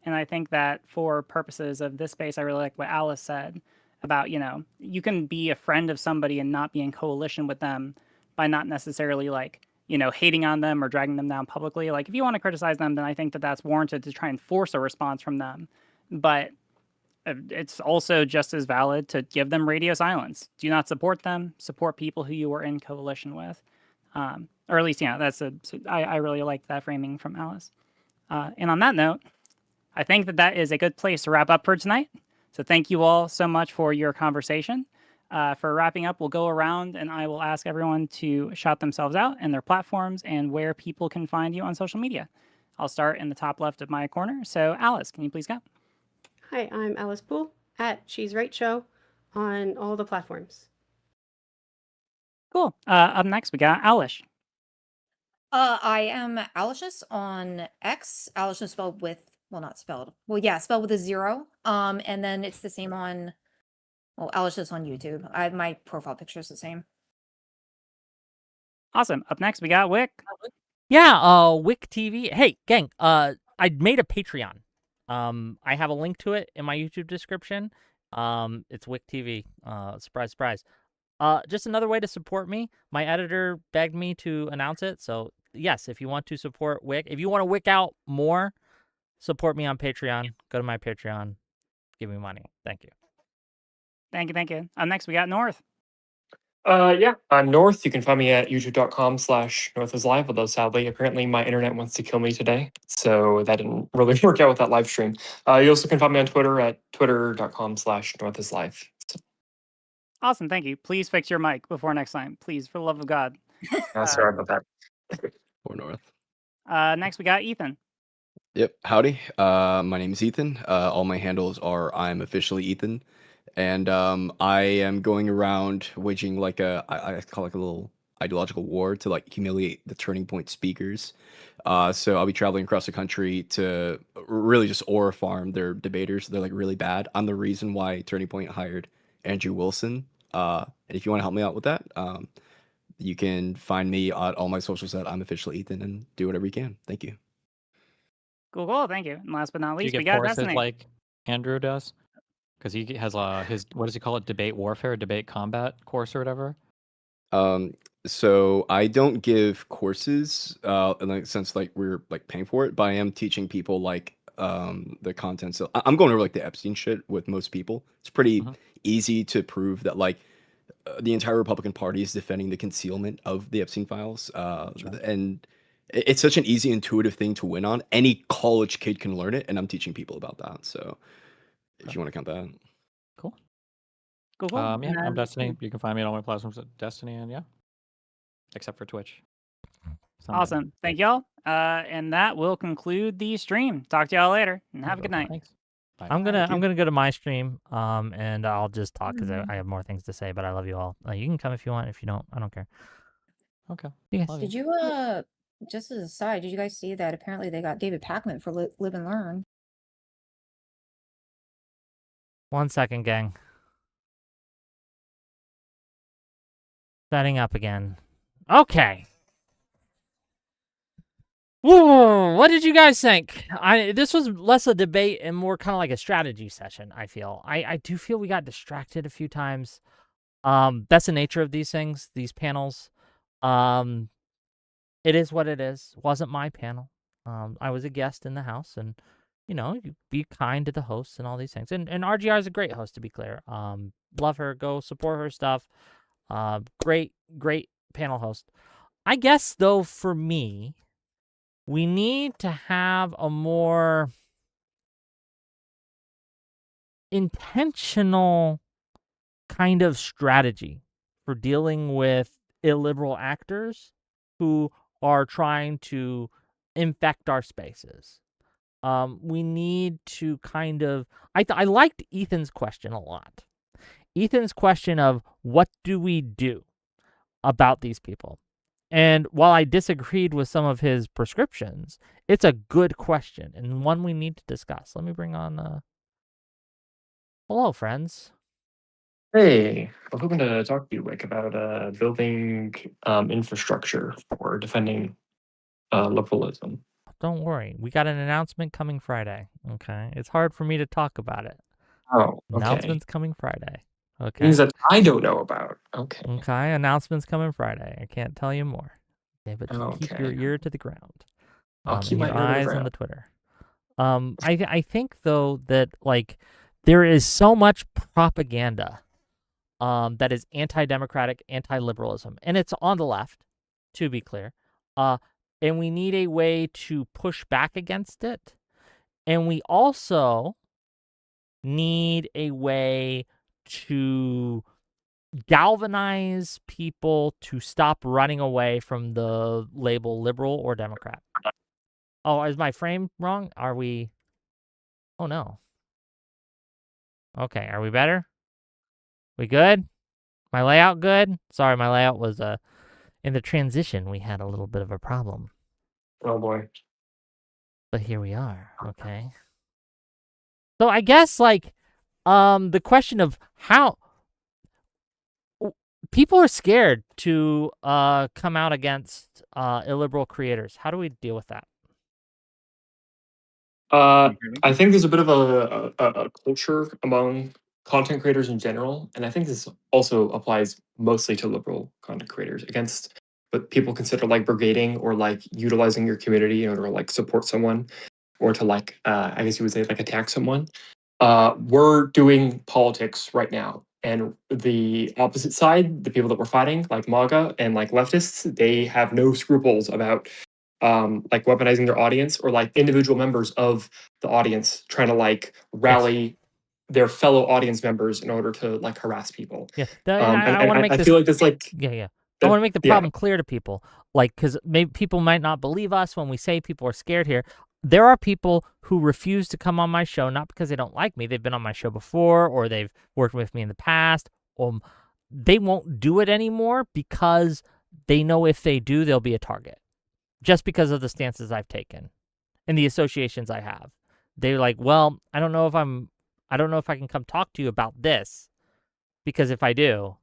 And I think that for purposes of this space, I really like what Alice said about, you can be a friend of somebody and not be in coalition with them by not necessarily like, hating on them or dragging them down publicly. Like, if you want to criticize them, then I think that that's warranted to try and force a response from them. But it's also just as valid to give them radio silence. Do not support them. Support people who you are in coalition with. Or at least, I really like that framing from Alice. And on that note, I think that is a good place to wrap up for tonight. So thank you all so much for your conversation. For wrapping up, we'll go around and I will ask everyone to shout themselves out and their platforms and where people can find you on social media. I'll start in the top left of my corner. So Alice, can you please go? Hi, I'm Alice Poole at She's Right Show on all the platforms. Cool. Up next, we got Alish. I am Alicious on X. Alicious spelled with, well, not spelled. Well, yeah, spelled with a 0. And then it's the same on, well, Alicious on YouTube. My profile picture is the same. Awesome. Up next, we got Wick. Yeah, Wick TV. Hey, gang, I made a Patreon. I have a link to it in my YouTube description. It's Wick TV. Surprise, surprise. Just another way to support me. My editor begged me to announce it. So, yes, if you want to support Wick, if you want to Wick out more, support me on Patreon. Go to my Patreon. Give me money. Thank you. Thank you. Next, we got North. I'm North. You can find me at youtube.com/NorthIsLive, although sadly, apparently my internet wants to kill me today. So that didn't really work out with that live stream. You also can find me on Twitter at twitter.com/NorthIsLive. So. Awesome. Thank you. Please fix your mic before next time. Please, for the love of God. Sorry about that. Or North. Next, we got Ethan. Yep. Howdy. My name is Ethan. All my handles are I'm officially Ethan. And I am going around waging like I call it like a little ideological war to like humiliate the Turning Point speakers. So I'll be traveling across the country to really just aura farm their debaters. They're like really bad. I'm the reason why Turning Point hired Andrew Wilson. And if you want to help me out with that, you can find me at all my socials at I'm officially Ethan and do whatever you can. Thank you. Cool. Thank you. And last but not least, we got courses Destiny. like Andrew does, because he has his, what does he call it, debate warfare, debate combat course or whatever. So I don't give courses in the sense like we're like paying for it, but I am teaching people like the content. So I'm going over like the Epstein shit with most people. It's pretty easy to prove that like the entire Republican Party is defending the concealment of the Epstein files. And it's such an easy, intuitive thing to win on. Any college kid can learn it, and I'm teaching people about that. So if you want to count that. Cool. Cool. Yeah, I'm Destiny. You can find me on all my platforms at Destiny, and yeah, except for Twitch. Awesome. Thank y'all. And that will conclude the stream. Talk to y'all later, and have a good night. Thanks. Bye. I'm gonna go to my stream, and I'll just talk because I have more things to say. But I love you all. You can come if you want. If you don't, I don't care. Okay. Yes. Did you just as a side, did you guys see that apparently they got David Pakman for Live and Learn? 1 second, gang. Setting up again. Okay. Whoa, what did you guys think? This was less a debate and more kind of like a strategy session, I feel. I do feel we got distracted a few times. That's the nature of these things, these panels. It is what it is. Wasn't my panel. I was a guest in the house, and you be kind to the hosts and all these things. And RGR is a great host, to be clear. Love her. Go support her stuff. Great panel host. I guess though, for me, we need to have a more intentional kind of strategy for dealing with illiberal actors who are trying to infect our spaces. We need to kind of... I liked Ethan's question a lot. Ethan's question of what do we do about these people? And while I disagreed with some of his prescriptions, it's a good question and one we need to discuss. Let me bring on... Hello, friends. Hey, I'm hoping to talk to you, Wick, about building infrastructure for defending liberalism. Don't worry. We got an announcement coming Friday, okay? It's hard for me to talk about it. Oh, okay. Announcement's coming Friday. Okay. Things that I don't know about. Okay. Okay. Announcements coming Friday. I can't tell you more. Okay, but just keep your ear to the ground. I'll keep and my your ear to the eyes on ground. the Twitter. I think though that like there is so much propaganda that is anti-democratic, anti-liberalism, and it's on the left, to be clear. And we need a way to push back against it. And we also need a way to galvanize people to stop running away from the label liberal or Democrat. Oh, is my frame wrong? Are we? Oh, no. Okay, are we better? We good? My layout good? Sorry, my layout was in the transition. We had a little bit of a problem. Oh boy. But here we are. Okay. So I guess like the question of how people are scared to come out against illiberal creators. How do we deal with that? I think there's a bit of a culture among content creators in general, and I think this also applies mostly to liberal content creators against what people consider like brigading or like utilizing your community in order to like support someone or to like I guess you would say like attack someone. We're doing politics right now, and the opposite side, the people that we're fighting, like MAGA and like leftists, they have no scruples about like weaponizing their audience or like individual members of the audience trying to like rally their fellow audience members in order to like harass people. Yeah, I want to make I this. feel like that's like Yeah. I want to make the problem clear to people, like because maybe people might not believe us when we say people are scared here. There are people who refuse to come on my show not because they don't like me. They've been on my show before, or they've worked with me in the past. They won't do it anymore because they know if they do, they'll be a target. Just because of the stances I've taken and the associations I have. They're like, well, I don't know if I can come talk to you about this because if I do,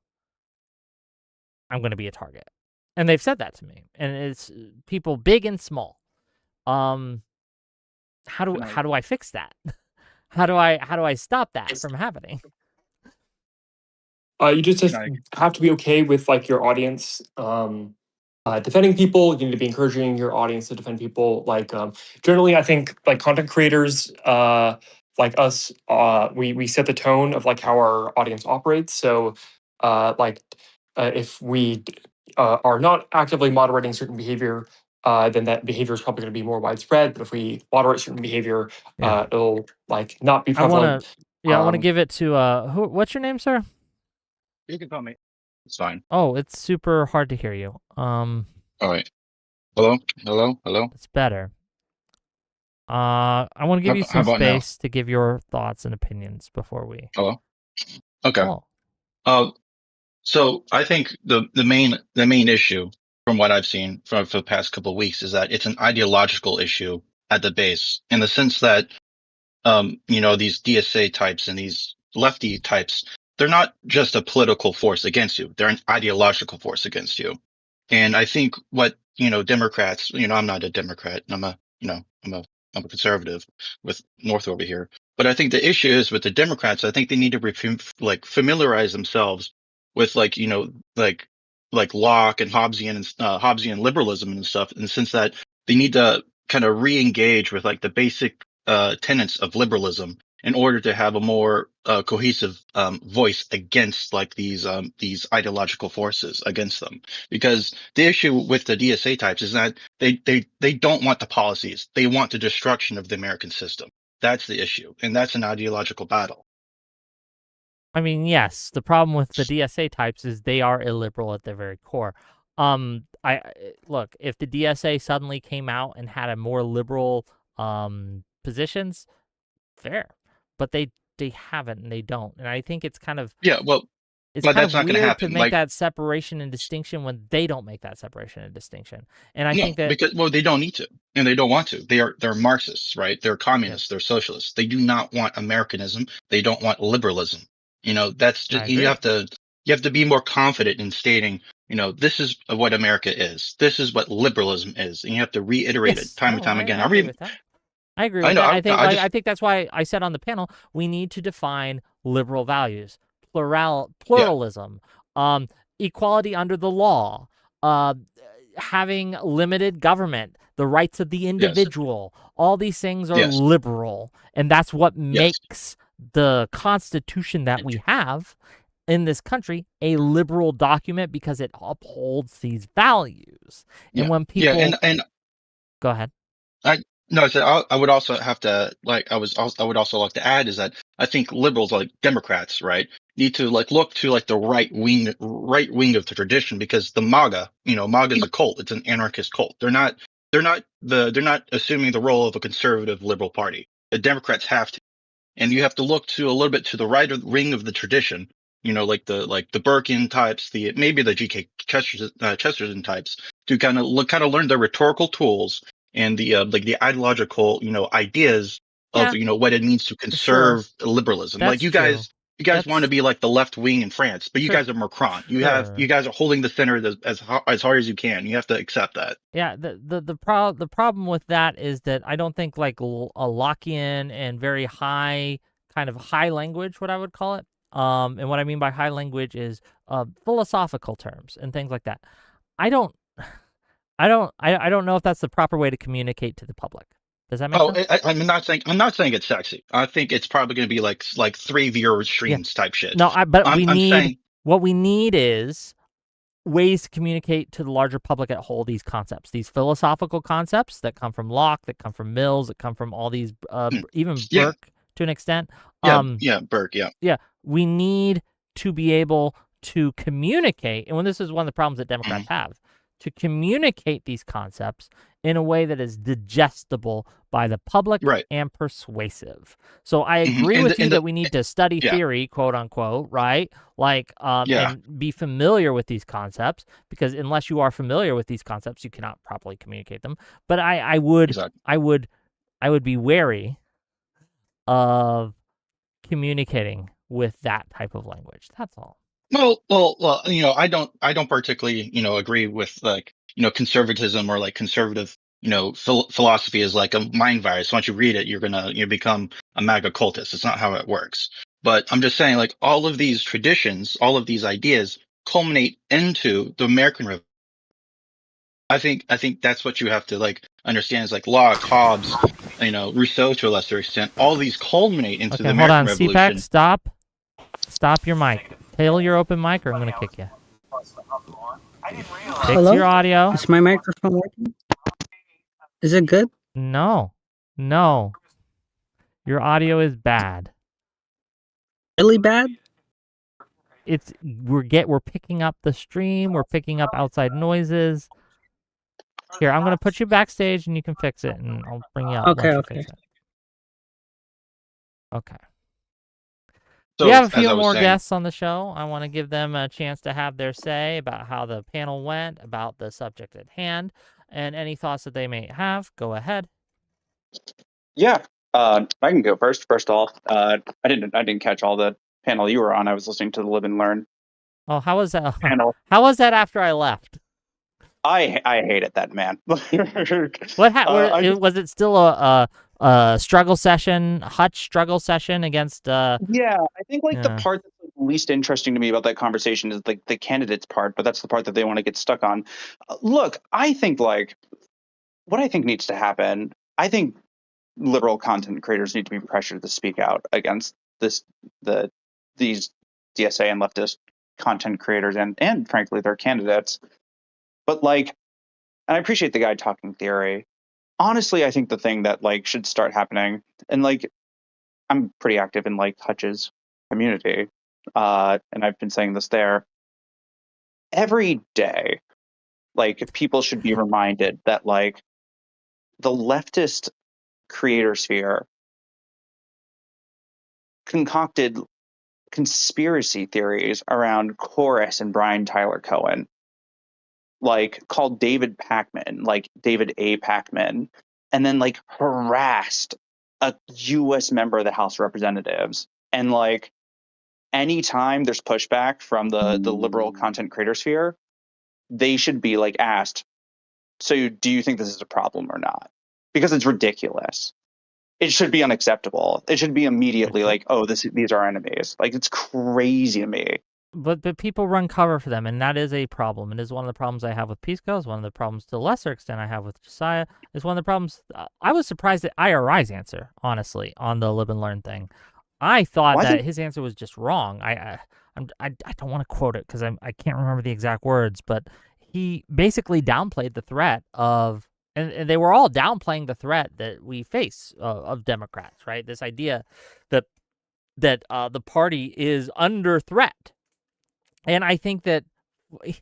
I'm going to be a target. And they've said that to me. And it's people big and small. How do I fix that? How do I stop that from happening? You just have to be okay with like your audience defending people. You need to be encouraging your audience to defend people. Like generally, I think like content creators like us, we set the tone of like how our audience operates. So if we are not actively moderating certain behavior, then that behavior is probably going to be more widespread. But if we moderate certain behavior, it'll like not be prevalent. I want to give it to what's your name, sir? You can call me. It's fine. Oh, it's super hard to hear you. All right. Hello? It's better. I want to give you some space to give your thoughts and opinions before we. Hello? Okay. So I think the main issue from what I've seen for the past couple of weeks is that it's an ideological issue at the base, in the sense that these DSA types and these lefty types, they're not just a political force against you, they're an ideological force against you. And I think what Democrats, I'm not a Democrat, I'm a conservative with North over here. But I think the issue is with the Democrats, I think they need to familiarize themselves with like Locke and Hobbesian liberalism and stuff, in the sense that they need to kind of re-engage with like the basic tenets of liberalism in order to have a more cohesive voice against like these ideological forces against them. Because the issue with the DSA types is that they don't want the policies. They want the destruction of the American system. That's the issue. And that's an ideological battle. I mean, yes, the problem with the DSA types is they are illiberal at their very core. Look, if the DSA suddenly came out and had a more liberal positions, fair. But they haven't, and they don't. And I think it's kind of it's kind that's of not going to weird happen. to make that separation and distinction when they don't make that separation and distinction. And I think that because they don't need to, and they don't want to. They're Marxists, right? They're communists. Yes. They're socialists. They do not want Americanism. They don't want liberalism. That's just, you have to be more confident in stating, this is what America is. This is what liberalism is, and you have to reiterate it time and time again. I agree with that. I agree with that. I think that's why I said on the panel we need to define liberal values. pluralism, equality under the law, having limited government, the rights of the individual. All these things are liberal, and that's what makes the Constitution that we have in this country a liberal document, because it upholds these values. And when people and go ahead. No, I would also have to I would also like to add is that I think liberals like Democrats, right, need to look to the right wing of the tradition, because the MAGA is a cult. It's an anarchist cult. They're not assuming the role of a conservative liberal party. The Democrats have to, and you have to look to a little bit to the right wing of the tradition. Like the Birkin types, maybe the G.K. Chesterton types, to kind of learn the rhetorical tools and the ideological ideas of what it means to conserve liberalism. That's you true. guys want to be like the left wing in France, but you guys are Macron. You guys are holding the center as hard as you can. You have to accept that. Yeah, the problem with that is that I don't think a Lockean and very high language, what I would call it. And what I mean by high language is philosophical terms and things like that. I don't know if that's the proper way to communicate to the public. Does that make sense? I'm not saying it's sexy. I think it's probably going to be like 3 viewer streams type shit. No, what we need is ways to communicate to the larger public at whole these concepts, these philosophical concepts that come from Locke, that come from Mills, that come from all these, even Burke to an extent. Burke, Yeah, we need to be able to communicate, and this is one of the problems that Democrats have, to communicate these concepts in a way that is digestible by the public and persuasive. So I agree with you that we need to study theory, quote unquote, right? And be familiar with these concepts, because unless you are familiar with these concepts, you cannot properly communicate them. But I would be wary of communicating with that type of language. That's all. Well, I don't particularly, agree with conservatism or conservative, philosophy is like a mind virus. Once you read it, you become a MAGA cultist. It's not how it works. But I'm just saying, all of these traditions, all of these ideas culminate into the American Revolution. I think that's what you have to understand is Locke, Hobbes, Rousseau to a lesser extent. All these culminate into the American Revolution. CPAC, stop your mic. Tail your open mic, or I'm going to kick you. Fix your audio. Is my microphone working? Is it good? No. Your audio is bad. Really bad? We're picking up the stream. We're picking up outside noises. Here, I'm going to put you backstage, and you can fix it, and I'll bring you up. Okay. Fix it. Okay. So, we have a few more guests on the show. I want to give them a chance to have their say about how the panel went, about the subject at hand, and any thoughts that they may have. Go ahead. Yeah, I can go first. First off, I didn't catch all the panel you were on. I was listening to the Live and Learn. Oh, how was that panel? How was that after I left? I hated that, man. What happened? Was it still a struggle session, Hutch struggle session against? Yeah, I think the part that's least interesting to me about that conversation is the candidates part, but that's the part that they want to get stuck on. Look, I think what I think needs to happen. I think liberal content creators need to be pressured to speak out against these DSA and leftist content creators and frankly their candidates. But and I appreciate the guy talking theory. Honestly, I think the thing that should start happening, and I'm pretty active in Hutch's community, and I've been saying this there every day. People should be reminded that the leftist creator sphere concocted conspiracy theories around Chorus and Brian Tyler Cohen, called David Pakman, David A. Pakman, and then harassed a U.S. member of the House of Representatives. And anytime there's pushback from the liberal content creator sphere, they should be asked, so do you think this is a problem or not? Because it's ridiculous. it should be unacceptable. It should be immediately like, oh, these are enemies. Like, it's crazy to me. But people run cover for them, and that is a problem. It is one of the problems I have with Pisco. It's one of the problems, to a lesser extent, I have with Josiah. It's one of the problems. I was surprised at IRI's answer, honestly, on the live and learn thing. I thought that his answer was just wrong. I don't want to quote it because I can't remember the exact words, but he basically downplayed the threat of, and they were all downplaying the threat that we face of Democrats, right? This idea that the party is under threat. And I think that I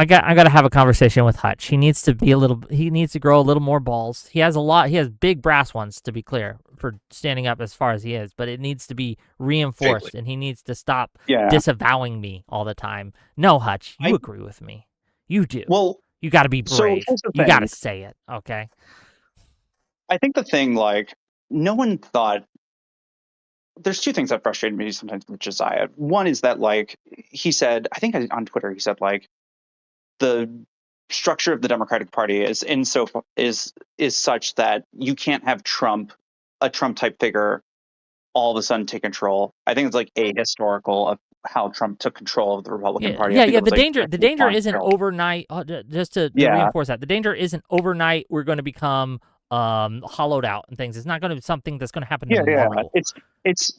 got to have a conversation with Hutch. He needs to grow a little more balls. He has big brass ones, to be clear, for standing up as far as he is, but it needs to be reinforced, and he needs to stop disavowing me all the time. No, Hutch, you agree with me. You do. Well, you got to be brave. You got to say it, okay? I think the thing, like, no one thought. There's two things that frustrate me sometimes with Josiah. One is that, like, he said, I think on Twitter, he said, like, the structure of the Democratic Party is such that you can't have a Trump type figure, all of a sudden take control. I think it's like ahistorical of how Trump took control of the Republican Party. Yeah. The danger isn't overnight. Just to reinforce that, the danger isn't overnight. We're going to become hollowed out and things. It's not going to be something that's going to happen tomorrow. It's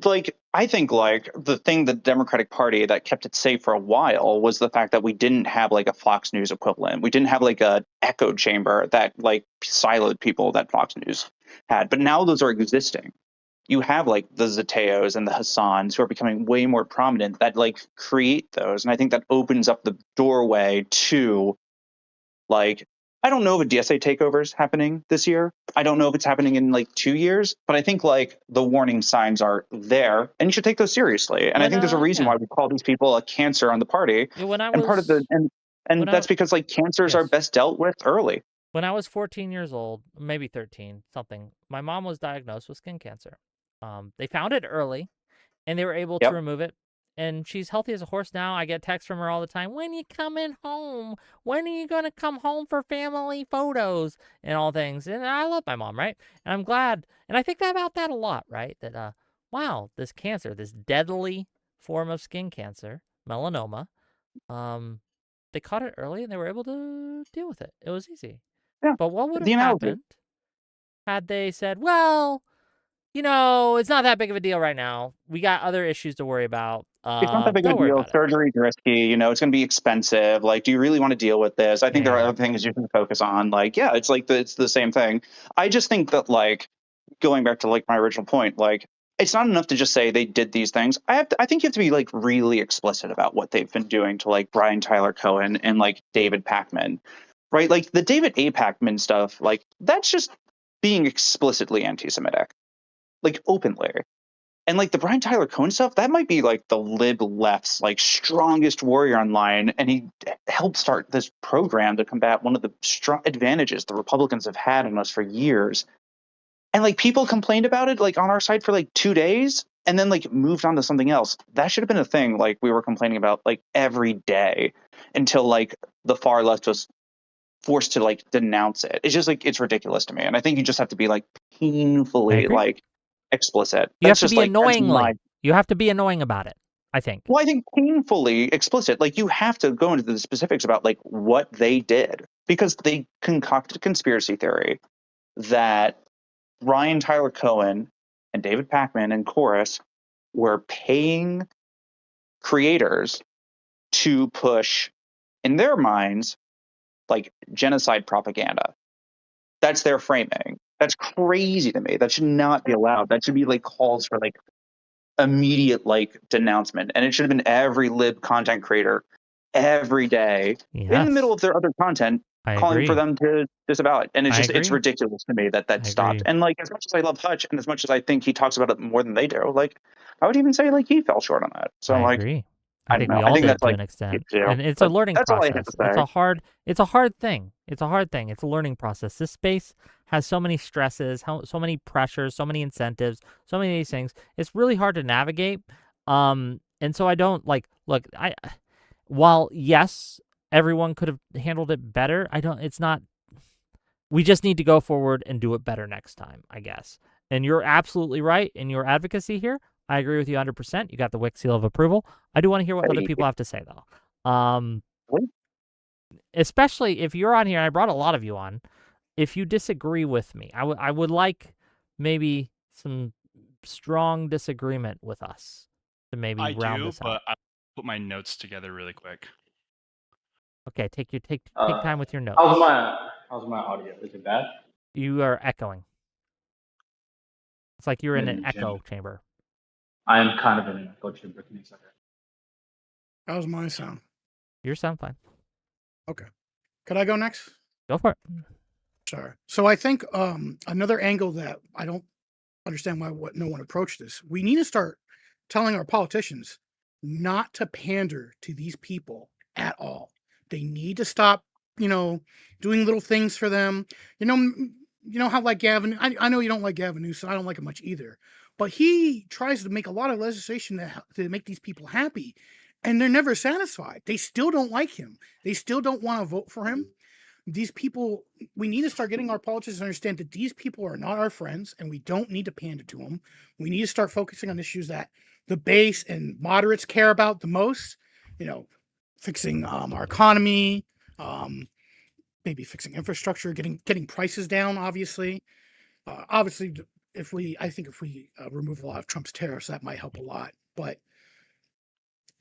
like, I think, like, the thing the Democratic Party that kept it safe for a while was the fact that we didn't have like a Fox News equivalent. We didn't have like a echo chamber that like siloed people that Fox News had. But now those are existing. You have like the Zateos and the Hassans who are becoming way more prominent that like create those. And I think that opens up the doorway to, like, I don't know if a DSA takeover is happening this year. I don't know if it's happening in like 2 years, but I think like the warning signs are there, and you should take those seriously. And I think there's a reason why we call these people a cancer on the party. And that's because like cancers are best dealt with early. When I was 14 years old, maybe 13, something, my mom was diagnosed with skin cancer. They found it early, and they were able to remove it. And she's healthy as a horse now. I get texts from her all the time. When you coming home? When are you going to come home for family photos and all things? And I love my mom, right? And I'm glad. And I think about that a lot, right? That, wow, this cancer, this deadly form of skin cancer, melanoma, they caught it early and they were able to deal with it. It was easy. Yeah. But what would have happened had they said, well, you know, it's not that big of a deal right now. We got other issues to worry about. It's not that big of a deal. Surgery's risky. You know, it's going to be expensive. Like, do you really want to deal with this? I think there are other things you can focus on. Like, yeah, it's like it's the same thing. I just think that, like, going back to like my original point, like, it's not enough to just say they did these things. I think you have to be like really explicit about what they've been doing to like Brian Tyler Cohen and like David Pakman, right? Like the David A. Pakman stuff, like that's just being explicitly anti-Semitic, like openly. And like the Brian Tyler Cohen stuff, that might be like the lib left's like strongest warrior online, and he helped start this program to combat one of the strong advantages the Republicans have had on us for years. And like people complained about it like on our site for like 2 days, and then like moved on to something else. That should have been a thing like we were complaining about like every day until like the far left was forced to like denounce it. It's just like it's ridiculous to me, and I think you just have to be like painfully like explicit. You have to be annoyingly. You have to be annoying about it, I think. Well, I think painfully explicit. Like you have to go into the specifics about like what they did, because they concocted a conspiracy theory that Ryan Tyler Cohen and David Pakman and Chorus were paying creators to push, in their minds, like genocide propaganda. That's their framing. That's crazy to me. That should not be allowed. That should be like calls for like immediate like denouncement. And it should have been every lib content creator every day in the middle of their other content calling for them to disavow it. And it's just it's ridiculous to me that stopped. And like as much as I love Hutch and as much as I think he talks about it more than they do, like I would even say like he fell short on that. So I agree. I think we all did to an extent. And it's a learning process. It's a hard thing. It's a hard thing. It's a learning process. This space has so many stresses, so many pressures, so many incentives, so many of these things. It's really hard to navigate. And so I don't look, while yes, everyone could have handled it better, it's not We just need to go forward and do it better next time, I guess. And you're absolutely right in your advocacy here. I agree with you 100%. You got the WIC seal of approval. I do want to hear what other people have to say, though. Especially if you're on here, and I brought a lot of you on, if you disagree with me, I would like maybe some strong disagreement with us to maybe round this out. But I put my notes together really quick. Okay, take time with your notes. How's my audio? Is it bad? You are echoing. It's like you're in an echo chamber. I am kind of in an echo chamber. Give me a second. How's my sound? Your sound fine. Okay. Could I go next? Go for it. Sorry. So I think another angle that I don't understand why no one approached this. We need to start telling our politicians not to pander to these people at all. They need to stop, doing little things for them. You know how like Gavin, I know you don't like Gavin Newsom. I don't like him much either. But he tries to make a lot of legislation to make these people happy. And they're never satisfied. They still don't like him. They still don't want to vote for him. These people, we need to start getting our politicians to understand that these people are not our friends and we don't need to pander to them. We need to start focusing on issues that the base and moderates care about the most, fixing our economy, maybe fixing infrastructure, getting prices down, obviously. If we remove a lot of Trump's tariffs, that might help a lot. But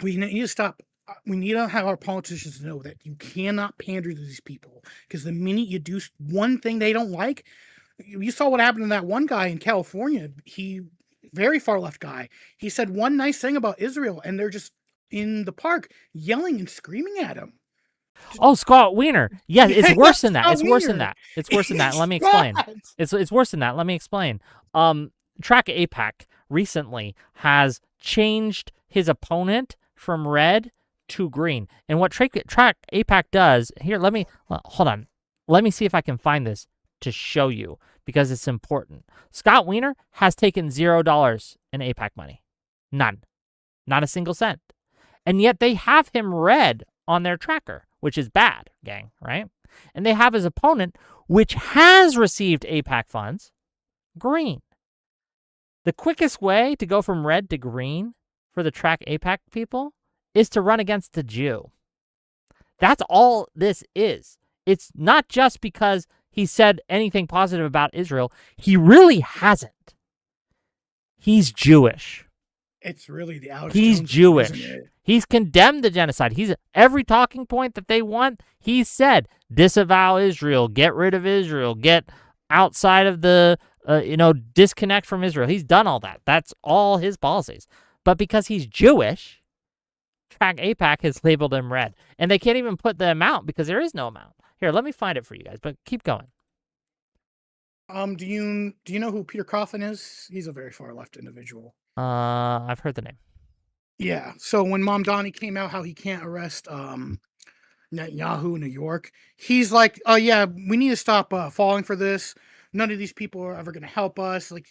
we need to stop. We need to have our politicians know that you cannot pander to these people, because the minute you do one thing they don't like, you saw what happened to that one guy in California. He, very far left guy, he said one nice thing about Israel, and they're just in the park yelling and screaming at him. Oh, Scott Wiener. Yeah, it's worse than that. It's worse than that. It's worse than that. Let me explain. It's worse than that. Let me explain. Track APAC recently has changed his opponent from red to green. And what Track APAC does, here, hold on. Let me see if I can find this to show you, because it's important. Scott Wiener has taken $0 in APAC money. None. Not a single cent. And yet they have him red on their tracker, which is bad, gang, right? And they have his opponent, which has received APAC funds, green. The quickest way to go from red to green for the Track APAC people is to run against a Jew. That's all this is. It's not just because he said anything positive about Israel. He really hasn't. He's Jewish. It's really the Alex He's Jones Jewish. thing, isn't it? He's condemned the genocide. He's every talking point that they want. He said, disavow Israel, get rid of Israel, get outside of the, disconnect from Israel. He's done all that. That's all his policies. But because he's Jewish, Track APAC has labeled him red. And they can't even put the amount because there is no amount. Here, let me find it for you guys, but keep going. Do you know who Peter Coffin is? He's a very far left individual. I've heard the name. Yeah. So when Mom Donnie came out, how he can't arrest Netanyahu in New York, he's like, "Oh yeah, we need to stop falling for this. None of these people are ever going to help us." Like,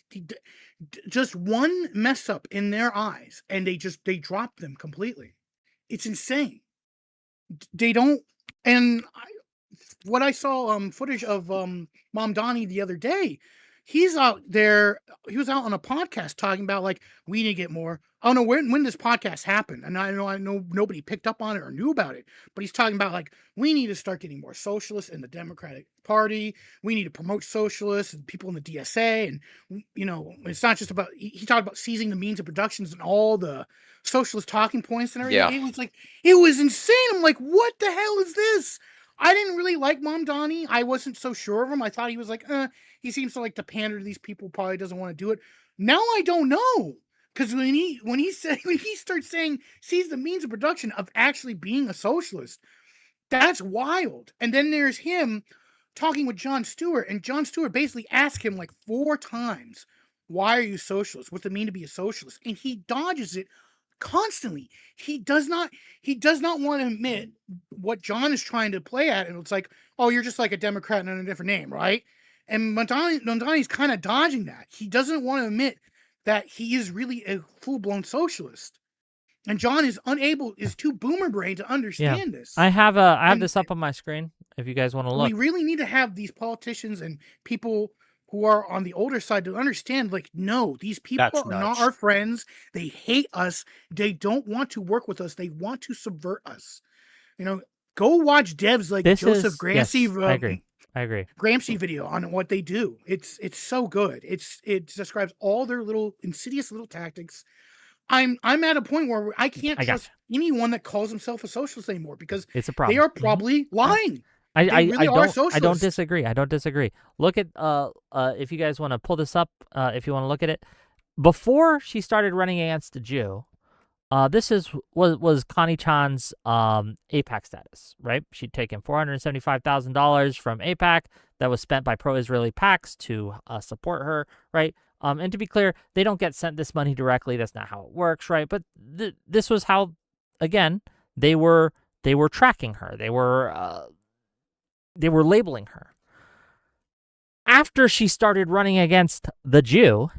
just one mess up in their eyes, and they drop them completely. It's insane. They don't. And what I saw footage of Mom Donnie the other day, he's out there. He was out on a podcast talking about, like, we need to get more. I don't know when this podcast happened, and I know nobody picked up on it or knew about it, but he's talking about, like, we need to start getting more socialists in the Democratic Party. We need to promote socialists and people in the DSA, and it's not just about. He talked about seizing the means of productions and all the socialist talking points and everything. Yeah. It was insane. I'm like, what the hell is this? I didn't really like Mom Donnie. I wasn't so sure of him. I thought he was like, he seems to like to pander to these people. Probably doesn't want to do it. Now I don't know, because when he starts saying seize the means of production of actually being a socialist, that's wild. And then there's him talking with Jon Stewart, and Jon Stewart basically asked him like 4 times, "Why are you socialist? What's it mean to be a socialist?" And he dodges it constantly. He does not want to admit what John is trying to play at, and it's like, "Oh, you're just like a Democrat and a different name, right?" And Mondani's kind of dodging that. He doesn't want to admit that he is really a full-blown socialist. And John is too boomer brain to understand this. I have this up on my screen if you guys want to look. We really need to have these politicians and people who are on the older side to understand, like, no, these people are not our friends. They hate us. They don't want to work with us. They want to subvert us. You know, go watch devs like Joseph Gramsci. Yes, I agree. Gramsci video on what they do. It's so good. It describes all their little insidious little tactics. I'm at a point where I can't trust anyone that calls himself a socialist anymore because it's a problem. They are probably lying. I don't disagree. I don't disagree. Look at if you guys want to pull this up, if you want to look at it, before she started running against a Jew, this was Connie Chan's AIPAC status, right? She'd taken $475,000 from AIPAC that was spent by pro-Israeli PACs to support her, right? And to be clear, they don't get sent this money directly. That's not how it works, right? But this was how, again, they were tracking her. They were labeling her. After she started running against the Jew,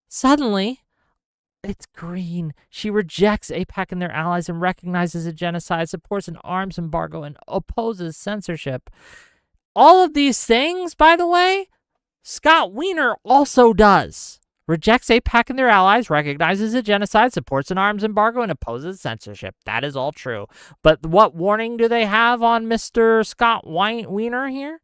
suddenly it's green. She rejects AIPAC and their allies and recognizes a genocide, supports an arms embargo, and opposes censorship. All of these things, by the way, Scott Wiener also does. Rejects AIPAC and their allies, recognizes a genocide, supports an arms embargo, and opposes censorship. That is all true. But what warning do they have on Mr. Scott Wiener here?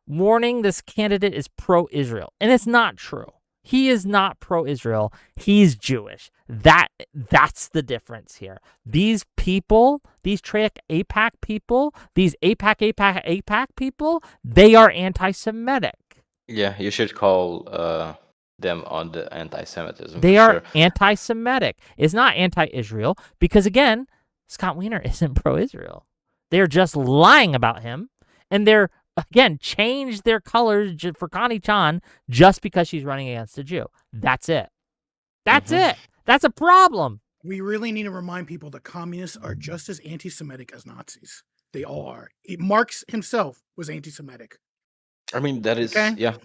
Warning, this candidate is pro-Israel. And it's not true. He is not pro-Israel. He's Jewish. That's the difference here. These people, these AIPAC people, these AIPAC people, they are anti-Semitic. Yeah, you should call them on the anti-Semitism. They are anti-Semitic. It's not anti-Israel because, again, Scott Wiener isn't pro-Israel. They're just lying about him, and they're, again, changed their colors for Connie Chan just because she's running against a Jew. That's it. That's it. That's a problem. We really need to remind people that communists are just as anti-Semitic as Nazis. They all are. Marx himself was anti-Semitic. I mean, that is, yeah.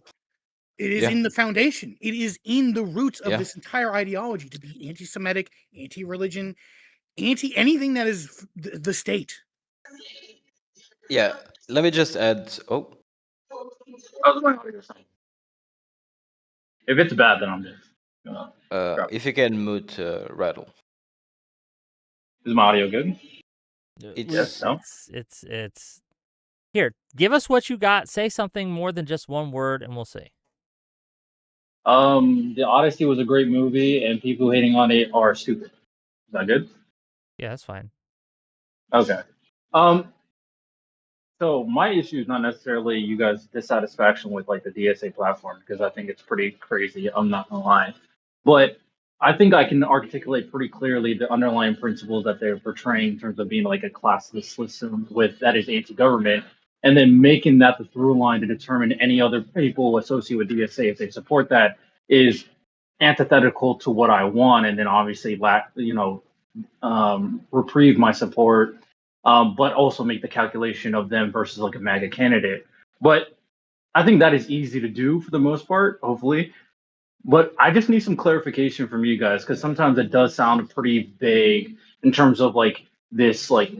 It is in the foundation. It is in the roots of this entire ideology to be anti-Semitic, anti-religion, anti-anything that is the state. Yeah, let me just add. Oh. If it's bad, then I'm just. If you can mute Rattle. Is my audio good? It's. Here, give us what you got. Say something more than just one word, and we'll see. The Odyssey was a great movie, and people hating on it are stupid. Is that good? Yeah, that's fine. Okay. So my issue is not necessarily you guys' dissatisfaction with like the DSA platform, because I think it's pretty crazy. I'm not gonna lie, but I think I can articulate pretty clearly the underlying principles that they're portraying in terms of being like a classless system that is anti-government, and then making that the through line to determine any other people associated with DSA if they support that is antithetical to what I want, and then obviously reprieve my support. But also make the calculation of them versus like a MAGA candidate. But I think that is easy to do for the most part, hopefully. But I just need some clarification from you guys, because sometimes it does sound pretty vague in terms of like this, like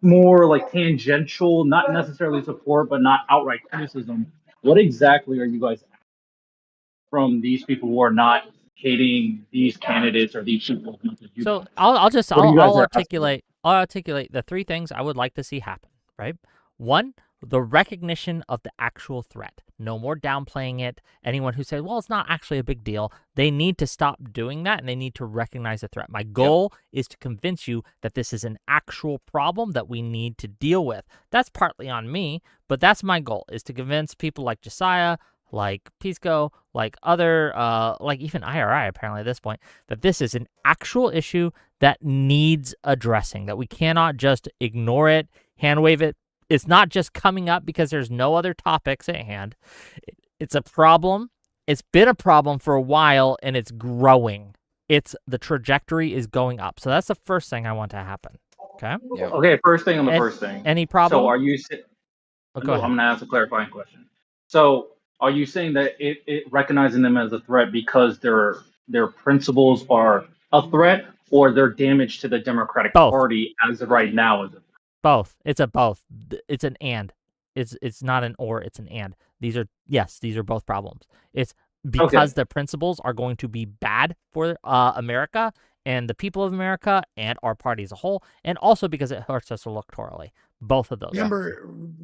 more like tangential, not necessarily support, but not outright criticism. What exactly are you guys from these people who are not hating these candidates or these people? So I'll articulate the three things I would like to see happen, right? One, the recognition of the actual threat. No more downplaying it. Anyone who says, well, it's not actually a big deal, they need to stop doing that, and they need to recognize the threat. My goal is to convince you that this is an actual problem that we need to deal with. That's partly on me, but that's my goal, is to convince people like Josiah, like Pisco, like other, like even IRI apparently at this point, that this is an actual issue that needs addressing, that we cannot just ignore it, hand wave it. It's not just coming up because there's no other topics at hand. It's a problem. It's been a problem for a while, and it's growing. The trajectory is going up. So that's the first thing I want to happen. Okay? Yeah. Okay, first thing on the first thing. Any problem? So are you... go ahead. I'm going to ask a clarifying question. So are you saying that it recognizing them as a threat because their principles are a threat, or their damage to the Democratic Party as of right now is a threat? Both. It's a both. It's an and. It's not an or, it's an and. These are both problems. It's because the principles are going to be bad for America and the people of America and our party as a whole, and also because it hurts us electorally. Both of those. We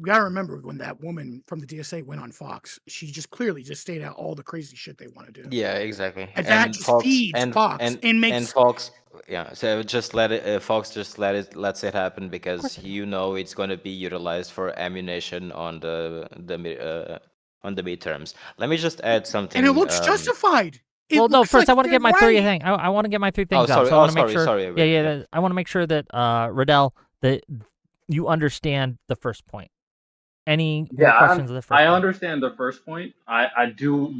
gotta remember when that woman from the DSA went on Fox, she just clearly just stayed out all the crazy shit they want to do. Yeah, exactly. And that just feeds Fox and makes Fox. Yeah, so just let it. Fox just lets it happen because it's going to be utilized for ammunition on the midterms. Let me just add something. And it looks justified. First I want to get my three thing. I want to get my three things out. So I want to make sure. Sorry. I want to make sure that Riddell, that you understand the first point. Any questions of the first I point? understand the first point. I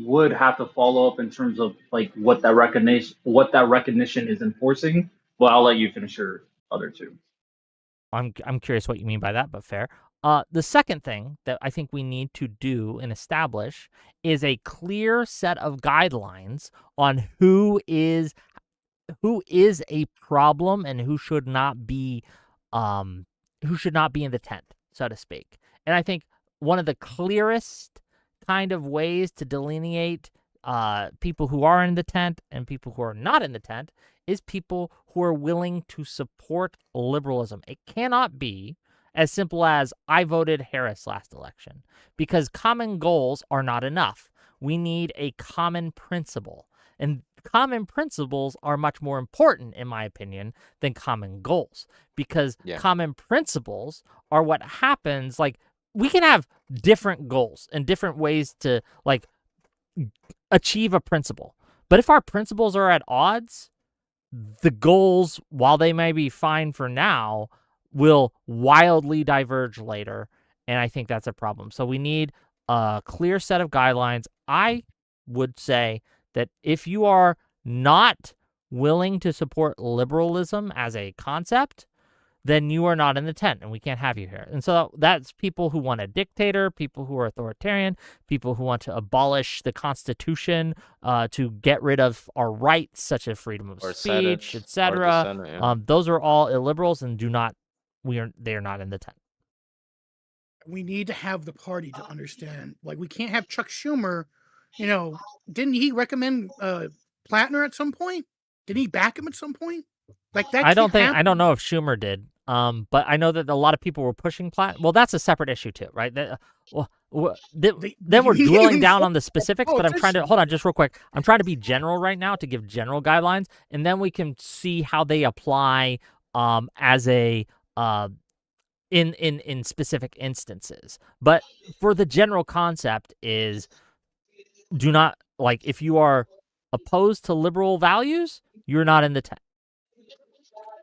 would have to follow up in terms of like what that recognition is enforcing. Well, I'll let you finish your other two. I'm curious what you mean by that, but fair. The second thing that I think we need to do and establish is a clear set of guidelines on who is a problem and who should not be in the tent, so to speak. And I think one of the clearest kind of ways to delineate people who are in the tent and people who are not in the tent is people who are willing to support liberalism. It cannot be as simple as I voted Harris last election, because common goals are not enough. We need a common principle. And common principles are much more important, in my opinion, than common goals, because common principles are what happens. Like, we can have different goals and different ways to like achieve a principle. But if our principles are at odds, the goals, while they may be fine for now, will wildly diverge later. And I think that's a problem. So we need a clear set of guidelines. I would say that if you are not willing to support liberalism as a concept, then you are not in the tent and we can't have you here. And so that's people who want a dictator, people who are authoritarian, people who want to abolish the Constitution to get rid of our rights, such as freedom of speech, etc. Those are all illiberals and they are not in the tent. We need to have the party to understand. Like, we can't have Chuck Schumer, didn't he recommend Plattner at some point? Didn't he back him at some point? Like that. I don't know if Schumer did. But I know that a lot of people were pushing Platt. Well, that's a separate issue too, right? Then we're drilling down on the specifics, but I'm trying to hold on just real quick. I'm trying to be general right now to give general guidelines, and then we can see how they apply as a in specific instances. But for the general concept is, do not, like, if you are opposed to liberal values, you're not in the tent.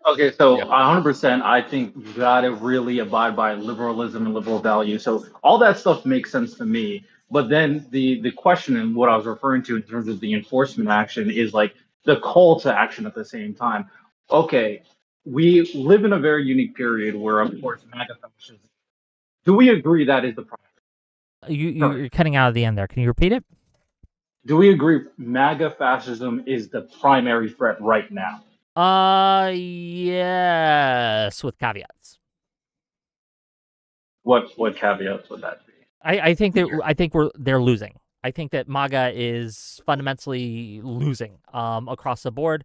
Okay, so 100%, I think you gotta really abide by liberalism and liberal values. So all that stuff makes sense to me. But then the question and what I was referring to in terms of the enforcement action is like the call to action at the same time. Okay, we live in a very unique period where, of course, MAGA fascism. Do we agree that is the problem? You're cutting out of the end there. Can you repeat it? Do we agree MAGA fascism is the primary threat right now? Yes, with caveats. What caveats would that be? I think they're losing. I think that MAGA is fundamentally losing across the board.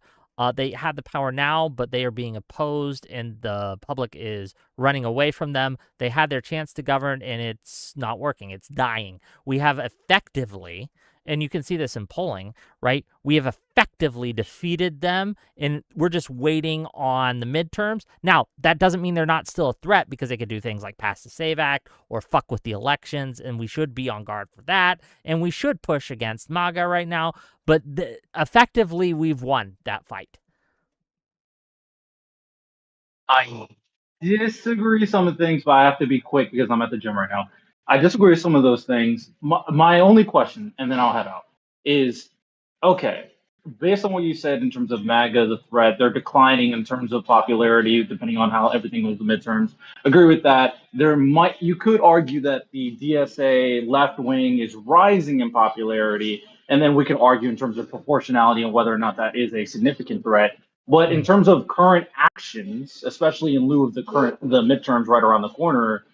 They have the power now, but they are being opposed, and the public is running away from them. They had their chance to govern, and it's not working. It's dying. We have effectively, and you can see this in polling, right? We have effectively defeated them, and we're just waiting on the midterms. Now, that doesn't mean they're not still a threat, because they could do things like pass the SAVE Act or fuck with the elections, and we should be on guard for that, and we should push against MAGA right now, but effectively, we've won that fight. I disagree with some of the things, but I have to be quick because I'm at the gym right now. I disagree with some of those things. My only question, and then I'll head out, is, okay, based on what you said in terms of MAGA, the threat, they're declining in terms of popularity, depending on how everything was the midterms. Agree with that. You could argue that the DSA left wing is rising in popularity, and then we can argue in terms of proportionality and whether or not that is a significant threat. But in terms of current actions, especially in lieu of the midterms right around the corner,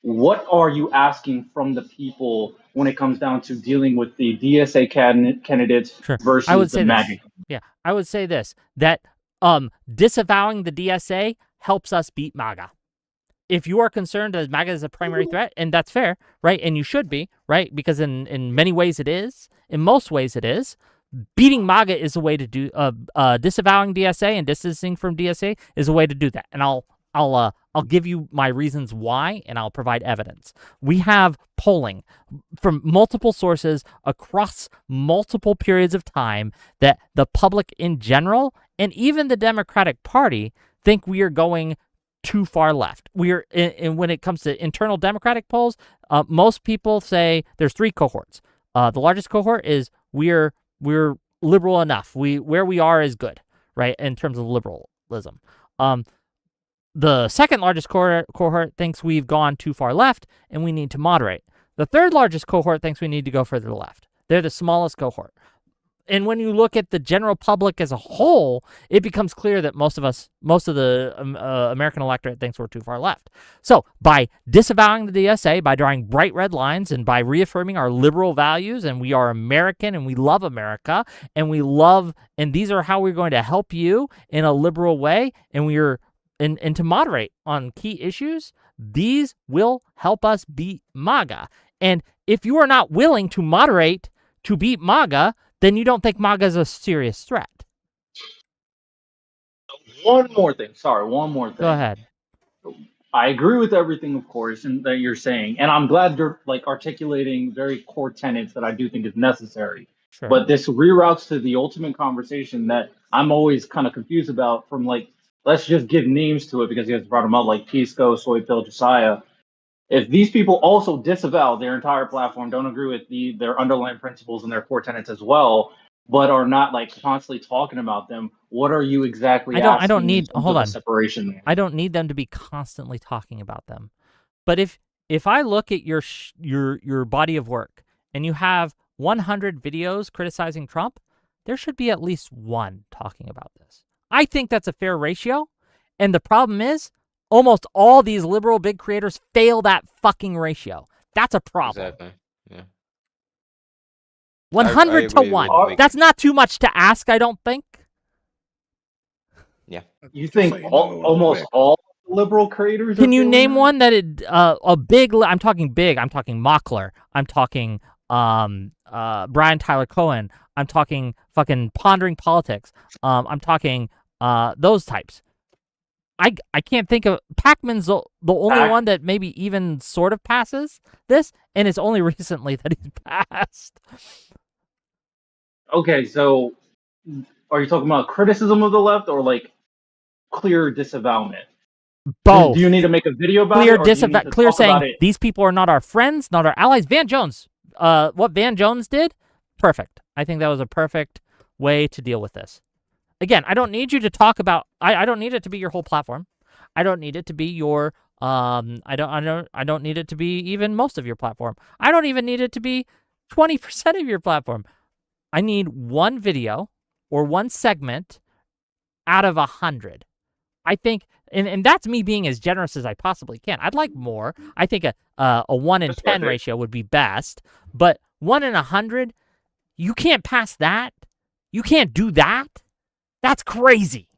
what are you asking from the people when it comes down to dealing with the DSA candidates versus I would the say MAGA? this. Yeah, I would say this, that disavowing the DSA helps us beat MAGA. If you are concerned that MAGA is a primary threat, and that's fair, right? And you should be, right? Because in many ways it is. In most ways it is. Beating MAGA is a way to do disavowing DSA and distancing from DSA is a way to do that. And I'll give you my reasons why, and I'll provide evidence. We have polling from multiple sources across multiple periods of time that the public in general and even the Democratic Party think we are going too far left. And when it comes to internal Democratic polls, most people say there's 3 cohorts. The largest cohort is we're liberal enough. Where we are is good, right? In terms of liberalism. The second largest cohort thinks we've gone too far left and we need to moderate. The third largest cohort thinks we need to go further left. They're the smallest cohort. And when you look at the general public as a whole, it becomes clear that most of the American electorate thinks we're too far left. So by disavowing the DSA, by drawing bright red lines, and by reaffirming our liberal values, and we are American, and we love America, and these are how we're going to help you in a liberal way, and and to moderate on key issues, these will help us beat MAGA. And if you are not willing to moderate to beat MAGA, then you don't think MAGA is a serious threat. One more thing. Go ahead. I agree with everything, of course, and that you're saying, and I'm glad you're articulating very core tenets that I do think is necessary. Sure. But this reroutes to the ultimate conversation that I'm always kind of confused about. From let's just give names to it because you guys brought them up, like Pisco, Soy Pill, Josiah. If these people also disavow their entire platform, don't agree with their underlying principles and their core tenets as well, but are not constantly talking about them, what are you exactly asking? I don't need hold on. Separation there? I don't need them to be constantly talking about them. But if I look at your body of work and you have 100 videos criticizing Trump, there should be at least one talking about this. I think that's a fair ratio. And the problem is, almost all these liberal big creators fail that fucking ratio. That's a problem. Exactly. Yeah. 100 to 1. That's not too much to ask, I don't think. Yeah. You think almost all liberal creators? Can you name one that a big? I'm talking big. I'm talking Mockler. I'm talking Brian Tyler Cohen. I'm talking fucking Pondering Politics. I'm talking those types. I can't think of Pacman's the only one that maybe even sort of passes this, and it's only recently that he's passed. Okay, so are you talking about criticism of the left or clear disavowment? Both. Do you need to make a video about it? Clear saying these people are not our friends, not our allies. Van Jones, what Van Jones did, perfect. I think that was a perfect way to deal with this. Again, I don't need you to talk about. I don't need it to be your whole platform. I don't need it to be your. I don't need it to be even most of your platform. I don't even need it to be 20% of your platform. I need one video or one segment out of 100. I think, and that's me being as generous as I possibly can. I'd like more. I think a 1 in 10 ratio would be best, but 1 in 100, you can't pass that. You can't do that. That's crazy.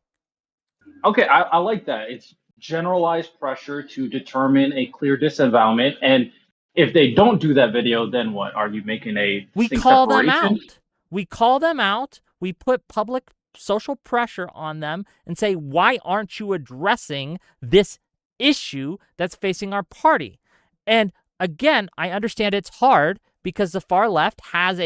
Okay, I like that. It's generalized pressure to determine a clear disavowment, and if they don't do that video, then what? Are you making a We call them out. We call them out. We put public social pressure on them and say, why aren't you addressing this issue that's facing our party? And again, I understand it's hard because the far left has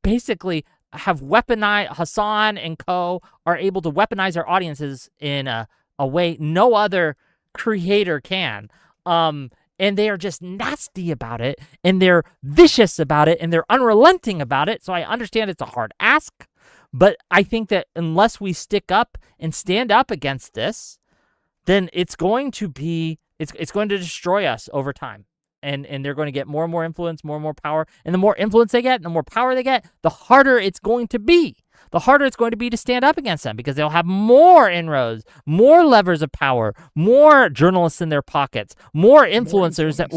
basically have weaponized. Hassan and co are able to weaponize their audiences in a way no other creator can. And they are just nasty about it, and they're vicious about it, and they're unrelenting about it. So I understand it's a hard ask, but I think that unless we stick up and stand up against this, then it's going to destroy us over time. And they're going to get more and more influence, more and more power. And the more influence they get, and the more power they get, the harder it's going to be. the harder it's going to be to stand up against them because they'll have more inroads, more levers of power, more journalists in their pockets, more influencers that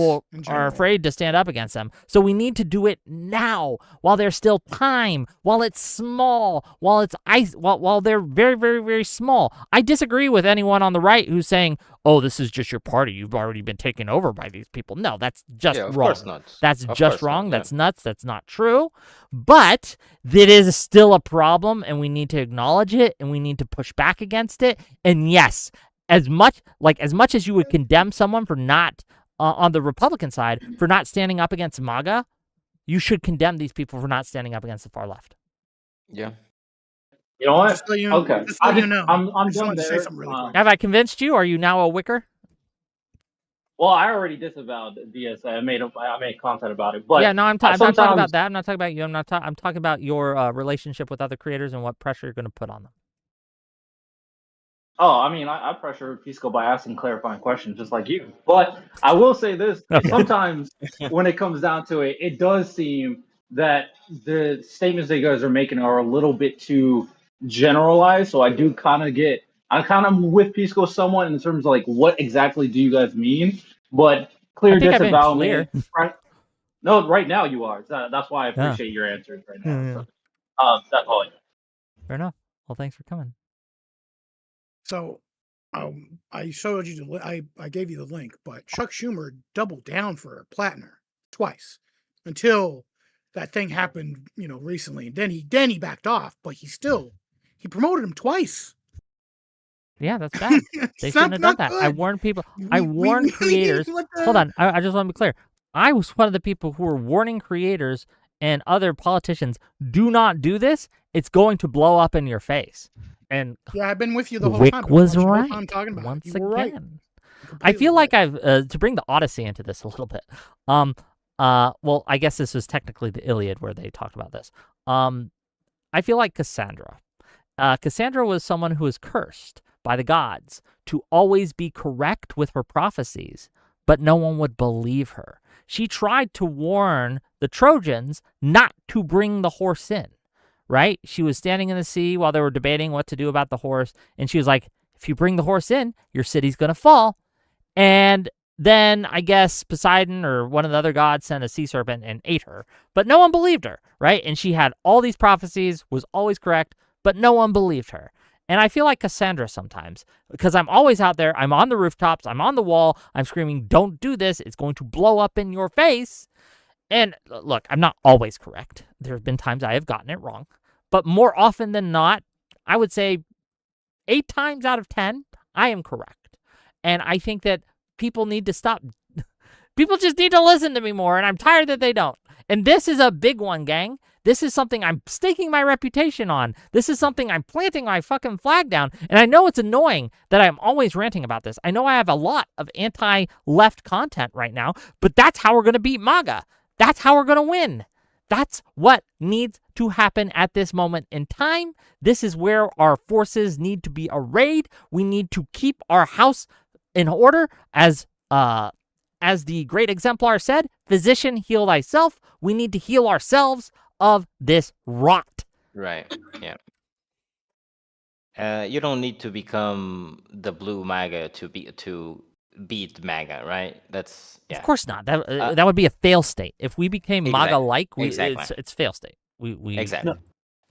are afraid to stand up against them. So we need to do it now while there's still time, while it's small, while it's while they're very, very, very small. I disagree with anyone on the right who's saying, oh, this is just your party. You've already been taken over by these people. No, that's just Yeah, of wrong. course not. That's Of just course not, wrong. yeah. That's nuts. That's not true. But it is still a problem, and we need to acknowledge it, and we need to push back against it. And yes, as much as you would condemn someone for not, on the Republican side, for not standing up against MAGA, you should condemn these people for not standing up against the far left. Yeah. You know what? Just let you, Okay. just let you know. I'm I just done wanted to say there. something really quick. Have I convinced you? Are you now a wicker? Well, I already disavowed DSA. I made content about it, but yeah, no, I'm not talking sometimes about that. I'm not talking about you. I'm talking about your relationship with other creators and what pressure you're going to put on them. Oh, I mean, I pressure Pisco by asking clarifying questions, just like you. But I will say this: sometimes, when it comes down to it, it does seem that the statements that you guys are making are a little bit too generalized. So I do kind of get, I'm kind of with Pisco somewhat in terms of like, what exactly do you guys mean? But clear I think I've been disavowalment. clear. Right? No, right now you are. That's why I Yeah. appreciate your answers right now. Yeah. So, that's all. Fair enough. Well, thanks for coming. So, I showed you I gave you the link, but Chuck Schumer doubled down for Plattner twice until that thing happened, recently. And then he backed off, but he promoted him twice. Yeah, that's bad. They shouldn't have done that. I warned people. I warned creators. Hold on. I just want to be clear. I was one of the people who were warning creators and other politicians, do not do this. It's going to blow up in your face. And yeah, I've been with you the whole Wick time. was right. I'm talking about. Once You were right. again. I feel like I've to bring the Odyssey into this a little bit. Well, I guess this was technically the Iliad where they talked about this. I feel like Cassandra. Cassandra was someone who was cursed by the gods to always be correct with her prophecies, but no one would believe her. She tried to warn the Trojans not to bring the horse in, right? She was standing in the sea while they were debating what to do about the horse, and she was like, if you bring the horse in, your city's going to fall. And then I guess Poseidon or one of the other gods sent a sea serpent and ate her, but no one believed her, right? And she had all these prophecies, was always correct, but no one believed her. And I feel like Cassandra sometimes, because I'm always out there, I'm on the rooftops, I'm on the wall, I'm screaming, don't do this, it's going to blow up in your face. And look, I'm not always correct. There have been times I have gotten it wrong, but more often than not, I would say 8 times out of 10, I am correct. And I think that people need to stop. People just need to listen to me more, and I'm tired that they don't. And this is a big one, gang. This is something I'm staking my reputation on. This is something I'm planting my fucking flag down. And I know it's annoying that I'm always ranting about this. I know I have a lot of anti-left content right now, but that's how we're going to beat MAGA. That's how we're going to win. That's what needs to happen at this moment in time. This is where our forces need to be arrayed. We need to keep our house in order, as the great exemplar said, physician, heal thyself. We need to heal ourselves of this rot. Right. Yeah. You don't need to become the blue MAGA to beat MAGA, right? That's Of course not. That would be a fail state. If we became MAGA-like, it's fail state. We exactly.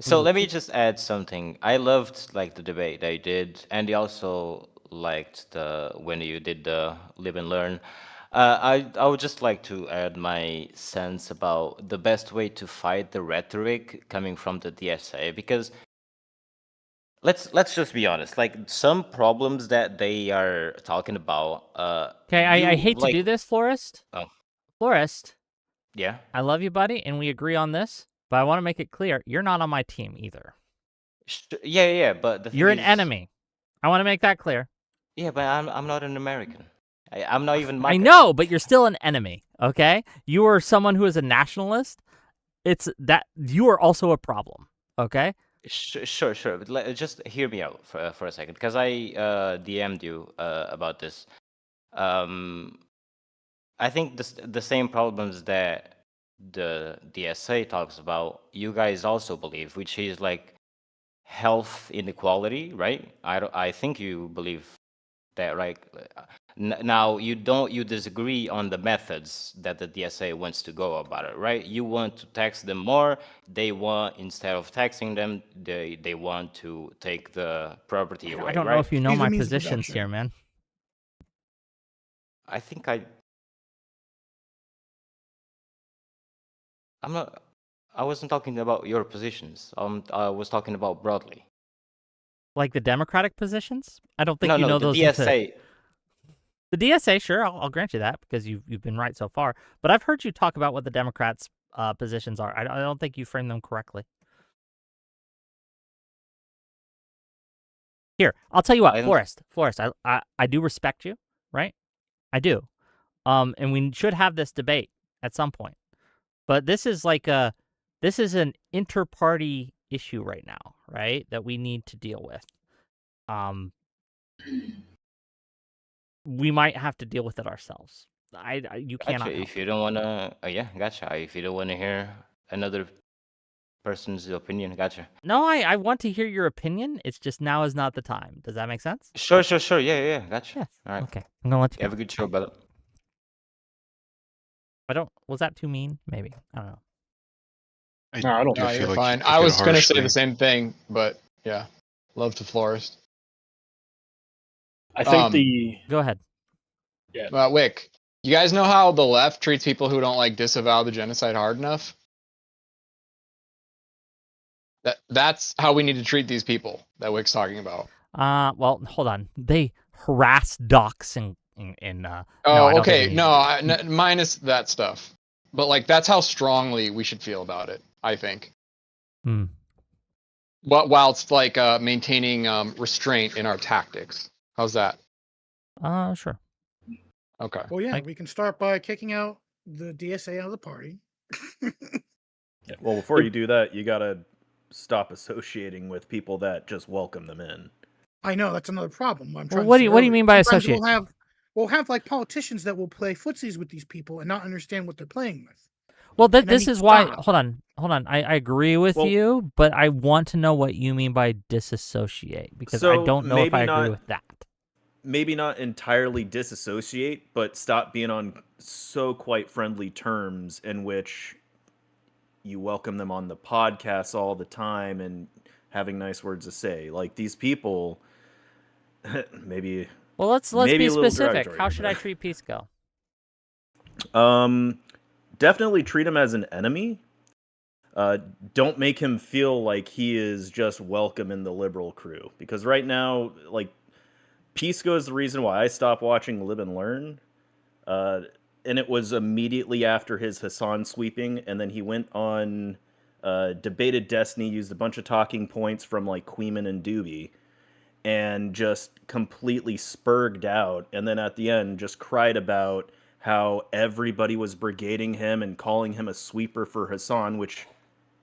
So let me just add something. I loved the debate that you did, and I also liked when you did the live and learn. I would just like to add my sense about the best way to fight the rhetoric coming from the DSA, because let's just be honest. Some problems that they are talking about. Okay, I hate to do this, Florist. Oh, Florist. Yeah. I love you, buddy, and we agree on this. But I want to make it clear, you're not on my team either. Yeah, but you're an enemy. I want to make that clear. Yeah, but I'm not an American. I'm not even. I know, but you're still an enemy. Okay, you are someone who is a nationalist. It's that you are also a problem. Okay. Sure. But just hear me out for a second, because I DM'd you about this. I think the same problems that the DSA talks about, you guys also believe, which is health inequality, right? I think you believe that, right? Now you disagree on the methods that the DSA wants to go about it, right? You want to tax them more. They want, instead of taxing them, they want to take the property away, I don't right? know if you know These are my means of positions production. here, man. I think I'm not. I wasn't talking about your positions. I was talking about broadly. Like the Democratic positions? I don't think No, you know the those DSA. The DSA, sure, I'll grant you that because you've been right so far. But I've heard you talk about what the Democrats' positions are. I don't think you framed them correctly. Here, I'll tell you what, Forrest, I do respect you, right? I do. And we should have this debate at some point. But this is an inter-party issue right now, right? That we need to deal with. We might have to deal with it ourselves. You cannot. Gotcha. If you don't wanna, yeah, gotcha. If you don't wanna hear another person's opinion, gotcha. No, I want to hear your opinion. It's just now is not the time. Does that make sense? Sure. Yeah, gotcha. Yes. All right. Okay, I'm gonna let you go. Have a good show, brother. Was that too mean? Maybe. I don't know. No, I don't. No, you're fine. I was gonna say the same thing, but yeah, love to Forrest. I think Go ahead. Yeah. Wick, you guys know how the left treats people who don't like disavow the genocide hard enough? That's how we need to treat these people that Wick's talking about. Well, hold on. They harass docs in Oh, okay. No, minus that stuff. But like that's how strongly we should feel about it, I think. But whilst like maintaining restraint in our tactics. How's that? Sure. Okay. Well, yeah, we can start by kicking out the DSA out of the party. Yeah, well, before you do that, you gotta stop associating with people that just welcome them in. I know that's another problem. What do you mean by associate? We'll have like politicians that will play footsies with these people and not understand what they're playing with. Well, this is why. Hold on. I agree with you, but I want to know what you mean by disassociate because I don't know if I agree with that. Maybe not entirely disassociate, but stop being on so quite friendly terms in which you welcome them on the podcast all the time and having nice words to say. Like these people, maybe. Well, let's be specific. How should I treat Pisco? Definitely treat him as an enemy. Don't make him feel like he is just welcome in the liberal crew. Because right now, like, Pisco is the reason why I stopped watching Live and Learn. And it was immediately after his Hassan sweeping. And then he went on Debated Destiny, used a bunch of talking points from, like, Queeman and Doobie. And just completely spurged out. And then at the end, just cried about how everybody was brigading him and calling him a sweeper for Hassan, which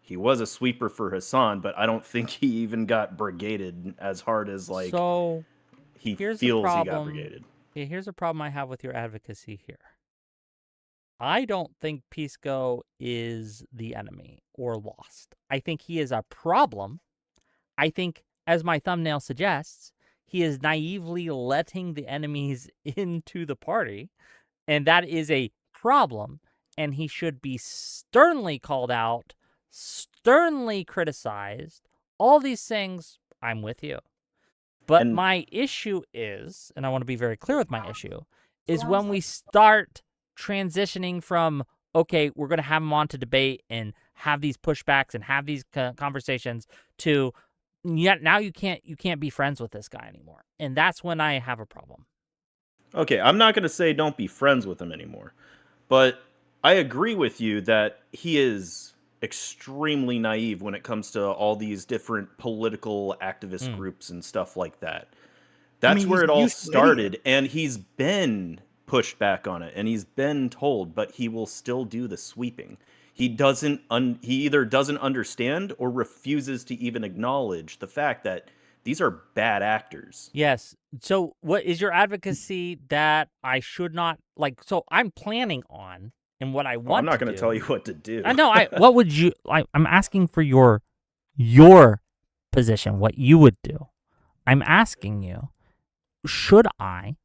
he was a sweeper for Hassan, but I don't think he even got brigaded as hard as he feels he got brigaded. Yeah, here's a problem I have with your advocacy here. I don't think Pisco is the enemy or lost. I think he is a problem. I think, as my thumbnail suggests, he is naively letting the enemies into the party. And that is a problem, and he should be sternly called out, sternly criticized. All these things, I'm with you. But my issue is, and I want to be very clear with my issue, is when we start transitioning from, okay, we're going to have him on to debate and have these pushbacks and have these conversations to, now you can't be friends with this guy anymore. And that's when I have a problem. Okay, I'm not going to say don't be friends with him anymore, but I agree with you that he is extremely naive when it comes to all these different political activist groups and stuff like that. That's where it all started, and he's been pushed back on it, and he's been told, but he will still do the sweeping. He either doesn't understand or refuses to even acknowledge the fact that these are bad actors. Yes. So what is your advocacy that I should not so I'm planning on and what I want I'm not going to tell you what to do. I know. What would you I'm asking for your position, what you would do. I'm asking you, should I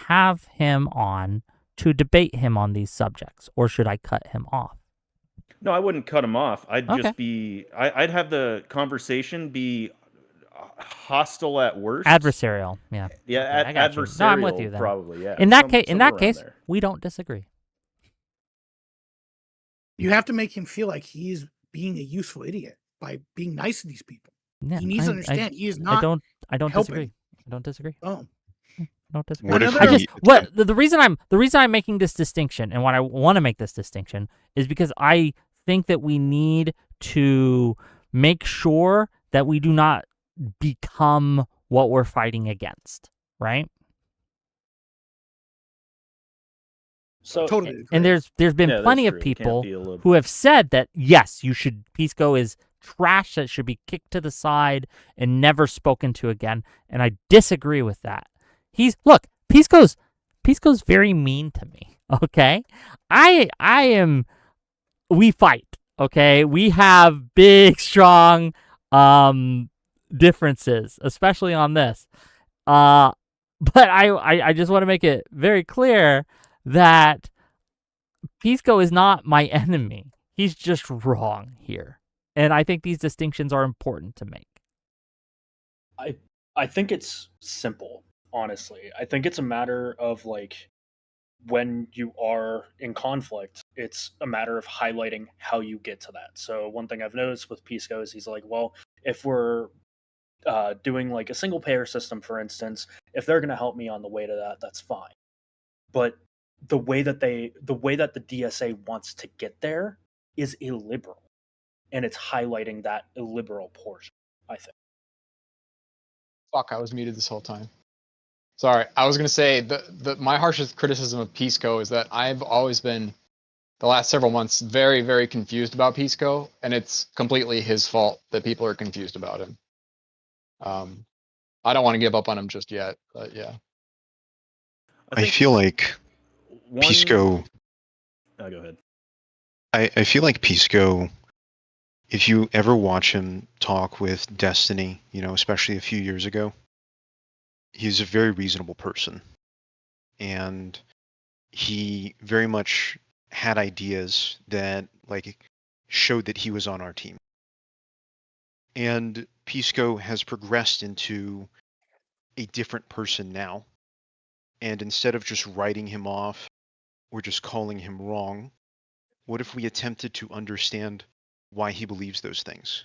have him on to debate him on these subjects, or should I cut him off? No, I wouldn't cut him off. I'd Okay. just be, I'd have the conversation be hostile at worst. Adversarial, yeah. Yeah, Okay, I got adversarial. you. No, I'm with you then. Probably, yeah. In that case, we don't disagree. You have to make him feel like he's being a useful idiot by being nice to these people. Yeah, he needs to understand he is not. I don't helping. disagree. I don't disagree. Oh. I don't disagree. What if I just the reason I'm making this distinction, and why I want to make this distinction, is because I think that we need to make sure that we do not become what we're fighting against, right? So totally. And there's been plenty of people who have said that yes, Pisco is trash that should be kicked to the side and never spoken to again, and I disagree with that. Pisco's very mean to me, okay? We fight, okay? We have big, strong differences, especially on this. But I just want to make it very clear that Pisco is not my enemy. He's just wrong here. And I think these distinctions are important to make. I think it's simple, honestly. I think it's a matter of when you are in conflict, it's a matter of highlighting how you get to that. So one thing I've noticed with Pisco is he's like, well, if we're doing a single payer system, for instance, if they're going to help me on the way to that, that's fine. But the way that the DSA wants to get there is illiberal, and it's highlighting that illiberal portion, I think. Fuck, I was muted this whole time. Sorry, I was gonna say my harshest criticism of Pisco is that I've always been, the last several months, very, very confused about Pisco, and it's completely his fault that people are confused about him. I don't want to give up on him just yet, but yeah. I feel like Pisco. Go ahead. I feel like Pisco, if you ever watch him talk with Destiny, especially a few years ago, he's a very reasonable person. And he very much had ideas that showed that he was on our team. And Pisco has progressed into a different person now. And instead of just writing him off or just calling him wrong, what if we attempted to understand why he believes those things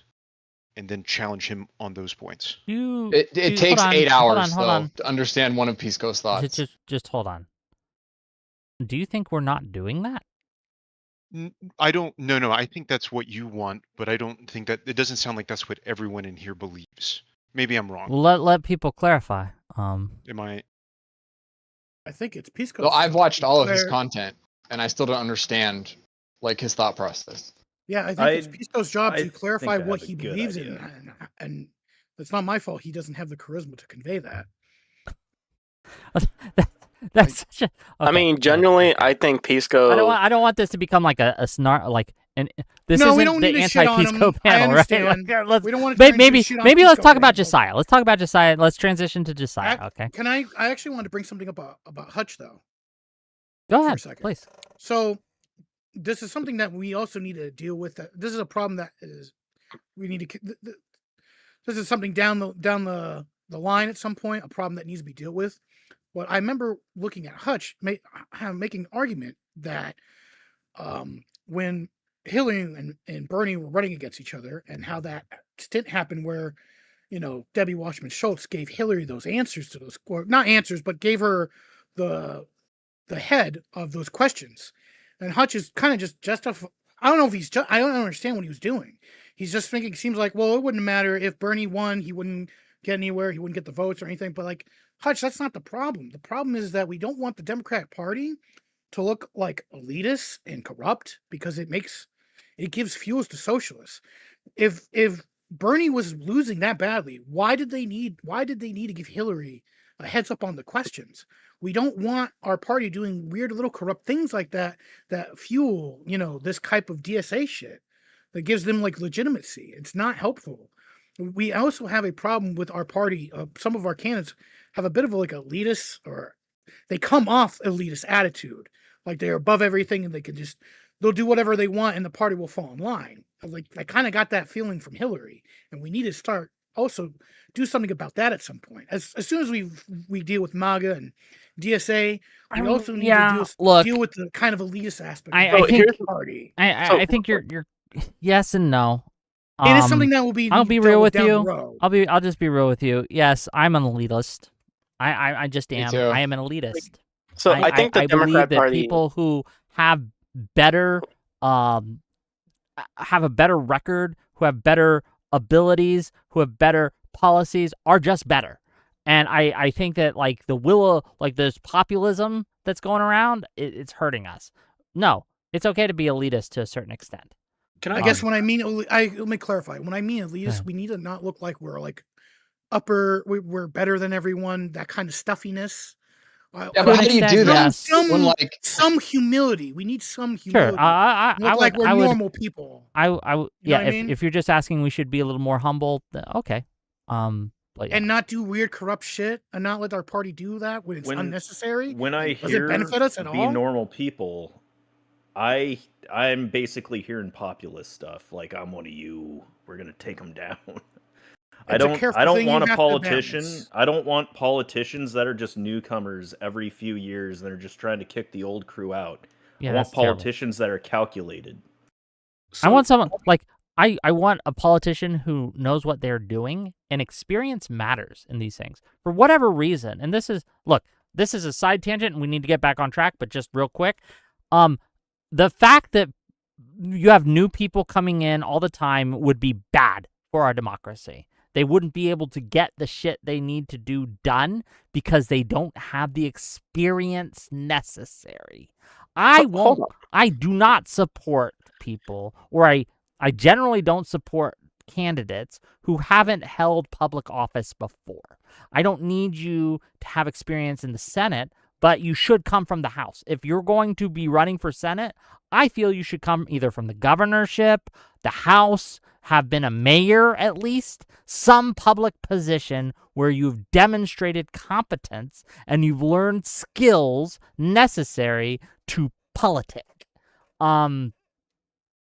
and then challenge him on those points? It takes 8 hours to understand one of Pisco's thoughts. Just hold on. Do you think we're not doing that? I don't. No. I think that's what you want, but I don't think that. It doesn't sound like that's what everyone in here believes. Maybe I'm wrong. Let people clarify. Am I? I think it's Pisco. Well, I've watched all of his content, and I still don't understand his thought process. Yeah, I think it's Pisco's job to clarify what he believes in, and it's not my fault he doesn't have the charisma to convey that. That's such a. Okay. I mean, genuinely, I think Pisco. I don't want this to become a snark. This no, isn't the anti-Pisco panel, right? We don't want to. Maybe let's talk about Josiah. Let's talk about Josiah. Let's transition to Josiah. Okay. Can I actually want to bring something up about Hutch though. Go ahead, please. So, this is something that we also need to deal with. This is a problem that we need to. This is something down the line at some point. A problem that needs to be dealt with. But I remember looking at Hutch making an argument that when Hillary and Bernie were running against each other, and how that stint happened where, Debbie Wasserman Schultz gave Hillary those answers to those, or not answers, but gave her the head of those questions. And Hutch is kind of just justifying. I don't know if I don't understand what he was doing. He's just thinking, it seems like, well, it wouldn't matter if Bernie won, he wouldn't get anywhere, he wouldn't get the votes or anything. But Hutch, that's not the problem. The problem is that we don't want the Democratic Party to look like elitist and corrupt, because it gives fuels to socialists. If Bernie was losing that badly, why did they need to give Hillary a heads up on the questions? We don't want our party doing weird little corrupt things like that fuel, this type of DSA shit that gives them legitimacy. It's not helpful. we also have a problem with our party. Some of our candidates have a bit of like elitist, or they come off elitist attitude, like they're above everything and they'll do whatever they want and the party will fall in line. I kind of got that feeling from Hillary, and we need to start also do something about that at some point. As soon as we deal with MAGA and DSA, we also need to deal with the kind of elitist aspect of the party. I think you're yes and no. It is something that will be. I'll be real with you. I'll just be real with you. Yes, I'm an elitist. I just am. I am an elitist. So I think the Democrat believe Party, that people who have better have a better record, who have better abilities, who have better policies, are just better. And I think that like this populism that's going around, it's hurting us. No, it's okay to be elitist to a certain extent. I guess when I mean, let me clarify. When I mean elitist, we need to not look like we're like we're better than everyone. That kind of stuffiness. Yeah, but how do you do that? Some humility. We need some humility. Sure, look like we're normal people. If you're just asking, we should be a little more humble. Okay. But yeah. And not do weird corrupt shit, and not let our party do that when it's unnecessary. When I does hear it benefit us at be all? normal people, I'm basically hearing populist stuff like I'm one of you. We're gonna take them down. I don't want a politician. I don't want politicians that are just newcomers every few years and they're just trying to kick the old crew out. Yeah, I want politicians that are calculated. I want someone like I want a politician who knows what they're doing, and experience matters in these things for whatever reason. And this is a side tangent and we need to get back on track, but just real quick. The fact that you have new people coming in all the time would be bad for our democracy. They wouldn't be able to get the shit they need to do done because they don't have the experience necessary. I do not support people, or I generally don't support candidates who haven't held public office before. I don't need you to have experience in the Senate, but you should come from the House. If you're going to be running for Senate, I feel you should come either from the governorship, the House, have been a mayor at least, some public position where you've demonstrated competence and you've learned skills necessary to politic.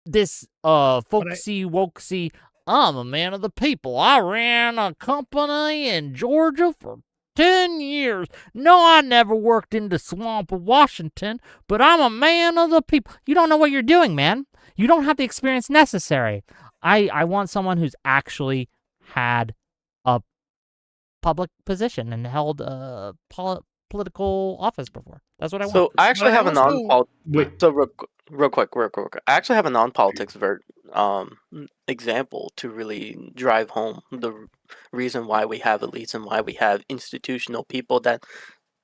This folksy wokesy, I'm a man of the people. I ran a company in Georgia for 10 years. No, I never worked in the swamp of Washington, but I'm a man of the people. You don't know what you're doing, man. You don't have the experience necessary. I want someone who's actually had a public position and held a political office before. That's what I want. So I actually have a non-politics. So real quick. I actually have a non-politics example to really drive home the reason why we have elites and why we have institutional people that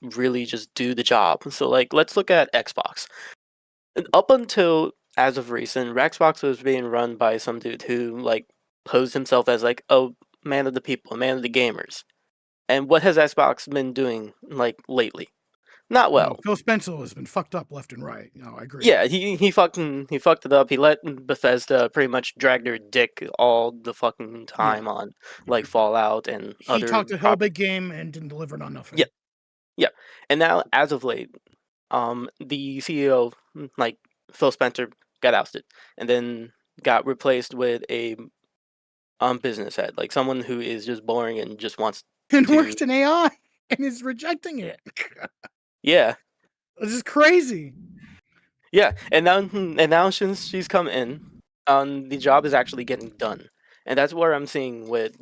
really just do the job. So like, let's look at Xbox. Up until as of recent, Xbox was being run by some dude who like posed himself as like a man of the people, a man of the gamers. And what has Xbox been doing like lately? Not well. Phil Spencer has been fucked up left and right. No, I agree. Yeah, he fucked it up. He let Bethesda pretty much drag their dick all the fucking time on like Fallout and he talked a hell big game and didn't deliver on nothing. Yeah. And now as of late, the CEO like Phil Spencer got ousted and then got replaced with a business head, like someone who is just boring and just wants works in AI and is rejecting it. Yeah. This is crazy. Yeah, and now since she's come in, the job is actually getting done. And that's where I'm seeing with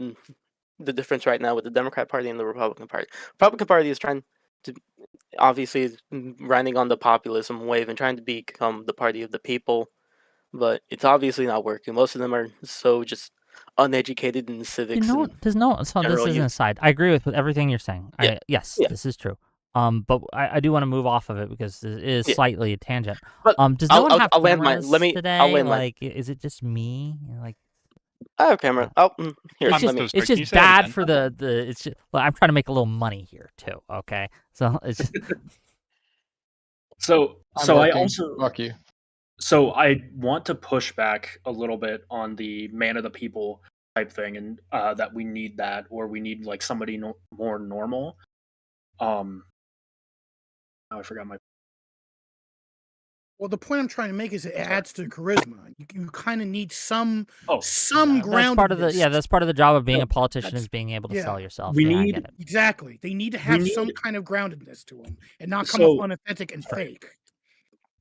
the difference right now with the Democrat Party and the Republican Party. Republican Party is trying to obviously riding on the populism wave and trying to become the party of the people, but it's obviously not working. Most of them are so just uneducated in civics. So this isn't a side. I agree with everything you're saying. Yes, this is true. But I do want to move off of it because it is slightly a tangent. But does no one have cameras today? Like, is it just me? Like, I have a camera. Here, it's just bad for the. It's just, I'm trying to make a little money here too. Okay, so it's just. So I also fuck you. So I want to push back a little bit on the man of the people type thing, and that we need that, or we need like somebody more normal. Oh, I forgot my. Well, the point I'm trying to make is it adds to charisma. You kind of need some groundedness. That's part of the that's part of the job of being a politician is being able to sell yourself. We I need get it. Exactly. They need to have some kind of groundedness to them and not come off unauthentic and fake.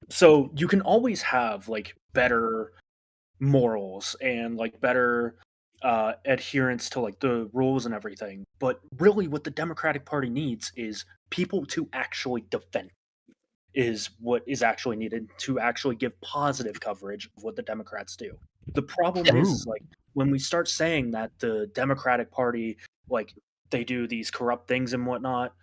So you can always have like better morals and like better adherence to like the rules and everything, but really what the Democratic Party needs is people to actually defend is what is actually needed to actually give positive coverage of what the Democrats do. The problem is like when we start saying that the Democratic Party, like they do these corrupt things and whatnot,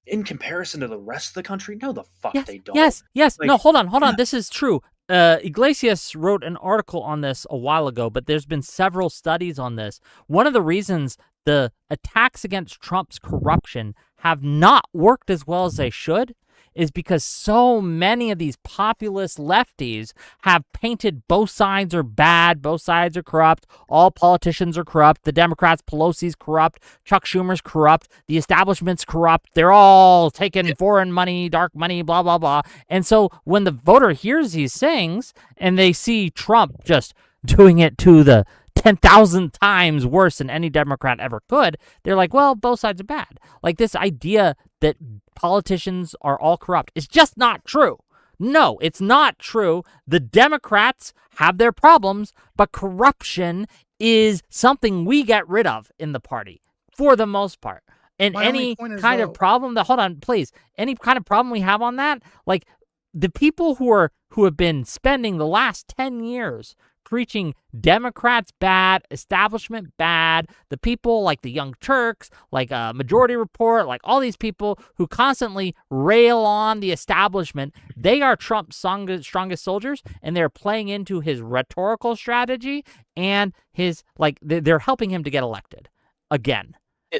in comparison to the rest of the country, no, the fuck they don't. Yes. Like, No, hold on. This is true. Iglesias wrote an article on this a while ago, but there's been several studies on this. One of the reasons the attacks against Trump's corruption have not worked as well as they should is because so many of these populist lefties have painted both sides are bad, both sides are corrupt, all politicians are corrupt, the Democrats, Pelosi's corrupt, Chuck Schumer's corrupt, the establishment's corrupt, they're all taking foreign money, dark money, blah, blah, blah. And so when the voter hears these things and they see Trump just doing it to the 10,000 times worse than any Democrat ever could, they're like, well, both sides are bad. Like this idea that politicians are all corrupt is just not true. No, it's not true. The Democrats have their problems, but corruption is something we get rid of in the party for the most part. And any kind of problem that, hold on, please, any kind of problem we have on that, like the people who have been spending the last 10 years preaching Democrats bad, establishment bad, the people like the Young Turks, like Majority Report, like all these people who constantly rail on the establishment, they are Trump's strongest soldiers, and they're playing into his rhetorical strategy and his, like, they're helping him to get elected again.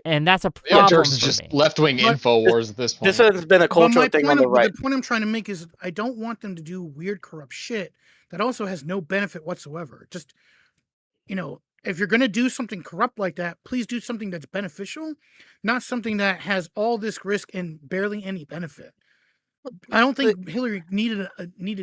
And that's a problem Turks is for just me. left-wing info wars at this point. This has been a cultural thing on the right. The point I'm trying to make is I don't want them to do weird, corrupt shit that also has no benefit whatsoever. Just, if you're going to do something corrupt like that, please do something that's beneficial, not something that has all this risk and barely any benefit. I don't think Hillary needed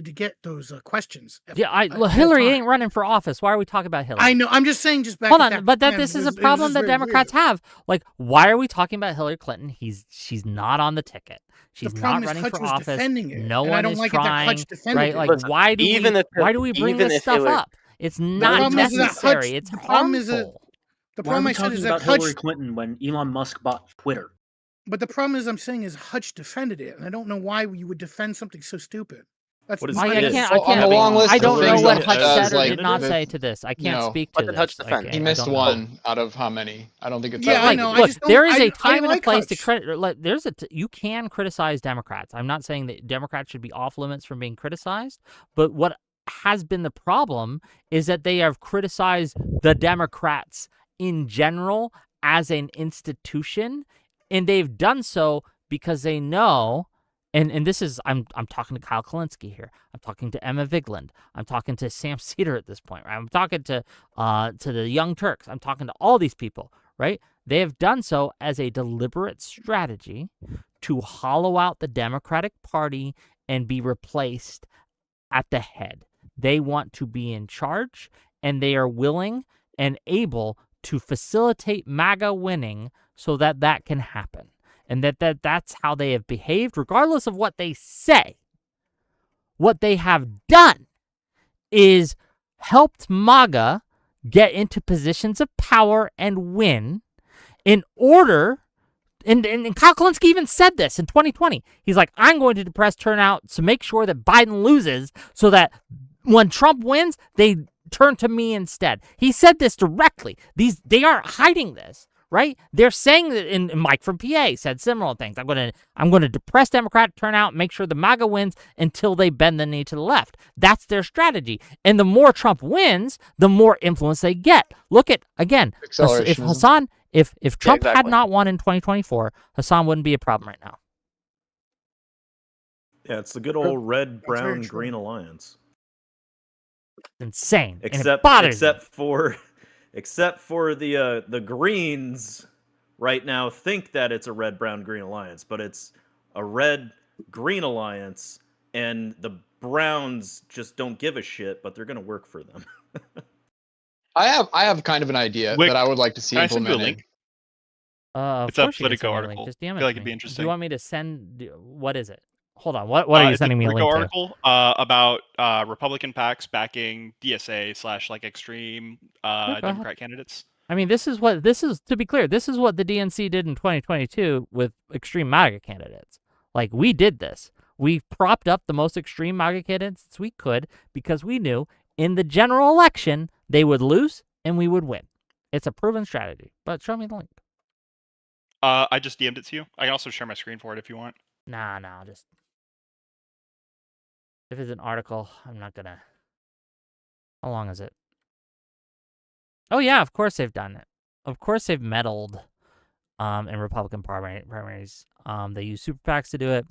to get those questions. Hillary ain't running for office. Why are we talking about Hillary? I know. I'm just saying. Just back. Hold on, but this is a problem that Democrats have. Like, why are we talking about Hillary Clinton? She's not on the ticket. She's not running for office. No one is trying. Right? Like, why do we bring this stuff up? It's not necessary. It's harmful. The problem I said is that Hillary Clinton when Elon Musk bought Twitter. But the problem is, I'm saying is Hutch defended it, and I don't know why you would defend something so stupid. That's I don't know what Hutch said or did not say to this. I can't speak to this. He missed one out of how many? I don't think it's. Yeah, I know. Look, there is a time and a place to credit. You can criticize Democrats. I'm not saying that Democrats should be off limits from being criticized, but what has been the problem is that they have criticized the Democrats in general as an institution. And they've done so because they know, and this is, I'm talking to Kyle Kalinske here. I'm talking to Emma Vigeland. I'm talking to Sam Cedar at this point. Right? I'm talking to the Young Turks. I'm talking to all these people, right? They have done so as a deliberate strategy to hollow out the Democratic Party and be replaced at the head. They want to be in charge, and they are willing and able to facilitate MAGA winning so that that can happen. And that's how they have behaved, regardless of what they say. What they have done is helped MAGA get into positions of power and win in order, and Kyle Kalinske even said this in 2020. He's like, I'm going to depress turnout to make sure that Biden loses so that when Trump wins, they turn to me instead. He said this directly. They aren't hiding this, right? They're saying that, and Mike from PA said similar things. I'm going to depress Democrat turnout, make sure the MAGA wins until they bend the knee to the left. That's their strategy. And the more Trump wins, the more influence they get. Look at, again, if Hassan, if Trump had not won in 2024, Hassan wouldn't be a problem right now. Yeah, it's the good old red, brown, green alliance. Insane. Except for except for the Greens right now think that it's a red-brown-green alliance, but it's a red-green alliance, and the Browns just don't give a shit, but they're going to work for them. I have kind of an idea that I would like to see Can I send you a implemented. link? Of It's a course you can Politico send me a link. article. Just DM I it feel like to it'd me. be Do interesting. you want me to send? What is it? Hold on. What are you It's a sending me a link Politico to? article about Republican PACs backing DSA / like extreme Sure, go ahead. Democrat candidates. I mean, this is to be clear, this is what the DNC did in 2022 with extreme MAGA candidates. Like, we did this. We propped up the most extreme MAGA candidates we could because we knew in the general election they would lose and we would win. It's a proven strategy. But show me the link. I just DM'd it to you. I can also share my screen for it if you want. Nah, just... If it's an article, I'm not gonna... How long is it? Oh, yeah, of course they've done it. Of course they've meddled in Republican primaries. They use super PACs to do it.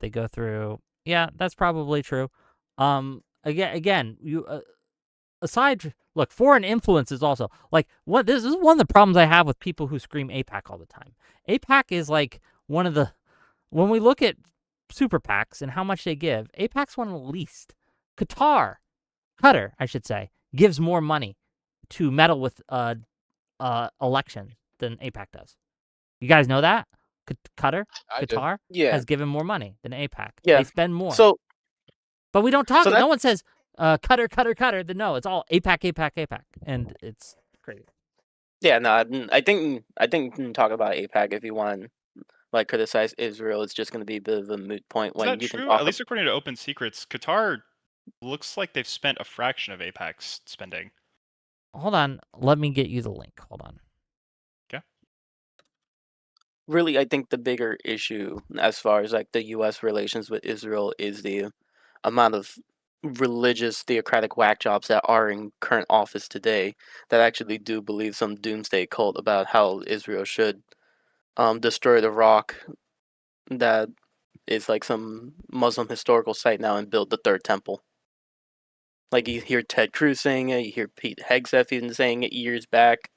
They go through... Yeah, that's probably true. Again, you... look, foreign influence is also... Like, this is one of the problems I have with people who scream AIPAC all the time. AIPAC is like one of the... When we look at super PACs and how much they give, AIPAC's one of the least. Qatar, I should say, gives more money to meddle with election than AIPAC does. You guys know that? Qatar has given more money than AIPAC. Yeah. They spend more. So, but we don't talk. So No one says Qatar. No, it's all AIPAC, and it's crazy. Yeah, no, I think you can talk about AIPAC if you want. Like, criticize Israel, it's just going to be a bit of a moot point. Is when that you true? Can talk At least according to Open Secrets, Qatar looks like they've spent a fraction of AIPAC's spending. Hold on. Let me get you the link. Hold on. Okay. Really, I think the bigger issue as far as like the U.S. relations with Israel is the amount of religious theocratic whack jobs that are in current office today that actually do believe some doomsday cult about how Israel should destroy the rock that is like some Muslim historical site now and build the third temple. Like, you hear Ted Cruz saying it, you hear Pete Hegseth even saying it years back.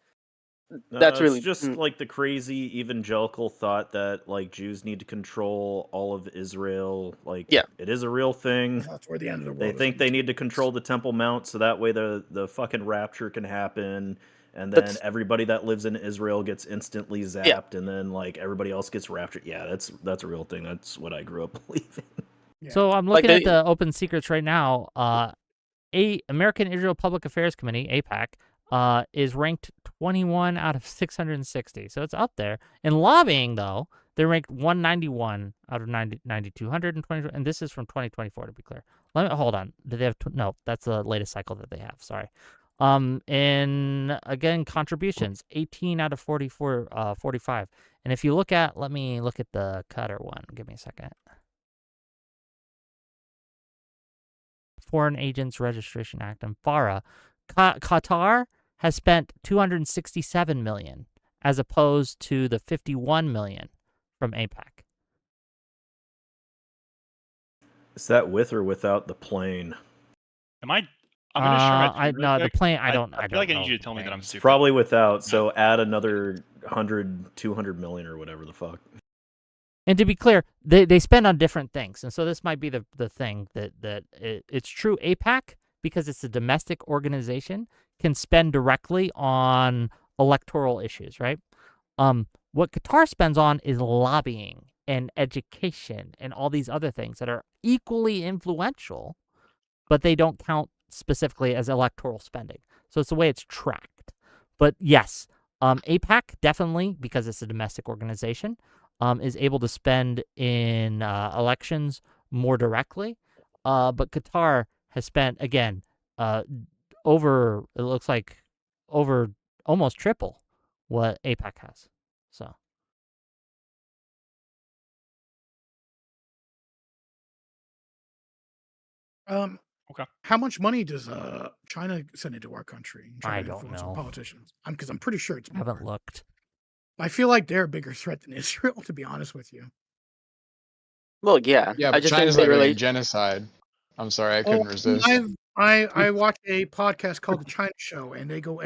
That's really it's just like the crazy evangelical thought that like Jews need to control all of Israel. Like, yeah, it is a real thing. That's where the end of the world. They think they need to control the Temple Mount so that way the fucking rapture can happen, and then everybody that lives in Israel gets instantly zapped, and then like everybody else gets raptured. Yeah, that's a real thing. That's what I grew up believing. Yeah. So I'm looking at the Open Secrets right now. American Israel Public Affairs Committee, AIPAC, is ranked 21 out of 660. So it's up there. In lobbying, though, they're ranked 191 out of 9,220. And this is from 2024, to be clear. Hold on. Do they have... No, that's the latest cycle that they have. Sorry. And again, contributions, 18 out of 44, 45. And if you look at... Let me look at the Qatar one. Give me a second. Foreign Agents Registration Act and FARA, Qatar has spent $267 million as opposed to the $51 million from AIPAC. Is that with or without the plane? I'm gonna share my no, the plane. I don't feel know like I need you to tell me that I'm stupid. Probably without. So add another 100, 200 million or whatever the fuck. And to be clear, they spend on different things, and so this might be the thing that it's true. AIPAC, because it's a domestic organization, can spend directly on electoral issues, right? What Qatar spends on is lobbying and education and all these other things that are equally influential, but they don't count specifically as electoral spending. So it's the way it's tracked. But yes, AIPAC definitely, because it's a domestic organization, is able to spend in elections more directly. But Qatar has spent, again, over, it looks like, over almost triple what AIPAC has. So. Okay. How much money does China send into our country? I don't know. Politicians. Because I'm pretty sure it's more. I haven't looked. I feel like they're a bigger threat than Israel, to be honest with you. Well, yeah. Yeah, I but just China's think like they genocide. I'm sorry, I couldn't resist. I watch a podcast called The China Show, and they go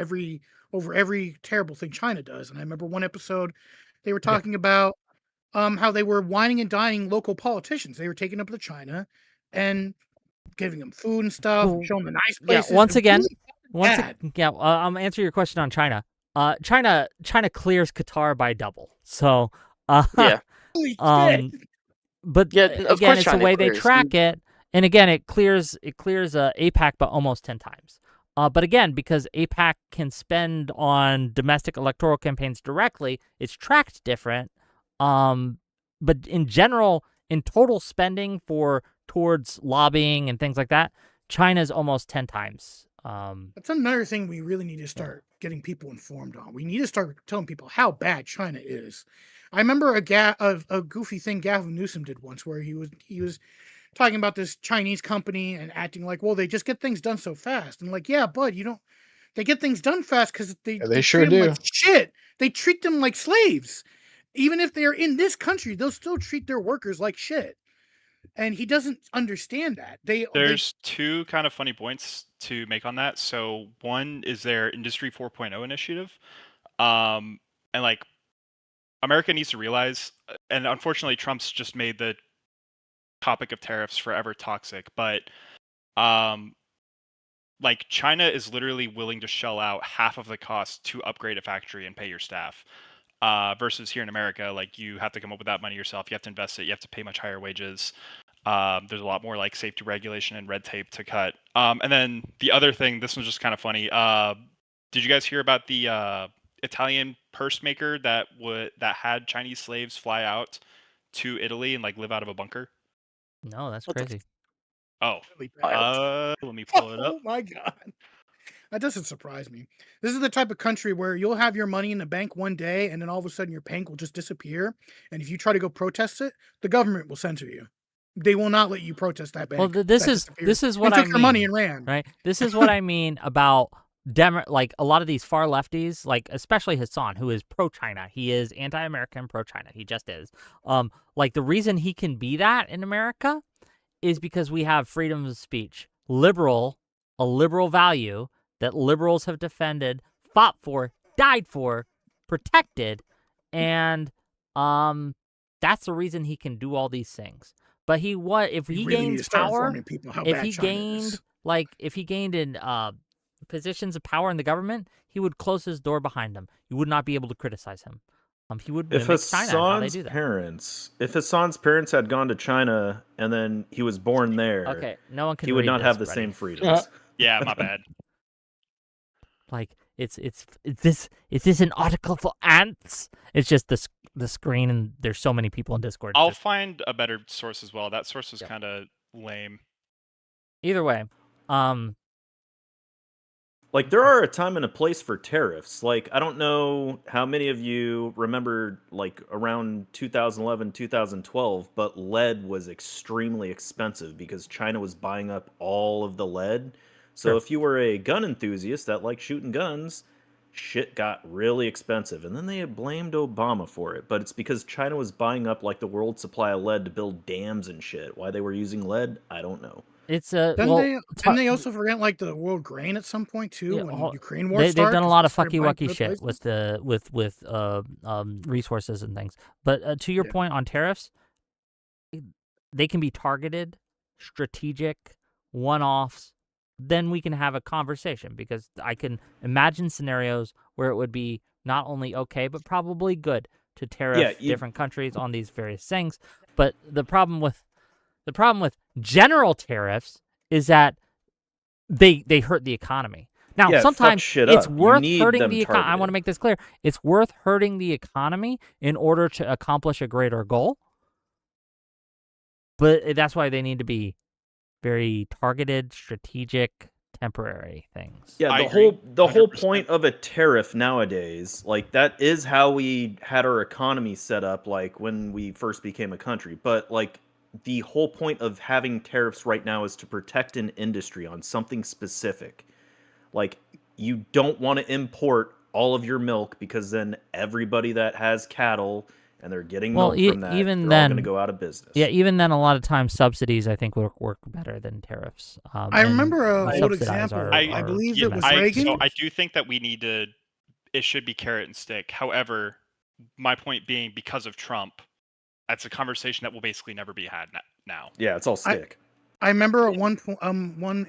over every terrible thing China does. And I remember one episode they were talking about how they were whining and dining local politicians. They were taking them to China and giving them food and stuff, and showing them the nice places. Yeah, once again, bad. I'm answer your question on China. China clears Qatar by double. So, Yeah. Holy shit. but Yeah, of again, course it's the China way they clears. track it, and again, it clears APAC, but almost 10 times. But again, because APAC can spend on domestic electoral campaigns directly, it's tracked different. But in general, in total spending towards lobbying and things like that, China's almost 10 times. That's another thing we really need to start getting people informed on. We need to start telling people how bad China is. I remember a goofy thing Gavin Newsom did once, where he was talking about this Chinese company and acting like, well, they just get things done so fast. And like, yeah, bud, they get things done fast because they sure treat them do. like shit. They treat them like slaves. Even if they're in this country, they'll still treat their workers like shit. And he doesn't understand that. There's two kind of funny points to make on that. So one is their Industry 4.0 initiative. And like America needs to realize, and unfortunately Trump's just made the topic of tariffs forever toxic, but like China is literally willing to shell out half of the cost to upgrade a factory and pay your staff. Versus here in America, like you have to come up with that money yourself. You have to invest it. You have to pay much higher wages. There's a lot more like safety regulation and red tape to cut. And then the other thing, this one's just kind of funny. Did you guys hear about the Italian purse maker that had Chinese slaves fly out to Italy and like live out of a bunker? No, that's crazy. Oh, let me pull it up. Oh my god. That doesn't surprise me. This is the type of country where you'll have your money in the bank one day, and then all of a sudden your bank will just disappear. And if you try to go protest it, the government will censor you. They will not let you protest that bank. Well, this is what I mean. Took your money and ran. Right. This is what I mean about like a lot of these far lefties, like especially Hassan, who is pro-China. He is anti-American, pro-China. He just is. Like the reason he can be that in America is because we have freedom of speech, a liberal value that liberals have defended, fought for, died for, protected, and that's the reason he can do all these things. But if he gains power, if he gained in positions of power in the government, he would close his door behind him. You would not be able to criticize him. He would mimic China and how they do that. If Hassan's parents had gone to China and then he was born there, okay, no one can. He would not have the same freedoms. Yeah, my bad. Like is this an article for ants? It's just the screen, and there's so many people in Discord. I'll find a better source as well. That source is kind of lame. Either way, like there are a time and a place for tariffs. Like I don't know how many of you remember like around 2011, 2012, but lead was extremely expensive because China was buying up all of the lead. So if you were a gun enthusiast that liked shooting guns, shit got really expensive. And then they blamed Obama for it. But it's because China was buying up like the world supply of lead to build dams and shit. Why they were using lead, I don't know. It's Didn't they also forget like the world grain at some point too when Ukraine war started? They've done a lot of fucky-wucky shit with resources and things. But to your point on tariffs, they can be targeted, strategic, one-offs. Then we can have a conversation because I can imagine scenarios where it would be not only okay but probably good to tariff different countries on these various things. But the problem with general tariffs is that they hurt the economy. Now, sometimes it's worth hurting the economy. I want to make this clear. It's worth hurting the economy in order to accomplish a greater goal. But that's why they need to be very targeted, strategic, temporary things. Yeah, the whole point of a tariff nowadays, like that is how we had our economy set up like when we first became a country. But like the whole point of having tariffs right now is to protect an industry on something specific. Like you don't want to import all of your milk because then everybody that has cattle and they're getting milk from that, even they're all then, going to go out of business. Yeah, even then, a lot of times subsidies I think work better than tariffs. I remember an old example. I believe it was Reagan. So I do think that it should be carrot and stick. However, my point being, because of Trump, that's a conversation that will basically never be had now. Yeah, it's all stick. I remember at one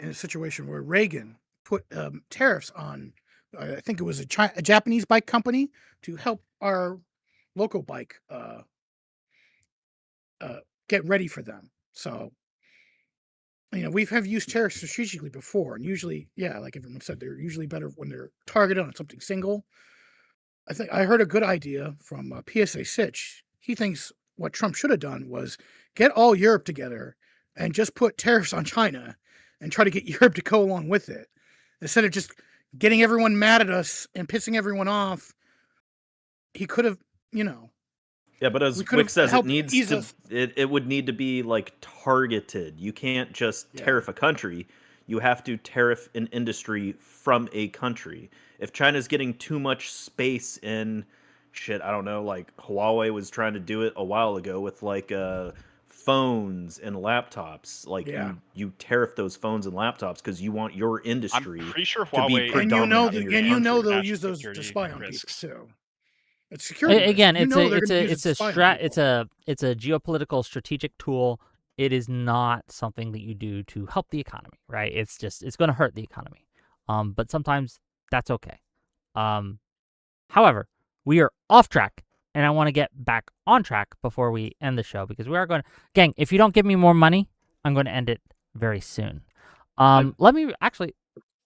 in a situation where Reagan put tariffs on, I think it was a Japanese bike company, to help our local bike get ready for them. So, we have used tariffs strategically before, and usually, yeah, like everyone said, they're usually better when they're targeted on something single. I think I heard a good idea from PSA Sitch. He thinks what Trump should have done was get all Europe together and just put tariffs on China and try to get Europe to go along with it. Instead of just getting everyone mad at us and pissing everyone off, he could have, Yeah, but as Wick says, it would need to be like targeted. You can't just tariff a country. You have to tariff an industry from a country. If China's getting too much space in shit, I don't know, like Huawei was trying to do it a while ago with like phones and laptops. Like you tariff those phones and laptops because you want your industry. I'm pretty sure to be Huawei, predominant they'll use those to spy on people too. It's security. Again, it's a geopolitical strategic tool. It is not something that you do to help the economy, right? It's going to hurt the economy. But sometimes that's okay. However, we are off track, and I want to get back on track before we end the show, because we are going to, gang, if you don't give me more money, I'm going to end it very soon. Let me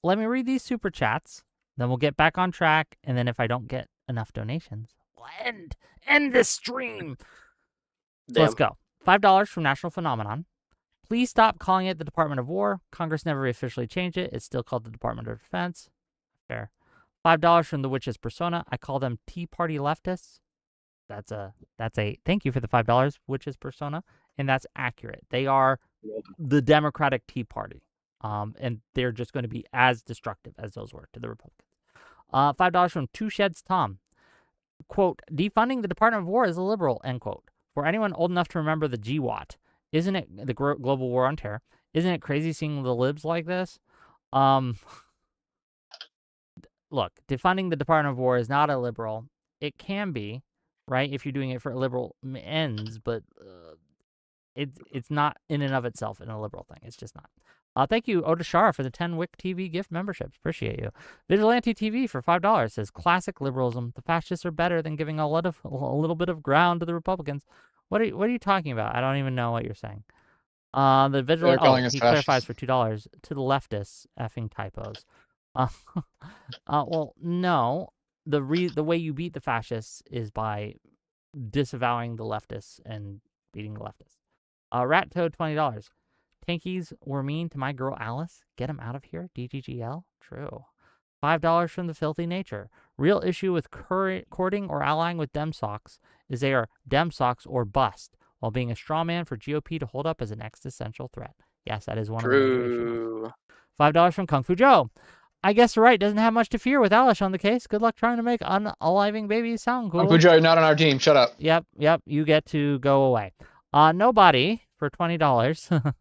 read these super chats, then we'll get back on track, and then if I don't get enough donations, we'll end this stream. So let's go. $5 from National Phenomenon. Please stop calling it the Department of War. Congress never officially changed it. It's still called the Department of Defense. Fair. $5 from the Witch's Persona. I call them Tea Party leftists. That's a thank you for the $5, Witch's Persona, and that's accurate. They are the Democratic Tea Party, and they're just going to be as destructive as those were to the Republicans. $5 from Two Sheds Tom. Quote, defunding the Department of War is a liberal, end quote. For anyone old enough to remember the GWAT, isn't it the global war on terror? Isn't it crazy seeing the libs like this? Look, defunding the Department of War is not a liberal. It can be, right, if you're doing it for liberal ends, but it's not in and of itself a liberal thing. It's just not. Thank you, Odashara, for the 10 Wick TV gift memberships. Appreciate you. Vigilante TV for $5 says, classic liberalism. The fascists are better than giving a little bit of ground to the Republicans. What are you talking about? I don't even know what you're saying. The Vigilante, he clarifies for $2 to the leftists, effing typos. Well, no. The way you beat the fascists is by disavowing the leftists and beating the leftists. Rat Toad, $20. Tankies were mean to my girl Alice. Get them out of here. DGGL. True. $5 from the Filthy Nature. Real issue with courting or allying with Dem Socks is they are Dem Socks or bust, while being a straw man for GOP to hold up as an existential threat. Yes, that is one of the major issues. $5 from Kung Fu Joe. I guess the right doesn't have much to fear with Alice on the case. Good luck trying to make unaliving babies sound cool. Kung Fu Joe, you're not on our team. Shut up. Yep. You get to go away. Nobody for $20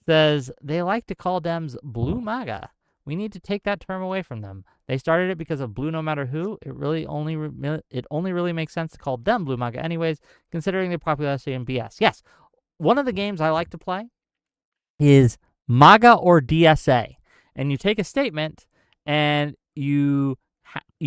says they like to call Dems blue MAGA. We need to take that term away from them. They started it because of blue no matter who. It only really makes sense to call them blue MAGA anyways, considering their popularity and BS. Yes, one of the games I like to play is MAGA or DSA. And you take a statement and you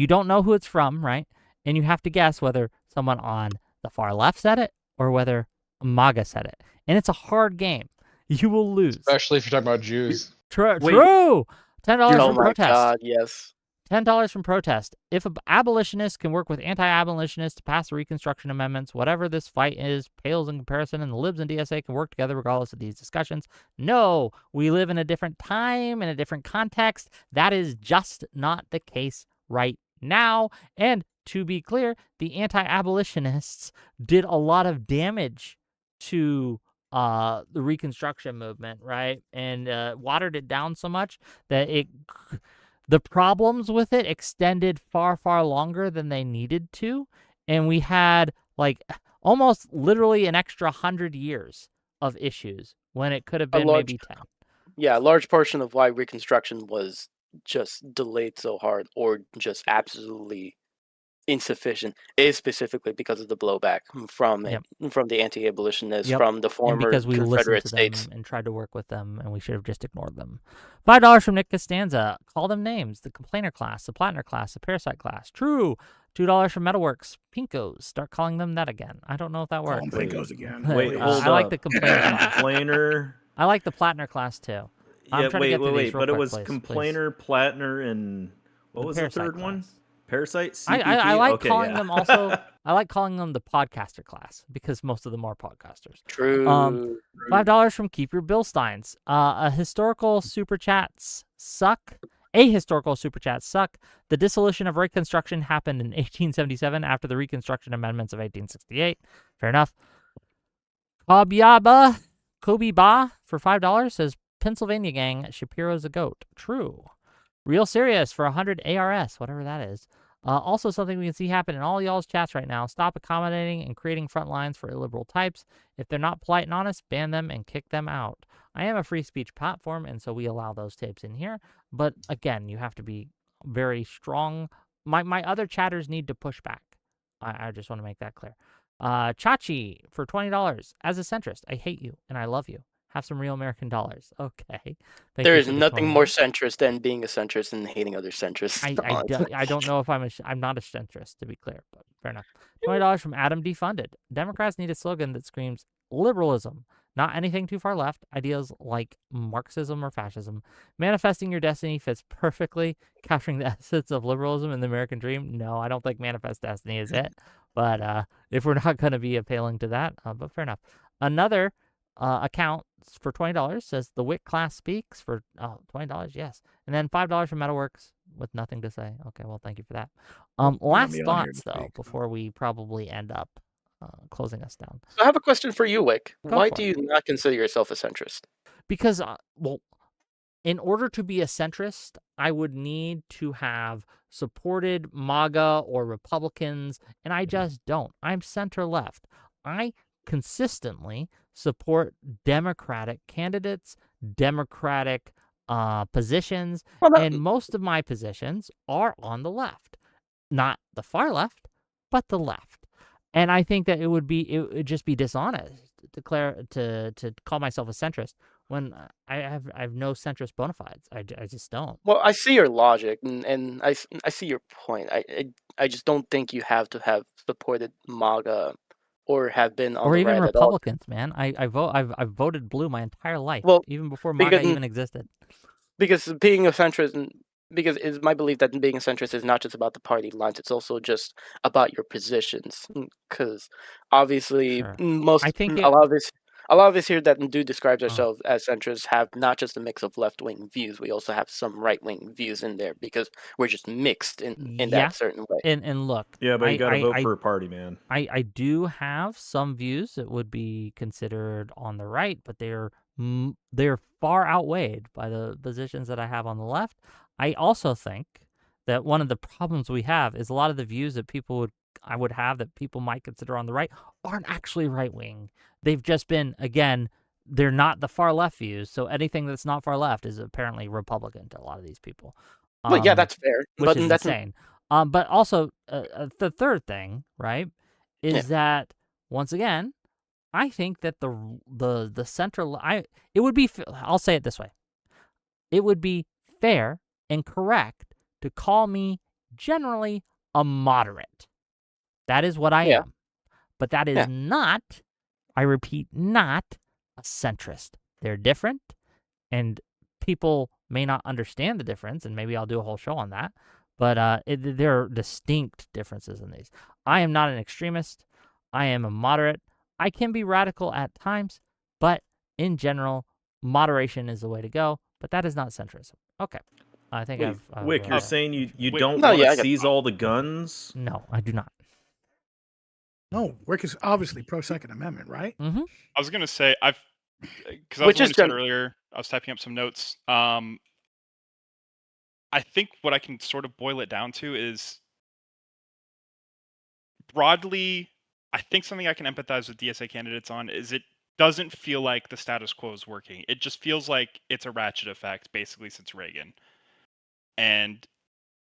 don't know who it's from, right? And you have to guess whether someone on the far left said it or whether MAGA said it. And it's a hard game. You will lose. Especially if you're talking about Jews. True. $10 from protest. Oh my God, yes. $10 from protest. If abolitionists can work with anti-abolitionists to pass the Reconstruction Amendments, whatever this fight is pales in comparison, and the libs and DSA can work together regardless of these discussions. No, we live in a different time, in a different context. That is just not the case right now. And to be clear, the anti-abolitionists did a lot of damage to the Reconstruction movement, right? And watered it down so much that the problems with it extended far, far longer than they needed to. And we had like almost literally an extra 100 years of issues when it could have been maybe 10. Yeah, a large portion of why Reconstruction was just delayed so hard or just absolutely insufficient is specifically because of the blowback from it, from the anti-abolitionists, from the And former because we listened Confederate to states. them and tried to work with them, and we should have just ignored them. $5 from Nick Costanza. Call them names. The Complainer class, the Plattner class, the Parasite class. True. $2 from Metalworks. Pinkos. Start calling them that again. I don't know if that works. Call them Pinkos again. Wait, hold I up. like the Complainer class. Complainer. I like the Plattner class too. I'm trying to get through these real But quick, it was please, Complainer, Plattner, and what The was the Parasite third one? class. Parasite? I CPP? like Okay, calling yeah. them also. I like calling them the podcaster class because most of them are podcasters. True. $5 from Keep Your Bill Steins. Ahistorical super chats suck. The dissolution of Reconstruction happened in 1877 after the Reconstruction Amendments of 1868. Fair enough. Kobe Ba for $5 says Pennsylvania gang, Shapiro's a goat. True. Real Serious for 100 ARS, whatever that is. Also something we can see happen in all y'all's chats right now. Stop accommodating and creating front lines for illiberal types. If they're not polite and honest, ban them and kick them out. I am a free speech platform, and so we allow those tapes in here. But again, you have to be very strong. My other chatters need to push back. I just want to make that clear. Chachi for $20. As a centrist, I hate you and I love you. Have some real American dollars. Okay. There is nothing more centrist than being a centrist and hating other centrists. I don't know if I'm not a centrist, to be clear, but fair enough. $20 from Adam Defunded. Democrats need a slogan that screams liberalism, not anything too far left. Ideas like Marxism or fascism. Manifesting your destiny fits perfectly, capturing the essence of liberalism and the American dream. No, I don't think Manifest Destiny is it, but if we're not going to be appealing to that, but fair enough. Another account for $20 says the Wick class speaks for $20, yes, and then $5 from Metalworks with nothing to say. Okay, well, thank you for that. Last thoughts though before we probably end up closing us down. So I have a question for you, Wick. Go Why for do it. you not consider yourself a centrist? Because well, in order to be a centrist, I would need to have supported MAGA or Republicans, and I just don't. I'm center left. I consistently support Democratic candidates, Democratic positions, and most of my positions are on the left. Not the far left, but the left. And I think that it would just be dishonest to call myself a centrist when I have no centrist bona fides. I just don't. Well, I see your logic, and I see your point. I just don't think you have to have supported MAGA or have been on or the even right at all. Republicans, man. I've voted blue my entire life, Well, even before MAGA even existed. Because being a centrist, because it's my belief that being a centrist is not just about the party lines; it's also just about your positions. Because obviously, Sure. a lot of us here that do describe ourselves as centrists have not just a mix of left-wing views. We also have some right-wing views in there because we're just mixed in that certain way. And look, Yeah, but you got to vote for a party, man. I do have some views that would be considered on the right, but they're far outweighed by the positions that I have on the left. I also think that one of the problems we have is a lot of the views that I would have that people might consider on the right aren't actually right-wing. They've just been, again, they're not the far left views, so anything that's not far left is apparently Republican to a lot of these people. Well, yeah, that's fair. Which is insane. But also, the third thing, right, is that, once again, I think that the center, it would be, I'll say it this way. It would be fair and correct to call me generally a moderate. That is what I am. But that is not, I repeat, not a centrist. They're different, and people may not understand the difference, and maybe I'll do a whole show on that. But there are distinct differences in these. I am not an extremist. I am a moderate. I can be radical at times, but in general, moderation is the way to go. But that is not centrism. Okay. I think Wick, you're saying you don't want to seize all the guns? No, I do not. No, Wick is obviously pro Second Amendment, right? Mm-hmm. I was gonna say because I was the one who said earlier. I was typing up some notes. I think what I can sort of boil it down to is broadly I think something I can empathize with DSA candidates on is it doesn't feel like the status quo is working. It just feels like it's a ratchet effect basically since Reagan. And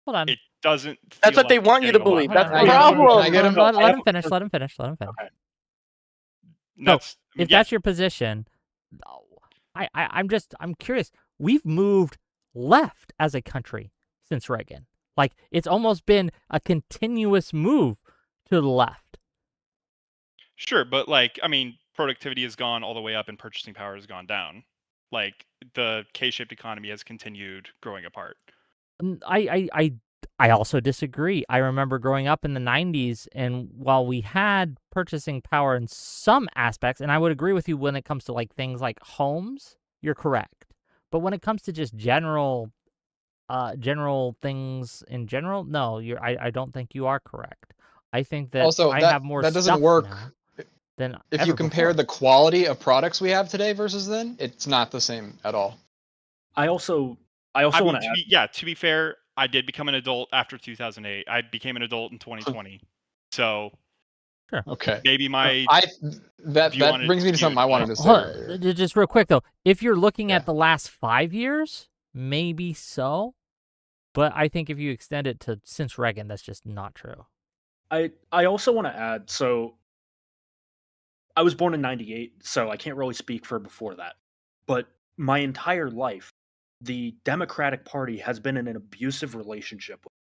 hold on. It doesn't feel That's what like they want you to believe. That's the problem. Let him finish. Let him finish. Let him finish. Okay. So, if that's your position, I'm curious. We've moved left as a country since Reagan. Like, it's almost been a continuous move to the left. Sure, but like, I mean, productivity has gone all the way up and purchasing power has gone down. Like, the K-shaped economy has continued growing apart. I also disagree. I remember growing up in the 90s, and while we had purchasing power in some aspects, and I would agree with you when it comes to like things like homes, you're correct. But when it comes to just general things in general, no, I don't think you are correct. I think that also, I have more that doesn't stuff work now than if ever you compare before. the quality of products we have today versus then. It's not the same at all. I also I mean, want to add. To be fair, I did become an adult after 2008. I became an adult in 2020. So, sure. Okay. Maybe my that brings me to something I wanted to say earlier. Just real quick though, if you're looking at the last 5 years, maybe so. But I think if you extend it to since Reagan, that's just not true. I also want to add, so I was born in 98, so I can't really speak for before that. But my entire life, the Democratic Party has been in an abusive relationship with.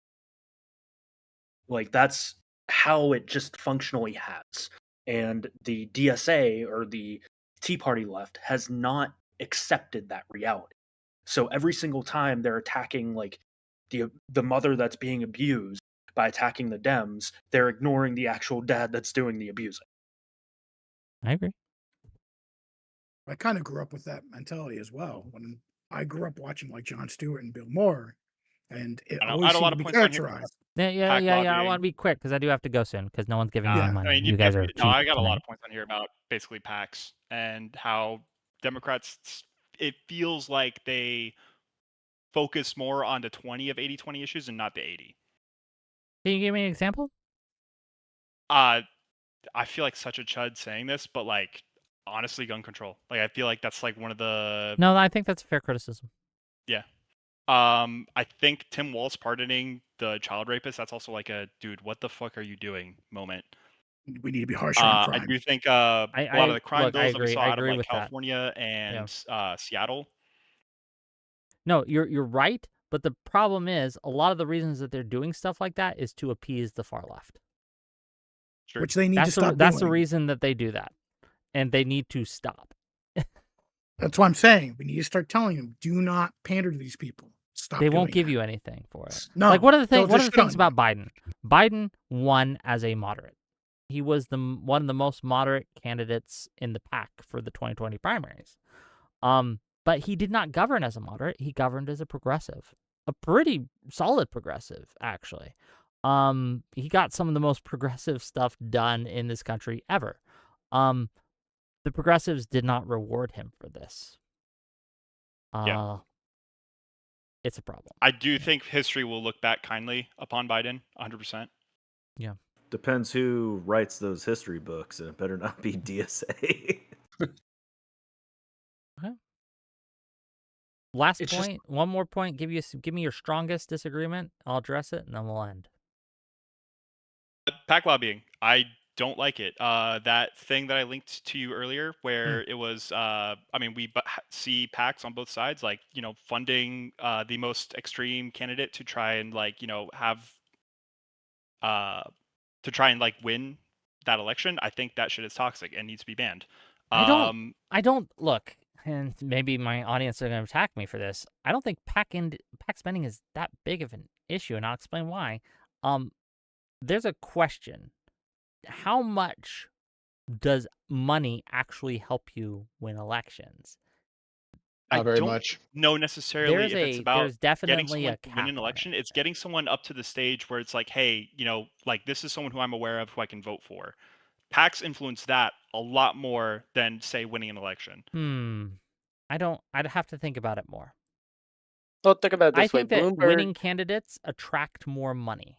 Like, that's how it just functionally has. And the DSA, or the Tea Party left, has not accepted that reality. So every single time they're attacking like the mother that's being abused by attacking the Dems, they're ignoring the actual dad that's doing the abusing. I agree. I kind of grew up with that mentality as well. When I grew up watching like Jon Stewart and Bill Maher, and it always seemed to be characterized. Yeah. I want to be quick because I do have to go soon because no one's giving me any money. I mean, you guys are cheap I got a lot tonight. of points on here about basically PACs and how Democrats. It feels like they focus more on the 20 of 80-20 issues and not the 80. Can you give me an example? I feel like such a chud saying this, but like honestly, gun control. Like I feel like that's like one of the. No, I think that's a fair criticism. Yeah. I think Tim Walz pardoning the child rapist, that's also like a dude, what the fuck are you doing moment. We need to be harsher on crime. I do think a lot of the crime bills that we saw out of like California and Seattle. No, you're right, but the problem is a lot of the reasons that they're doing stuff like that is to appease the far left. Sure. Which they need to stop That's doing. the reason that they do that, and they need to stop. That's what I'm saying. We need to start telling them, do not pander to these people. Stop. They won't give you anything for it. No. Like, what are the things about Biden? Biden won as a moderate. He was one of the most moderate candidates in the pack for the 2020 primaries. But he did not govern as a moderate. He governed as a progressive, a pretty solid progressive, actually. He got some of the most progressive stuff done in this country ever. The progressives did not reward him for this. It's a problem. I do think history will look back kindly upon Biden, 100%. Yeah. Depends who writes those history books, and it better not be DSA. Okay. Last point, one more point. Give me your strongest disagreement. I'll address it, and then we'll end. PAC lobbying. I don't like it. That thing that I linked to you earlier, where it was, I mean, we see PACs on both sides, like, you know, funding the most extreme candidate to try and like, you know, have, to try and like win that election. I think that shit is toxic and needs to be banned. I don't look, and maybe my audience are going to attack me for this. I don't think PAC spending is that big of an issue, and I'll explain why. There's a question. How much does money actually help you win elections? Not very much. No, necessarily. If it's about there's definitely getting someone a to win an election, it's getting someone up to the stage where it's like, hey, you know, like this is someone who I'm aware of, who I can vote for. PACs influence that a lot more than, say, winning an election. I'd have to think about it more. Well, think about it this way. I think that winning candidates attract more money.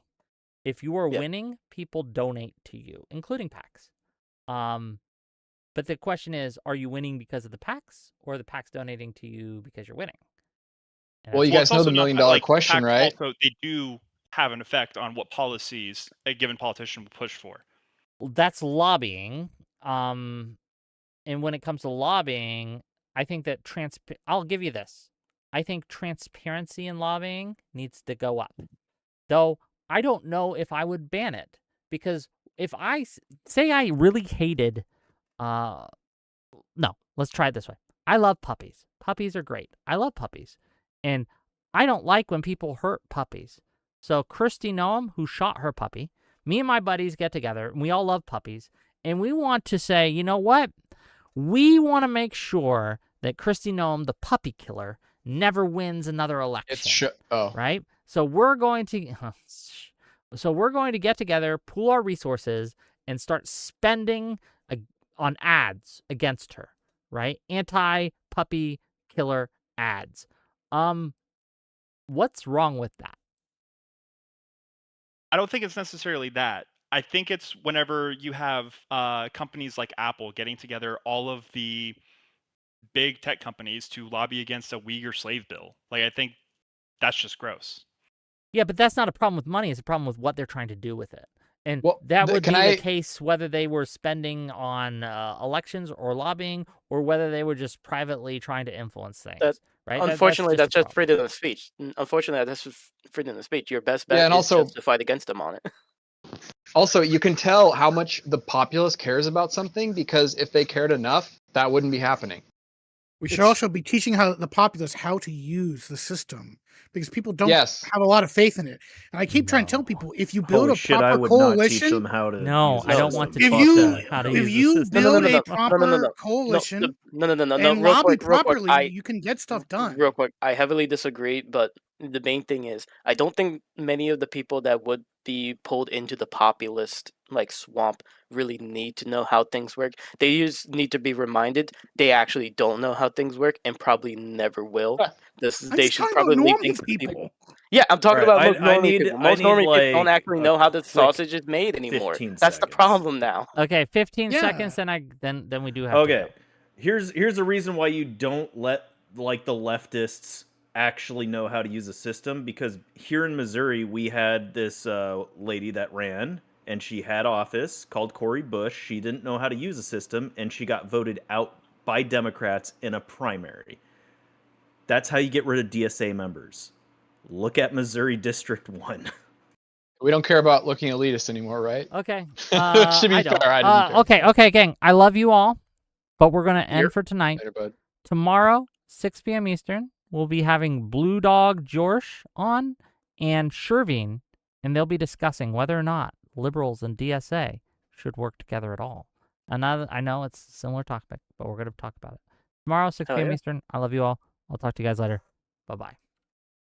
If you are winning, people donate to you, including PACs. But the question is, are you winning because of the PACs, or the PACs donating to you because you're winning? Well, you guys know the $1 million question, right? Also, they do have an effect on what policies a given politician will push for. That's lobbying. And when it comes to lobbying, I think that I'll give you this. I think transparency in lobbying needs to go up. Though I don't know if I would ban it, because if I say I really hated, no, let's try it this way. I love puppies. Puppies are great. I love puppies. And I don't like when people hurt puppies. So Christy Noam, who shot her puppy, me and my buddies get together, and we all love puppies, and we want to say, you know what? We want to make sure that Christy Noam, the puppy killer, never wins another election. Right? So we're going to get together, pool our resources, and start spending on ads against her. Right? Anti-puppy killer ads. What's wrong with that? I don't think it's necessarily that. I think it's whenever you have companies like Apple getting together all of the big tech companies to lobby against a Uyghur slave bill. Like, I think that's just gross. Yeah, but that's not a problem with money. It's a problem with what they're trying to do with it. And that would be the case whether they were spending on elections or lobbying, or whether they were just privately trying to influence things. Right? Unfortunately, that's just freedom of speech. Unfortunately, that's just freedom of speech. Your best bet is just to fight against them on it. Also, you can tell how much the populace cares about something, because if they cared enough, that wouldn't be happening. We should also be teaching the populace how to use the system, because people don't have a lot of faith in it. And I keep trying to tell people, if you build I would not teach coalition, them how to. No, I don't want to if teach them how to use if you the system. build a proper coalition and lobby properly, you can get stuff done. Real quick, I heavily disagree, but the main thing is, I don't think many of the people that would be pulled into the populist swamp really need to know how things work. They just need to be reminded they actually don't know how things work and probably never will. They should probably leave things to people. Yeah, I'm talking about most normal people. Most normal people don't actually know how the sausage is made anymore. That's the problem now. Okay, 15 seconds, then we do have to go. Here's a reason why you don't let the leftists actually know how to use a system, because here in Missouri we had this lady that ran, and she had office, called Cori Bush. She didn't know how to use a system, and she got voted out by Democrats in a primary. That's how you get rid of DSA members. Look at Missouri District 1. We don't care about looking elitist anymore, right? Okay. Should be fair. Okay, gang. I love you all, but we're going to end for tonight. Later, bud. Tomorrow, 6 p.m. Eastern, we'll be having Blue Dog Jorsh on and Shervin, and they'll be discussing whether or not liberals and DSA should work together at all. I know it's a similar topic, but we're going to talk about it. Tomorrow, 6 p.m. Eastern. I love you all. I'll talk to you guys later. Bye-bye.